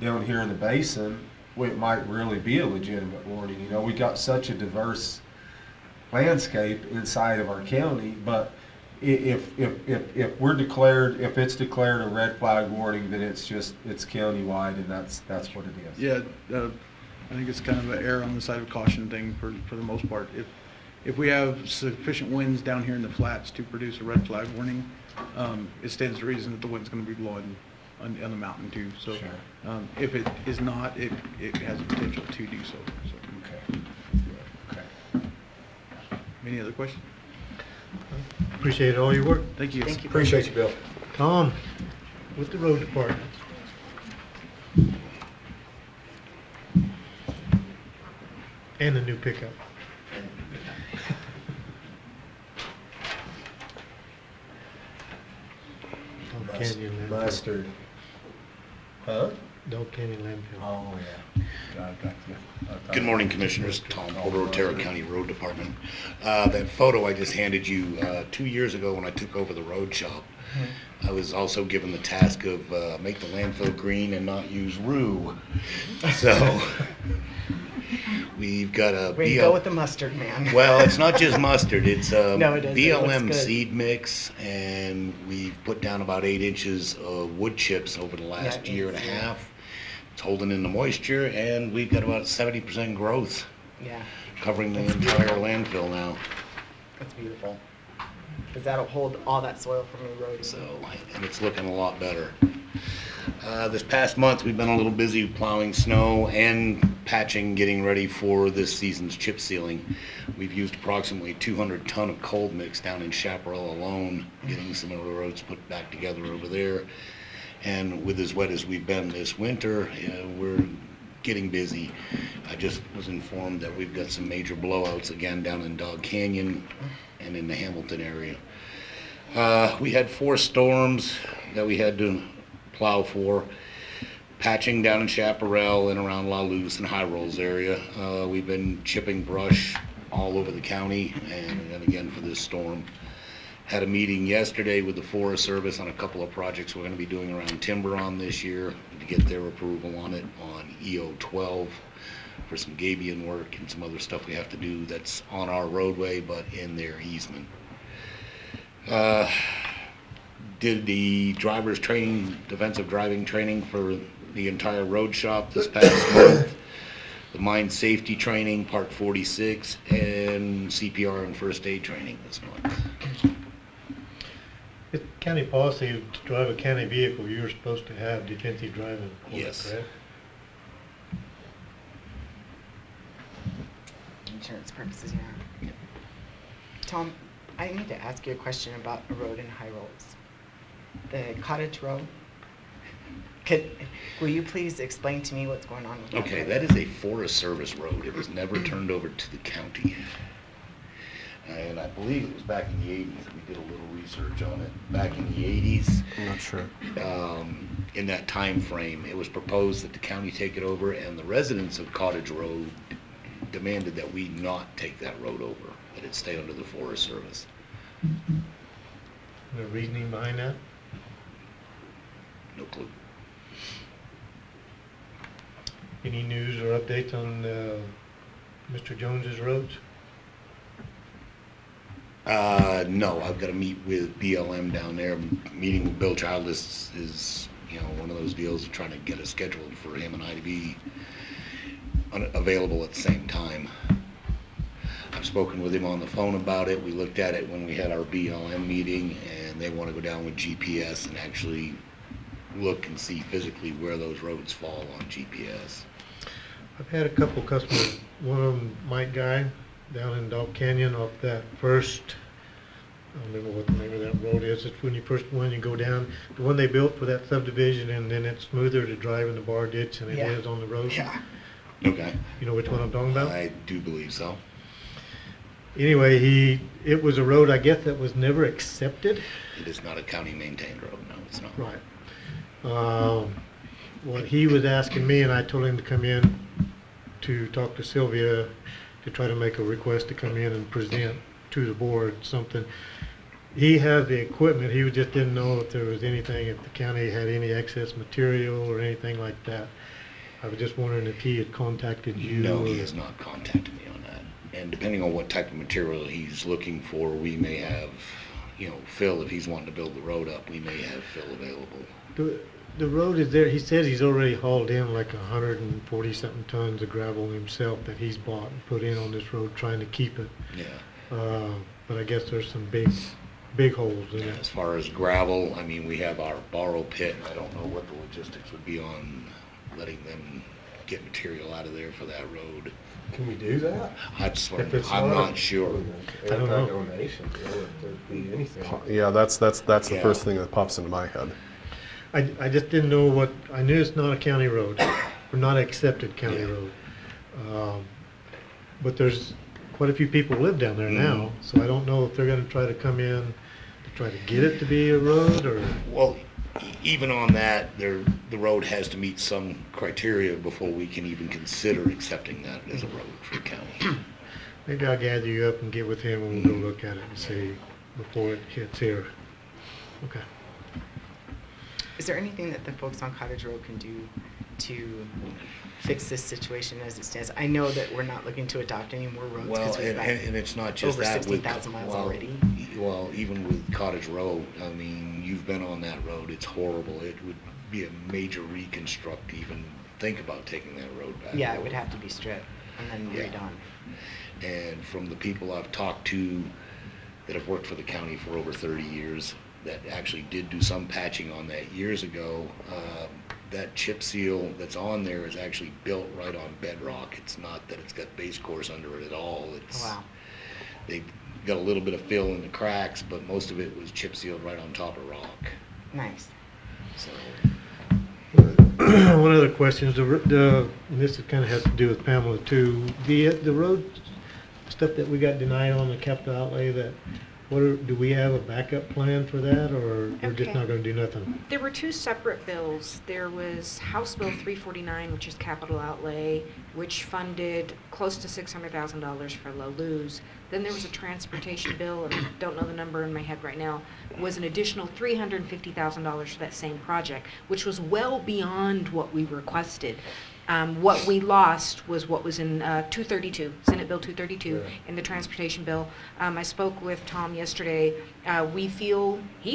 Speaker 1: down here in the basin, it might really be a legitimate warning. We got such a diverse landscape inside of our county, but if it's declared a red flag warning, then it's countywide, and that's what it is.
Speaker 19: Yeah, I think it's kind of an err on the side of caution thing for the most part. If we have sufficient winds down here in the flats to produce a red flag warning, it stands to reason that the wind's going to be blowing on the mountain too. So, sure. If it is not, it has the potential to do so.
Speaker 1: Okay.
Speaker 19: Any other questions?
Speaker 2: Appreciate all your work.
Speaker 19: Thank you.
Speaker 4: Thank you.
Speaker 1: Appreciate you, Bill.
Speaker 2: Tom, with the road department. And the new pickup. Dog Canyon landfill.
Speaker 1: Mustard. Huh?
Speaker 2: Dog Canyon landfill.
Speaker 1: Oh, yeah. Got you.
Speaker 6: Good morning, Commissioners. Tom Porter, Otero County Road Department. That photo I just handed you 2 years ago when I took over the road shop, I was also given the task of make the landfill green and not use rue. So we've got a
Speaker 4: Way to go with the mustard, man.
Speaker 6: Well, it's not just mustard. It's
Speaker 4: No, it is. It looks
Speaker 6: BLM
Speaker 4: good.
Speaker 6: seed mix, and we've put down about 8 inches of wood chips over the last
Speaker 4: Yeah,
Speaker 6: year and a
Speaker 4: it's,
Speaker 6: half. It's holding in the moisture, and we've got about 70% growth
Speaker 4: Yeah,
Speaker 6: covering the
Speaker 4: That's
Speaker 6: entire
Speaker 4: beautiful.
Speaker 6: landfill now.
Speaker 4: that's beautiful. Because that'll hold all that soil from the road.
Speaker 6: So, and it's looking a lot better. This past month, we've been a little busy plowing snow and patching, getting ready for this season's chip sealing. We've used approximately 200 ton of cold mix down in Chaparral alone, getting some of the roads put back together over there. And with as wet as we've been this winter, we're getting busy. I just was informed that we've got some major blowouts again down in Dog Canyon and in the Hamilton area. We had 4 storms that we had to plow for. Patching down in Chaparral and around La Luz and High Rolls area. We've been chipping brush all over the county, and again for this storm. Had a meeting yesterday with the Forest Service on a couple of projects we're going to be doing around Tiburon this year to get their approval on it on EO 12 for some gabion work and some other stuff we have to do that's on our roadway but in their easement. Did the driver's training, defensive driving training for the entire road shop this past month. The mine safety training, part 46, and CPR and first aid training this month.
Speaker 2: It's county policy to drive a county vehicle, you're supposed to have defensive driving course,
Speaker 6: Yes.
Speaker 2: correct?
Speaker 4: Insurance purposes, yeah. Tom, I need to ask you a question about a road in High Rolls. The Cottage Road. Will you please explain to me what's going on with that?
Speaker 6: Okay,
Speaker 4: road?
Speaker 6: that is a Forest Service road. It was never turned over to the county. And I believe it was back in the 80s. We did a little research on it. Back in the 80s.
Speaker 1: I'm not sure.
Speaker 6: In that time frame, it was proposed that the county take it over, and the residents of Cottage Road demanded that we not take that road over, that it stay under the Forest Service.
Speaker 2: The reasoning behind that?
Speaker 6: No clue.
Speaker 2: Any news or updates on Mr. Jones's roads?
Speaker 6: No, I've got to meet with BLM down there. Meeting with Bill Childless is, one of those deals of trying to get it scheduled for him and I to be available at the same time. I've spoken with him on the phone about it. We looked at it when we had our BLM meeting, and they want to go down with GPS and actually look and see physically where those roads fall on GPS.
Speaker 2: I've had a couple customers, one of them, Mike Guy, down in Dog Canyon off that first, I don't remember what the name of that road is. It's when you go down, the one they built for that subdivision, and then it's smoother to drive in the bar ditch than it
Speaker 4: Yeah.
Speaker 2: is on the road.
Speaker 4: Yeah.
Speaker 6: Okay.
Speaker 2: You know which one I'm talking about?
Speaker 6: I do believe so.
Speaker 2: Anyway, it was a road, I guess, that was never accepted.
Speaker 6: It is not a county maintained road, no, it's not.
Speaker 2: Right. What he was asking me, and I told him to come in to talk to Sylvia to try to make a request to come in and present to the board something. He has the equipment, he just didn't know if there was anything, if the county had any excess material or anything like that. I was just wondering if he had contacted you.
Speaker 6: No, he
Speaker 2: or-
Speaker 6: has not contacted me on that. And depending on what type of material he's looking for, we may have, Phil, if he's wanting to build the road up, we may have Phil available.
Speaker 2: The road is there, he says he's already hauled in like 140 something tons of gravel himself that he's bought and put in on this road trying to keep it.
Speaker 6: Yeah.
Speaker 2: But I guess there's some big holes in it.
Speaker 6: As far as gravel, we have our borrow pit. I don't know what the logistics would be on letting them get material out of there for that road.
Speaker 1: Can we do that?
Speaker 6: I'm not sure.
Speaker 1: Anti-donation deal, if there'd be anything.
Speaker 5: Yeah, that's the
Speaker 6: Yeah.
Speaker 5: first thing that pops into my head.
Speaker 2: I just didn't know what, I knew it's not a county road, or not an accepted county road. But there's quite a few people live down there now, so I don't know if they're gonna try to come in to try to get it to be a road, or.
Speaker 6: Well, even on that, the road has to meet some criteria before we can even consider accepting that as a road for the county.
Speaker 2: Maybe I'll gather you up and get with him and we'll go look at it and see before it hits here. Okay.
Speaker 4: Is there anything that the folks on Cottage Road can do to fix this situation as it stands? I know that we're not looking to adopt any more roads
Speaker 6: Well,
Speaker 4: because we've got
Speaker 6: and it's not just
Speaker 4: over
Speaker 6: that.
Speaker 4: 16,000 miles already.
Speaker 6: Well, even with Cottage Road, I mean, you've been on that road. It's horrible. It would be a major reconstruct to even think about taking that road back.
Speaker 4: Yeah, it would have to be stripped and then redone.
Speaker 6: And from the people I've talked to that have worked for the county for over 30 years, that actually did do some patching on that years ago, that chip seal that's on there is actually built right on bedrock. It's not that it's got base course under it at all. It's,
Speaker 4: wow.
Speaker 6: They've got a little bit of fill in the cracks, but most of it was chip sealed right on top of rock.
Speaker 4: Nice.
Speaker 6: So.
Speaker 2: One other question is, and this kind of has to do with Pamela too, the road stuff that we got denied on the capital outlay, that, do we have a backup plan for that, or we're just not going to do nothing?
Speaker 7: There were two separate bills. There was House Bill 349, which is capital outlay, which funded close to $600,000 for low lose. Then there was a transportation bill, and I don't know the number in my head right now, was an additional $350,000 for that same project, which was well beyond what we requested. What we lost was what was in 232, Senate Bill 232, in the transportation bill. I spoke with Tom yesterday. He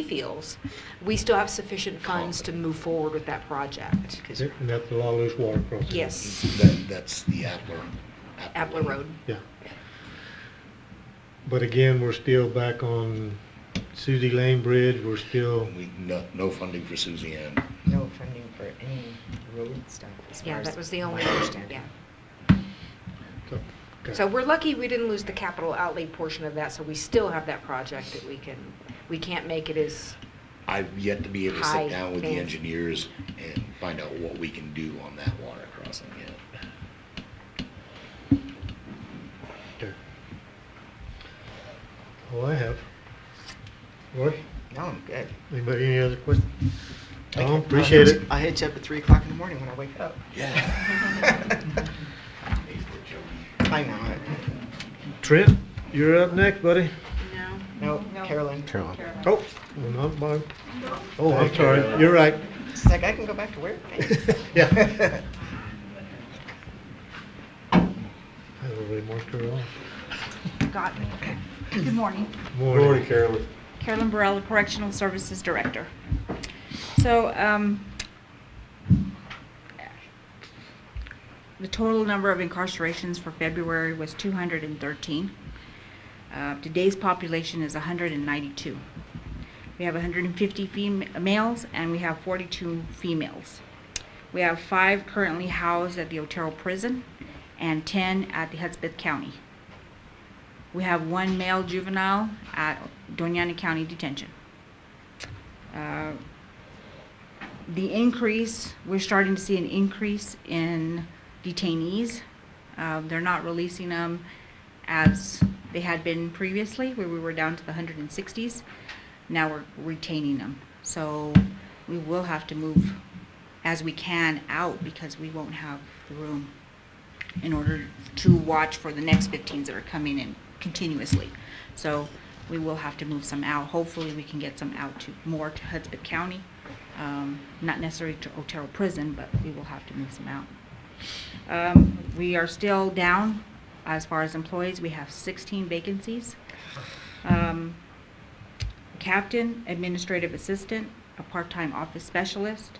Speaker 7: feels, we still have sufficient funds to move forward with that project.
Speaker 2: And that's the Lawless Water Crossing?
Speaker 7: Yes.
Speaker 6: That's the
Speaker 7: Appler Road.
Speaker 2: Yeah. But again, we're still back on Suzie Lane Bridge. We're still...
Speaker 6: No funding for Suzie Ann.
Speaker 4: No funding for any road stuff.
Speaker 7: Yeah, that was the only
Speaker 4: understanding.
Speaker 7: Yeah.
Speaker 2: Okay.
Speaker 7: So we're lucky we didn't lose the capital outlay portion of that, so we still have that project that we can't make it as
Speaker 6: I've yet to be able to
Speaker 7: high
Speaker 6: sit down with the
Speaker 7: fancy.
Speaker 6: engineers and find out what we can do on that water crossing yet.
Speaker 2: Okay. All I have. Roy?
Speaker 4: No, I'm good.
Speaker 2: Anybody, any other questions?
Speaker 4: Okay.
Speaker 2: Tom, appreciate it.
Speaker 4: I'll hit you up at 3 o'clock in the morning when I wake up.
Speaker 6: Yeah.
Speaker 4: I know it.
Speaker 2: Trent, you're up next, buddy.
Speaker 4: No, Carolyn.
Speaker 2: Oh, well, not mine. Oh, I'm sorry. You're right.
Speaker 4: She's like, I can go back to work.
Speaker 2: Yeah. I already marked her off.
Speaker 20: Got me. Good morning.
Speaker 2: Morning, Carolyn.
Speaker 20: Carolyn Burrell, Correctional Services Director. So, the total number of incarcerations for February was 213. Today's population is 192. We have 150 males and we have 42 females. We have 5 currently housed at the Otero prison and 10 at the Hudspeth County. We have 1 male juvenile at Doña Ana County Detention. The increase, we're starting to see an increase in detainees. They're not releasing them as they had been previously, where we were down to the 160s. Now we're retaining them. So we will have to move as we can out because we won't have the room in order to watch for the next 15s that are coming in continuously. So we will have to move some out. Hopefully we can get some out to more to Hudspeth County. Not necessarily to Otero Prison, but we will have to move some out. We are still down as far as employees. We have 16 vacancies. Captain, administrative assistant, a part-time office specialist,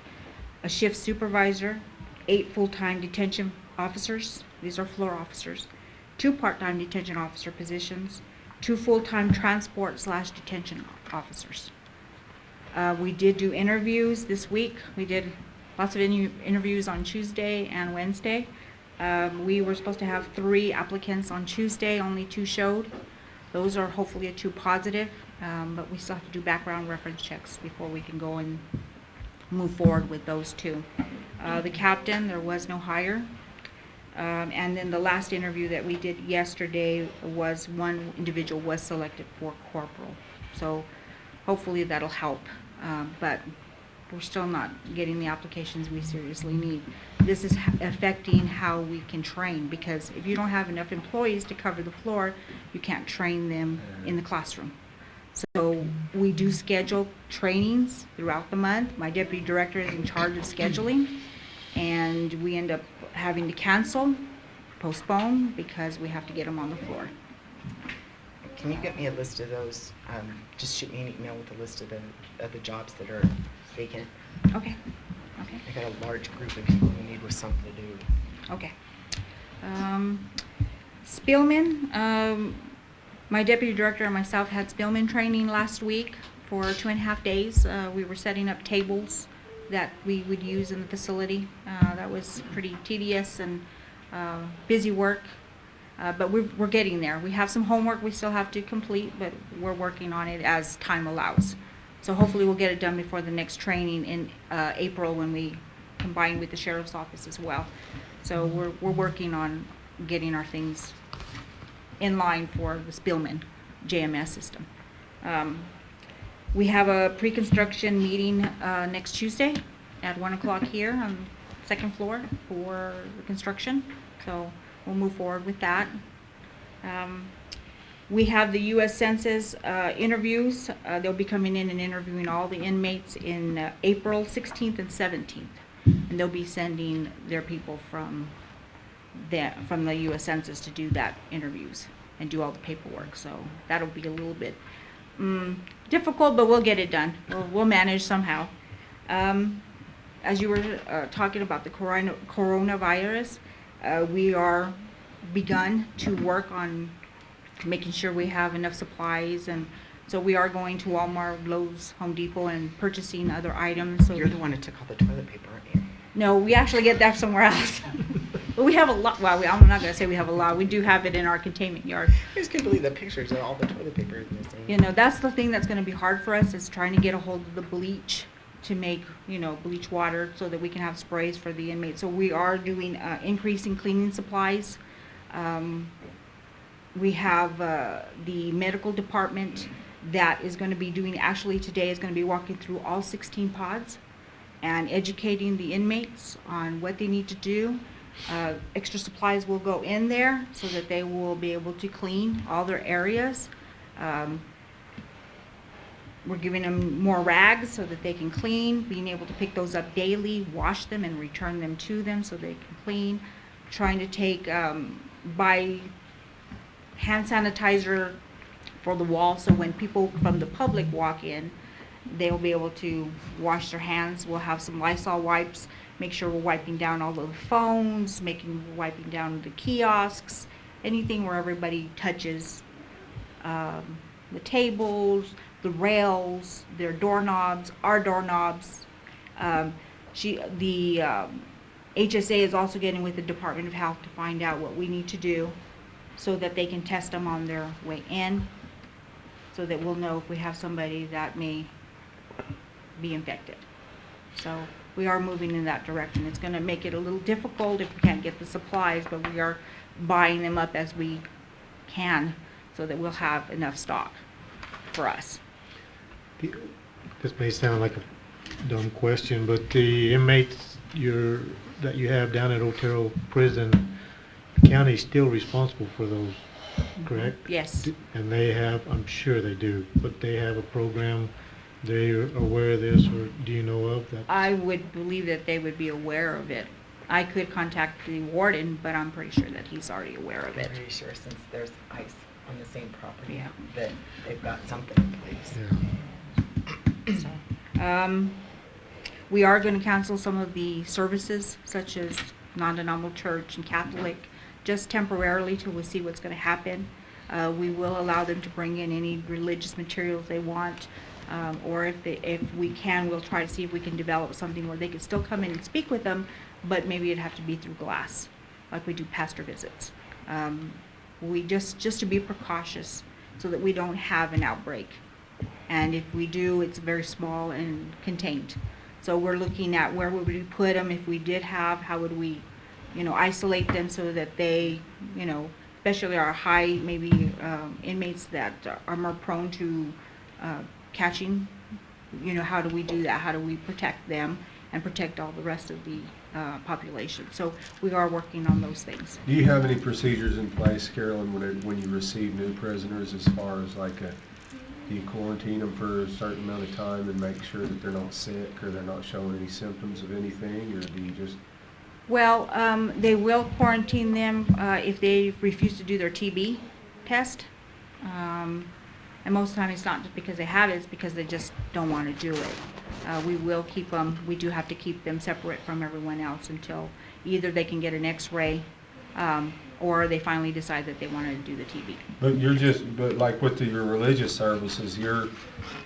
Speaker 20: a shift supervisor, 8 full-time detention officers. These are floor officers. 2 part-time detention officer positions, 2 full-time transport/detention officers. We did do interviews this week. We did lots of interviews on Tuesday and Wednesday. We were supposed to have 3 applicants on Tuesday, only 2 showed. Those are hopefully 2 positive, but we still have to do background reference checks before we can go and move forward with those 2. The captain, there was no hire. And then the last interview that we did yesterday was one individual was selected for corporal. So hopefully that'll help, but we're still not getting the applications we seriously need. This is affecting how we can train, because if you don't have enough employees to cover the floor, you can't train them in the classroom. So we do schedule trainings throughout the month. My deputy director is in charge of scheduling, and we end up having to cancel, postpone, because we have to get them on the floor.
Speaker 4: Can you get me a list of those? Just shoot me an email with a list of the jobs that are vacant.
Speaker 20: Okay. Okay.
Speaker 4: I got a large group of people who need with something to do.
Speaker 20: Okay. Spillman, my deputy director and myself had Spillman training last week for 2.5 days. We were setting up tables that we would use in the facility. That was pretty tedious and busy work, but we're getting there. We have some homework we still have to complete, but we're working on it as time allows. So hopefully we'll get it done before the next training in April, when we combine with the sheriff's office as well. So we're working on getting our things in line for the Spillman JMS system. We have a pre-construction meeting next Tuesday at 1 o'clock here on the 2nd floor for the construction. So we'll move forward with that. We have the U.S. Census interviews. They'll be coming in and interviewing all the inmates in April 16th and 17th. And they'll be sending their people from the U.S. Census to do that interviews and do all the paperwork. So that'll be a little bit difficult, but we'll get it done. We'll manage somehow. As you were talking about the coronavirus, we are begun to work on making sure we have enough supplies, and so we are going to Walmart, Lowe's, Home Depot, and purchasing other items. So
Speaker 4: you're the one who took all the toilet paper, aren't you?
Speaker 20: No, we actually get that somewhere else. But we have a lot. Well, I'm not going to say we have a lot. We do have it in our containment yard.
Speaker 4: I just can't believe the pictures of all the toilet paper is missing.
Speaker 20: You know, that's the thing that's going to be hard for us, is trying to get a hold of the bleach to make, bleach water so that we can have sprays for the inmates. So we are doing increasing cleaning supplies. We have the medical department that is going to be doing, actually today is going to be walking through all 16 pods and educating the inmates on what they need to do. Extra supplies will go in there so that they will be able to clean all their areas. We're giving them more rags so that they can clean, being able to pick those up daily, wash them, and return them to them so they can clean. Trying to take, buy hand sanitizer for the wall, so when people from the public walk in, they'll be able to wash their hands. We'll have some Lysol wipes, make sure we're wiping down all the phones, wiping down the kiosks, anything where everybody touches the tables, the rails, their doorknobs, our doorknobs. The HSA is also getting with the Department of Health to find out what we need to do so that they can test them on their way in, so that we'll know if we have somebody that may be infected. So we are moving in that direction. It's going to make it a little difficult if we can't get the supplies, but we are buying them up as we can so that we'll have enough stock for us.
Speaker 2: This may sound like a dumb question, but the inmates that you have down at Otero Prison, the county is still responsible for those, correct?
Speaker 20: Yes.
Speaker 2: And they have, I'm sure they do, but they have a program, they are aware of this, or do you know of that?
Speaker 20: I would believe that they would be aware of it. I could contact the warden, but I'm pretty sure that he's already aware of it.
Speaker 4: I'm pretty sure, since there's ICE on the same property,
Speaker 20: Yeah.
Speaker 4: that they've got something in place.
Speaker 20: So, we are going to cancel some of the services, such as non-denominational church and Catholic, just temporarily till we see what's going to happen. We will allow them to bring in any religious materials they want. Or if we can, we'll try to see if we can develop something where they could still come in and speak with them, but maybe it'd have to be through glass, like we do pastor visits. We just to be precautious so that we don't have an outbreak. And if we do, it's very small and contained. So we're looking at where would we put them if we did have, how would we, isolate them so that they, especially our high maybe inmates that are more prone to catching, how do we do that? How do we protect them and protect all the rest of the population? So we are working on those things.
Speaker 1: Do you have any procedures in place, Carolyn, when you receive new prisoners, as far as do you quarantine them for a certain amount of time and make sure that they're not sick or they're not showing any symptoms of anything, or do you just...
Speaker 20: Well, they will quarantine them if they refuse to do their TB test. And most of the time it's not just because they have it, it's because they just don't want to do it. We will keep them, we do have to keep them separate from everyone else until either they can get an x-ray or they finally decide that they want to do the TB.
Speaker 1: But like with your religious services, you're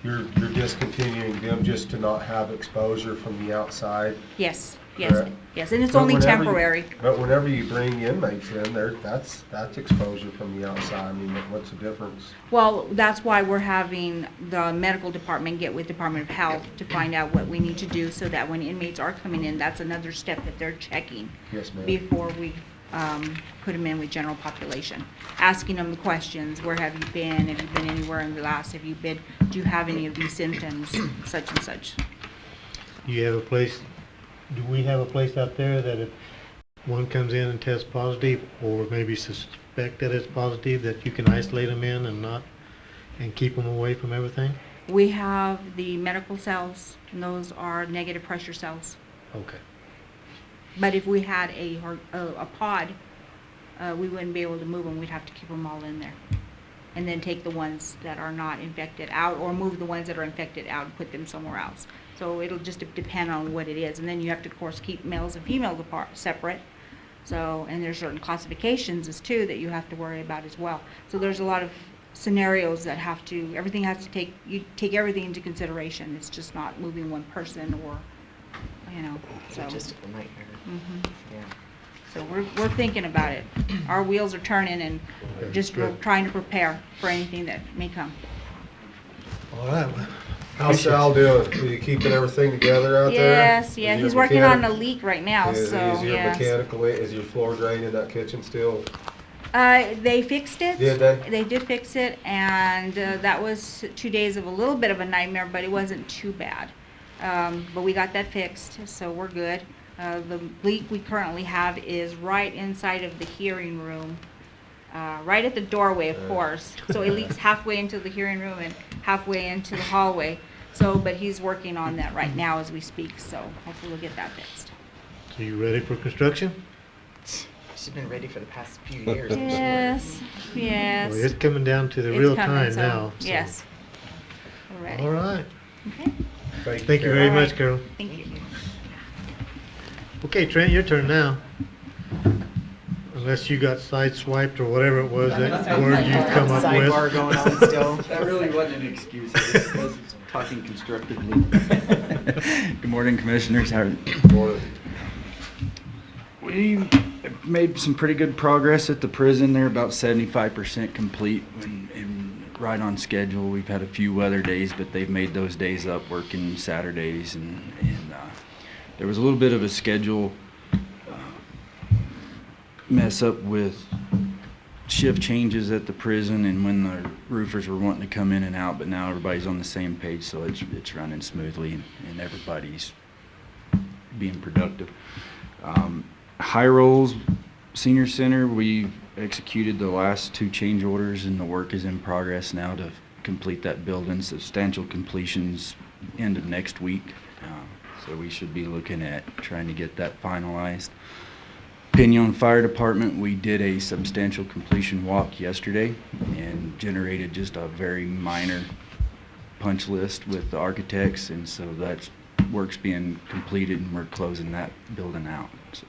Speaker 1: discontinuing them just to not have exposure from the outside?
Speaker 20: Yes.
Speaker 1: Correct?
Speaker 20: Yes, and it's only temporary.
Speaker 1: But whenever you bring inmates in there, that's exposure from the outside. I mean, what's the difference?
Speaker 20: Well, that's why we're having the medical department get with Department of Health to find out what we need to do so that when inmates are coming in, that's another step that they're checking.
Speaker 1: Yes, ma'am.
Speaker 20: Before we put them in with general population. Asking them the questions, where have you been? Have you been anywhere in the last? Do you have any of these symptoms? Such and such.
Speaker 2: Do we have a place out there that if one comes in and tests positive, or maybe suspect that it's positive, that you can isolate them in and keep them away from everything?
Speaker 20: We have the medical cells, and those are negative pressure cells.
Speaker 2: Okay.
Speaker 20: But if we had a pod, we wouldn't be able to move them. We'd have to keep them all in there. And then take the ones that are not infected out, or move the ones that are infected out and put them somewhere else. So it'll just depend on what it is. And then you have to, of course, keep males and females apart, separate. So, and there's certain classifications as too that you have to worry about as well. So there's a lot of scenarios that everything has to take everything into consideration. It's just not moving one person or, so.
Speaker 4: Logistical nightmare. Yeah.
Speaker 20: So we're thinking about it. Our wheels are turning, and we're trying to prepare for anything that may come.
Speaker 2: All right.
Speaker 1: How's Sal doing? Are you keeping everything together out there?
Speaker 20: Yes, he's working on a leak right now.
Speaker 1: Is your floor drain in that kitchen still?
Speaker 20: They fixed it.
Speaker 1: Did they?
Speaker 20: They did fix it, and that was 2 days of a little bit of a nightmare, but it wasn't too bad. But we got that fixed, so we're good. The leak we currently have is right inside of the hearing room, right at the doorway, of course. So it leaks halfway into the hearing room and halfway into the hallway. But he's working on that right now as we speak, so hopefully we'll get that fixed.
Speaker 2: So you ready for construction?
Speaker 4: She's been ready for the past few years.
Speaker 20: Yes.
Speaker 2: Well, it's coming down to the real time now. So.
Speaker 20: Yes. We're ready.
Speaker 2: All right.
Speaker 20: Okay.
Speaker 2: Thank you very much, Carol.
Speaker 20: Thank you.
Speaker 2: Okay, Trent, your turn now. Unless you got sideswiped or whatever it was that word you come up with.
Speaker 4: Sidebar going on still.
Speaker 14: That really wasn't an excuse. It was talking constructively. Good morning, Commissioners. How are you?
Speaker 1: Good morning.
Speaker 14: We made some pretty good progress at the prison. They're about 75% complete and right on schedule. We've had a few weather days, but they've made those days up working Saturdays, and there was a little bit of a schedule mess up with shift changes at the prison and when the roofers were wanting to come in and out, but now everybody's on the same page, so it's running smoothly and everybody's being productive. High Rolls Senior Center, we executed the last 2 change orders and the work is in progress now to complete that building. Substantial completions end of next week, so we should be looking at trying to get that finalized. Pinon Fire Department, we did a substantial completion walk yesterday and generated just a very minor punch list with the architects, and so that work's being completed and we're closing that building out. So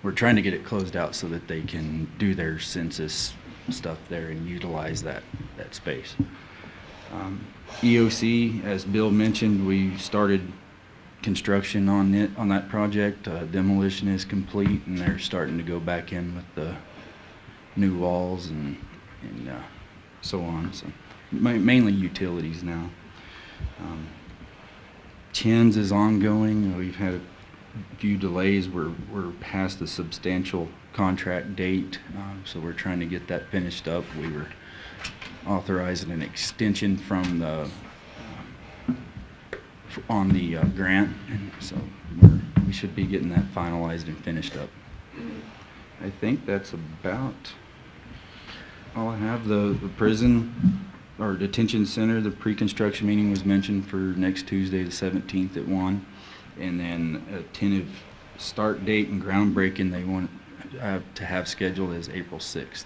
Speaker 14: we're trying to get it closed out so that they can do their census stuff there and utilize that space. EOC, as Bill mentioned, we started construction on that project. Demolition is complete, and they're starting to go back in with the new walls and so on. So mainly utilities now. Chins is ongoing. We've had a few delays. We're past the substantial contract date, so we're trying to get that finished up. We were authorizing an extension from the on the grant, and so we should be getting that finalized and finished up. I think that's about all I have. The prison or detention center, the pre-construction meeting was mentioned for next Tuesday the 17th at 1, and then a tentative start date and groundbreaking they want to have scheduled as April 6th.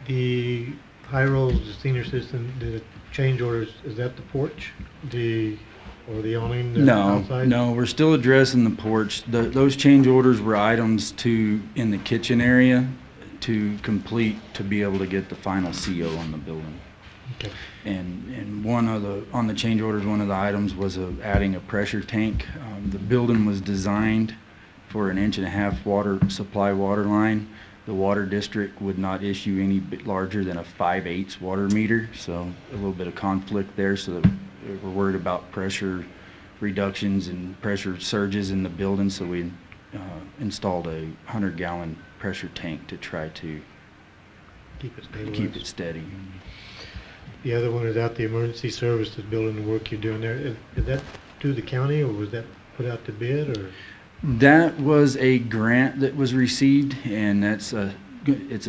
Speaker 2: The high rolls, the senior citizen, the change orders, is that the porch? Or the awning outside?
Speaker 14: No, we're still addressing the porch. Those change orders were items in the kitchen area to complete to be able to get the final CO on the building.
Speaker 2: Okay.
Speaker 14: And on the change orders, one of the items was adding a pressure tank. The building was designed for 1.5 inch water supply water line. The water district would not issue any bit larger than a 5/8 water meter, so a little bit of conflict there. So that we're worried about pressure reductions and pressure surges in the building, so we installed a 100-gallon pressure tank to try to keep it steady.
Speaker 2: The other one is out the emergency services building, the work you're doing there. Is that through the county, or was that put out to bid, or?
Speaker 14: That was a grant that was received, and it's a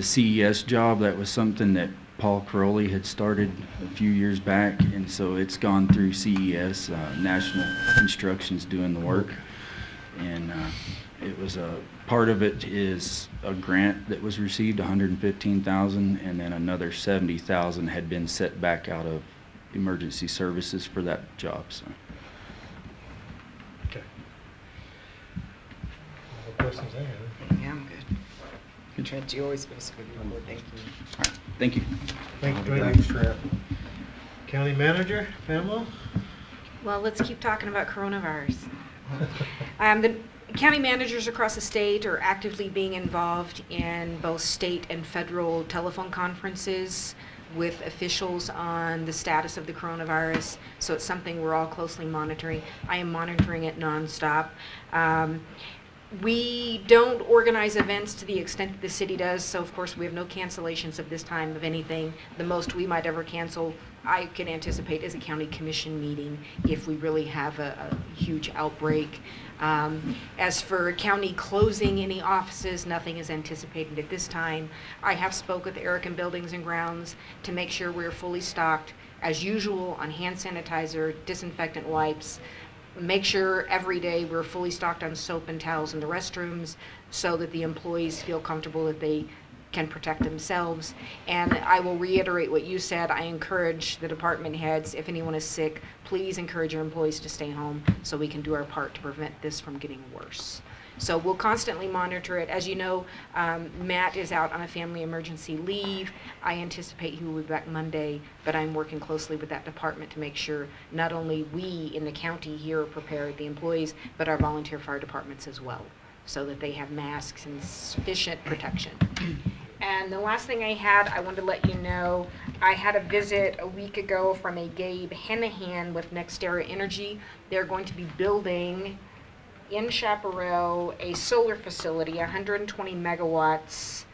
Speaker 14: CES job. That was something that Paul Caroli had started a few years back, and so it's gone through CES. National Construction's doing the work, and it was part of it is a grant that was received, $115,000, and then another $70,000 had been set back out of emergency services for that job. So.
Speaker 2: Okay. No questions there?
Speaker 4: Yeah, I'm good. Trent, you always give us a good report. Thank you.
Speaker 14: All right. Thank you.
Speaker 2: Thank you very much, Trent. County Manager, Pamela?
Speaker 7: Well, let's keep talking about coronavirus. The county managers across the state are actively being involved in both state and federal telephone conferences with officials on the status of the coronavirus, so it's something we're all closely monitoring. I am monitoring it nonstop. We don't organize events to the extent that the city does, so of course we have no cancellations of this time of anything. The most we might ever cancel, I can anticipate, is a county commission meeting if we really have a huge outbreak. As for county closing any offices, nothing is anticipated at this time. I have spoke with Eric in Buildings and Grounds to make sure we're fully stocked as usual on hand sanitizer, disinfectant wipes. Make sure every day we're fully stocked on soap and towels in the restrooms so that the employees feel comfortable that they can protect themselves. And I will reiterate what you said. I encourage the department heads, if anyone is sick, please encourage your employees to stay home so we can do our part to prevent this from getting worse. So we'll constantly monitor it. As you know, Matt is out on a family emergency leave. I anticipate he will be back Monday, but I'm working closely with that department to make sure not only we in the county here are prepared, the employees, but our volunteer fire departments as well, so that they have masks and sufficient protection. And the last thing I wanted to let you know, I had a visit a week ago from a Gabe Hennahan with NextEra Energy. They're going to be building in Chaparral a solar facility, 120 megawatts.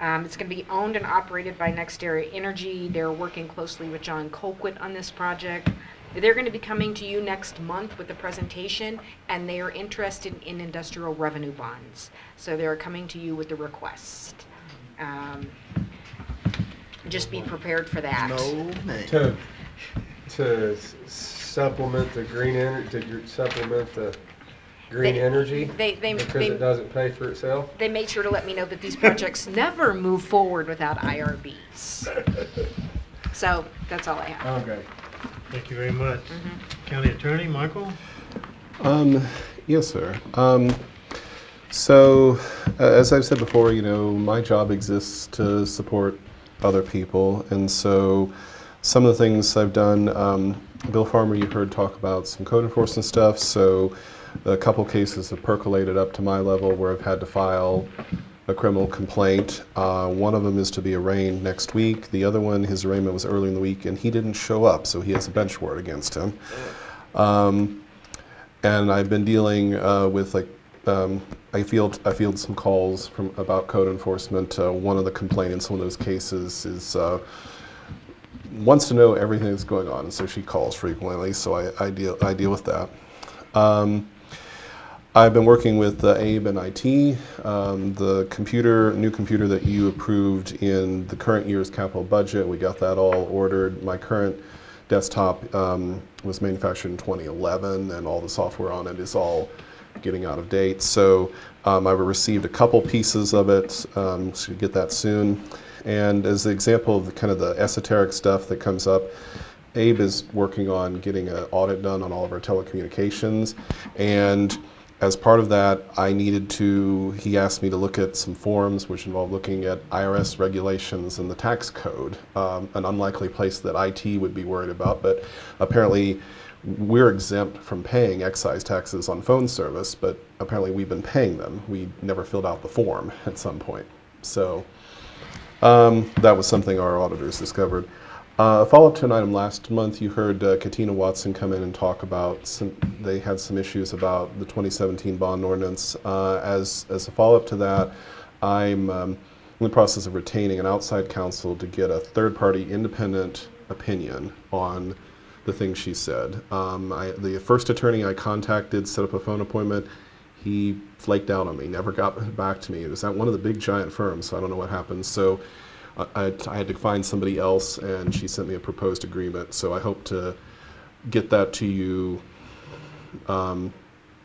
Speaker 7: It's going to be owned and operated by NextEra Energy. They're working closely with John Colquitt on this project. They're going to be coming to you next month with a presentation, and they are interested in industrial revenue bonds. So they're coming to you with a request. Just be prepared for that.
Speaker 1: To supplement the green energy, to supplement the green energy, because it doesn't pay for itself.
Speaker 7: They made sure to let me know that these projects never move forward without IRBs. So that's all I have.
Speaker 1: Okay.
Speaker 2: Thank you very much. County Attorney, Michael?
Speaker 5: Yes, sir. So, as I've said before, my job exists to support other people, and so some of the things I've done, Bill Farmer, you heard talk about some code enforcement stuff, so a couple cases have percolated up to my level where I've had to file a criminal complaint. One of them is to be arraigned next week. The other one, his arraignment was early in the week and he didn't show up, so he has a bench warrant against him. And I've been dealing with I field some calls about code enforcement. One of the complainants in one of those cases is wants to know everything that's going on, and so she calls frequently. So I deal with that. I've been working with Abe and IT. The new computer that you approved in the current year's capital budget, we got that all ordered. My current desktop was manufactured in 2011, and all the software on it is all getting out of date. So I've received a couple pieces of it, so you get that soon. And as an example of the esoteric stuff that comes up, Abe is working on getting an audit done on all of our telecommunications, and as part of that, he asked me to look at some forms which involve looking at IRS regulations and the tax code, an unlikely place that IT would be worried about, but apparently we're exempt from paying excise taxes on phone service, but apparently we've been paying them. We never filled out the form at some point. So that was something our auditors discovered. Follow-up to an item last month, you heard Katina Watson come in and talk about they had some issues about the 2017 bond ordinance. As a follow-up to that, I'm in the process of retaining an outside counsel to get a third-party independent opinion on the things she said. The first attorney I contacted, set up a phone appointment, he flaked out on me, never got back to me. It was at one of the big giant firms, so I don't know what happened. So I had to find somebody else, and she sent me a proposed agreement. So I hope to get that to you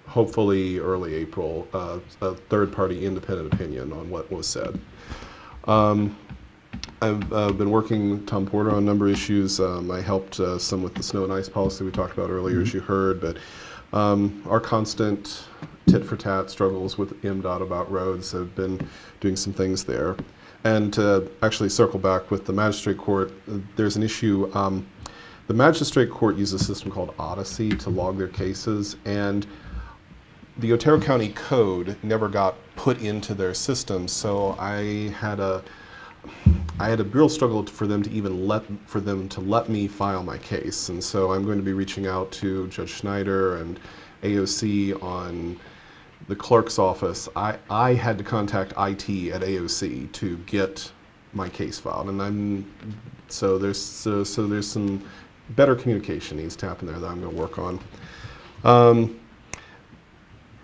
Speaker 5: hopefully early April, a third-party independent opinion on what was said. I've been working with Tom Porter on a number of issues. I helped some with the snow and ice policy we talked about earlier, as you heard, but our constant tit-for-tat struggles with MDOT about roads have been doing some things there. And to actually circle back with the magistrate court, there's an issue. The magistrate court uses a system called Odyssey to log their cases, and the Otero County Code never got put into their system, so I had a real struggle for them to let me file my case, and so I'm going to be reaching out to Judge Schneider and AOC on the clerk's office. I had to contact IT at AOC to get my case filed, and so there's some better communication needs to happen there that I'm going to work on.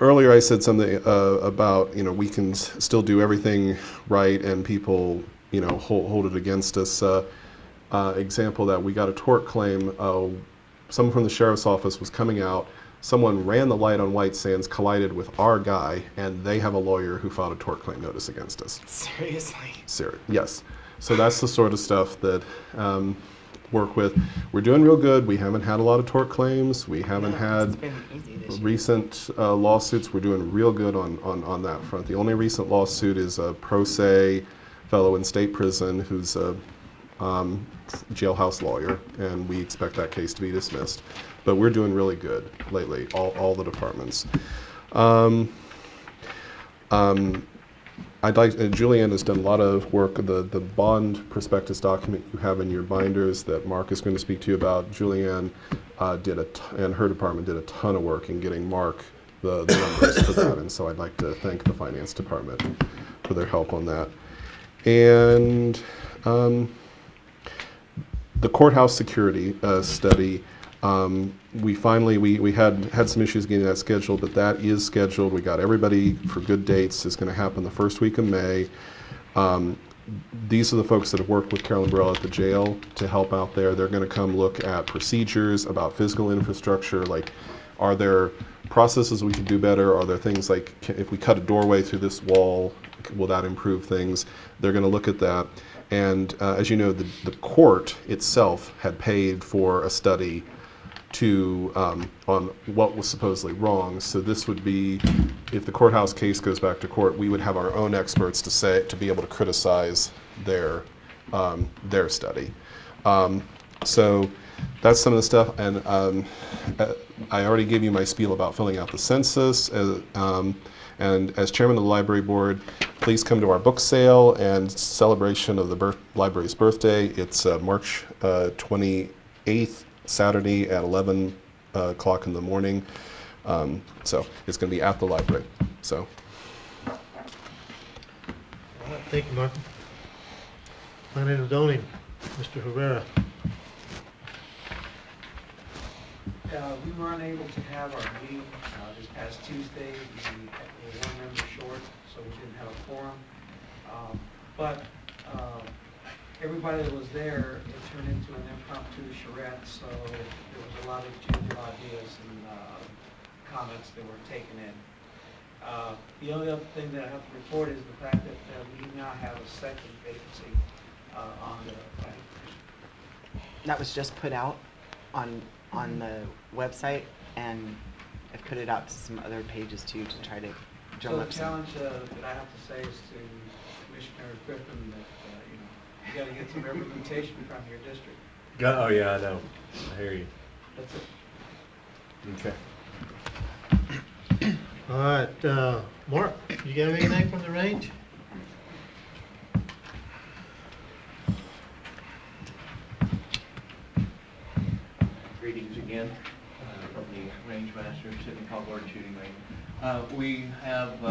Speaker 5: Earlier I said something about we can still do everything right and people hold it against us. Example that we got a tort claim. Someone from the sheriff's office was coming out. Someone ran the light on White Sands, collided with our guy, and they have a lawyer who filed a tort claim notice against us.
Speaker 4: Seriously?
Speaker 5: Yes. So that's the sort of stuff that work with. We're doing real good. We haven't had a lot of tort claims. We haven't had recent lawsuits. We're doing real good on that front. The only recent lawsuit is a pro se fellow in state prison who's a jailhouse lawyer, and we expect that case to be dismissed. But we're doing really good lately, all the departments. Julianne has done a lot of work. The bond prospectus document you have in your binders that Mark is going to speak to you about, Julianne and her department did a ton of work in getting Mark the numbers for that, and so I'd like to thank the finance department for their help on that. And the courthouse security study, we had some issues getting that scheduled, but that is scheduled. We got everybody for good dates. It's going to happen the first week of May. These are the folks that have worked with Carolyn Burrell at the jail to help out there. They're going to come look at procedures, about physical infrastructure, like are there processes we can do better? Are there things like if we cut a doorway through this wall, will that improve things? They're going to look at that. And as you know, the court itself had paid for a study on what was supposedly wrong. So this would be, if the courthouse case goes back to court, we would have our own experts to be able to criticize their study. So that's some of the stuff, and I already gave you my spiel about filling out the census. And as chairman of the library board, please come to our book sale and celebration of the library's birthday. It's March 28th, Saturday at 11 o'clock in the morning. So it's going to be at the library. So.
Speaker 2: All right, thank you, Mark. Planning and zoning, Mr. Herrera.
Speaker 21: We were unable to have our meeting this past Tuesday. We were one member short, so we didn't have a quorum. But everybody that was there, it turned into an impromptu charrette, so there was a lot of exchange of ideas and comments that were taken in. The only other thing that I have to report is the fact that we now have a second vacancy on the planning commission.
Speaker 4: That was just put out on the website, and I've put it out to some other pages too to try to drum
Speaker 21: So
Speaker 4: up
Speaker 21: the
Speaker 4: some.
Speaker 21: challenge that I have to say is to Commissioner Griffin that you got to get some representation from your district.
Speaker 2: Oh yeah, I know. I hear you.
Speaker 21: That's it.
Speaker 2: Okay. All right, Mark, you got anything from the range?
Speaker 22: Greetings again from the range master sitting Colborne shooting range. We have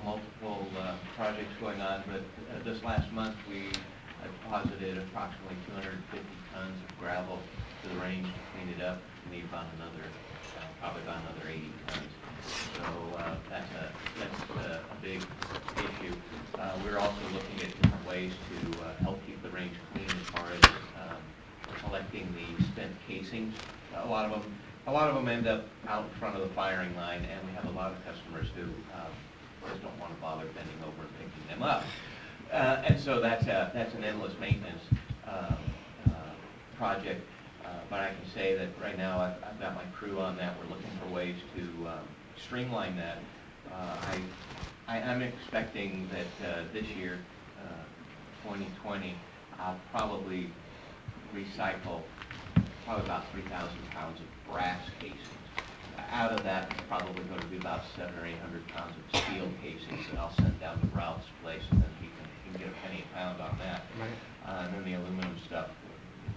Speaker 22: multiple projects going on, but this last month we deposited approximately 250 tons of gravel to the range to clean it up. We need about probably about another 80 tons. So that's a big issue. We're also looking at different ways to help keep the range clean as far as collecting the spent casings. A lot of them end up out in front of the firing line, and we have a lot of customers who just don't want to bother bending over and picking them up. And so that's an endless maintenance project. But I can say that right now I've got my crew on that. We're looking for ways to streamline that. I'm expecting that this year, 2020, I'll probably recycle about 3,000 pounds of brass casings. Out of that, it's probably going to be about 700 or 800 pounds of steel casings that I'll send down to Ralph's place, and then he can get a penny a pound on that.
Speaker 4: Right.
Speaker 22: And then the aluminum stuff,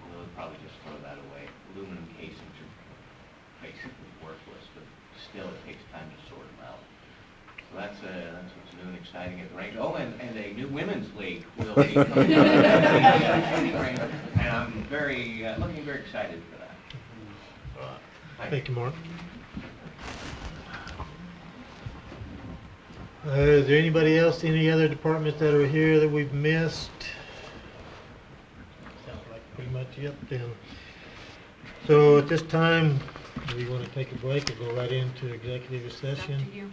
Speaker 22: we'll probably just throw that away. Aluminum casings are basically worthless, but still it takes time to sort them out. So that's what's new and exciting at the range. Oh, and a new women's league will be coming up at the shooting range, and I'm looking very excited for that.
Speaker 2: Thank you, Mark. Is there anybody else, any other departments that are here that we've missed? Sounds like pretty much it then. So at this time, do we want to take a break or go right into executive session?
Speaker 7: Up to you.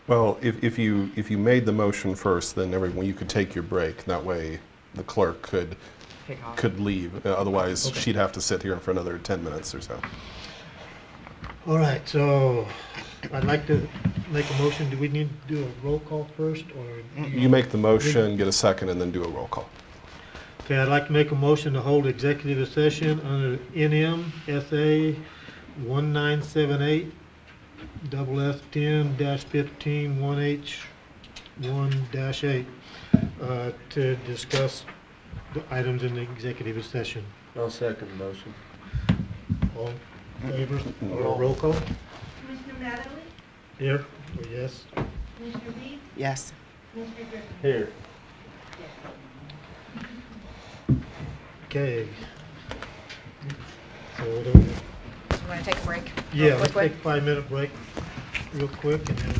Speaker 5: Well, if you made the motion first, then you could take your break. That way, the clerk could leave. Otherwise,
Speaker 2: Okay.
Speaker 5: she'd have to sit here for another 10 minutes or so.
Speaker 2: All right, so I'd like to make a motion. Do we need to do a roll call first, or?
Speaker 5: You make the motion, get a second, and then do a roll call.
Speaker 2: Okay, I'd like to make a motion to hold executive session under NMSA 1978 F10-15 1H1-8 to discuss the items in the executive session.
Speaker 1: I'll second the motion.
Speaker 2: All in favor? Roll call?
Speaker 9: Commissioner Mattingly?
Speaker 2: Here, or yes?
Speaker 9: Commissioner Reed?
Speaker 4: Yes.
Speaker 9: Commissioner Griffin?
Speaker 1: Here.
Speaker 2: Okay. So,
Speaker 7: Do you want to take a break?
Speaker 2: yeah,
Speaker 7: Real
Speaker 2: let's
Speaker 7: quick?
Speaker 2: take a 5-minute break real quick, and then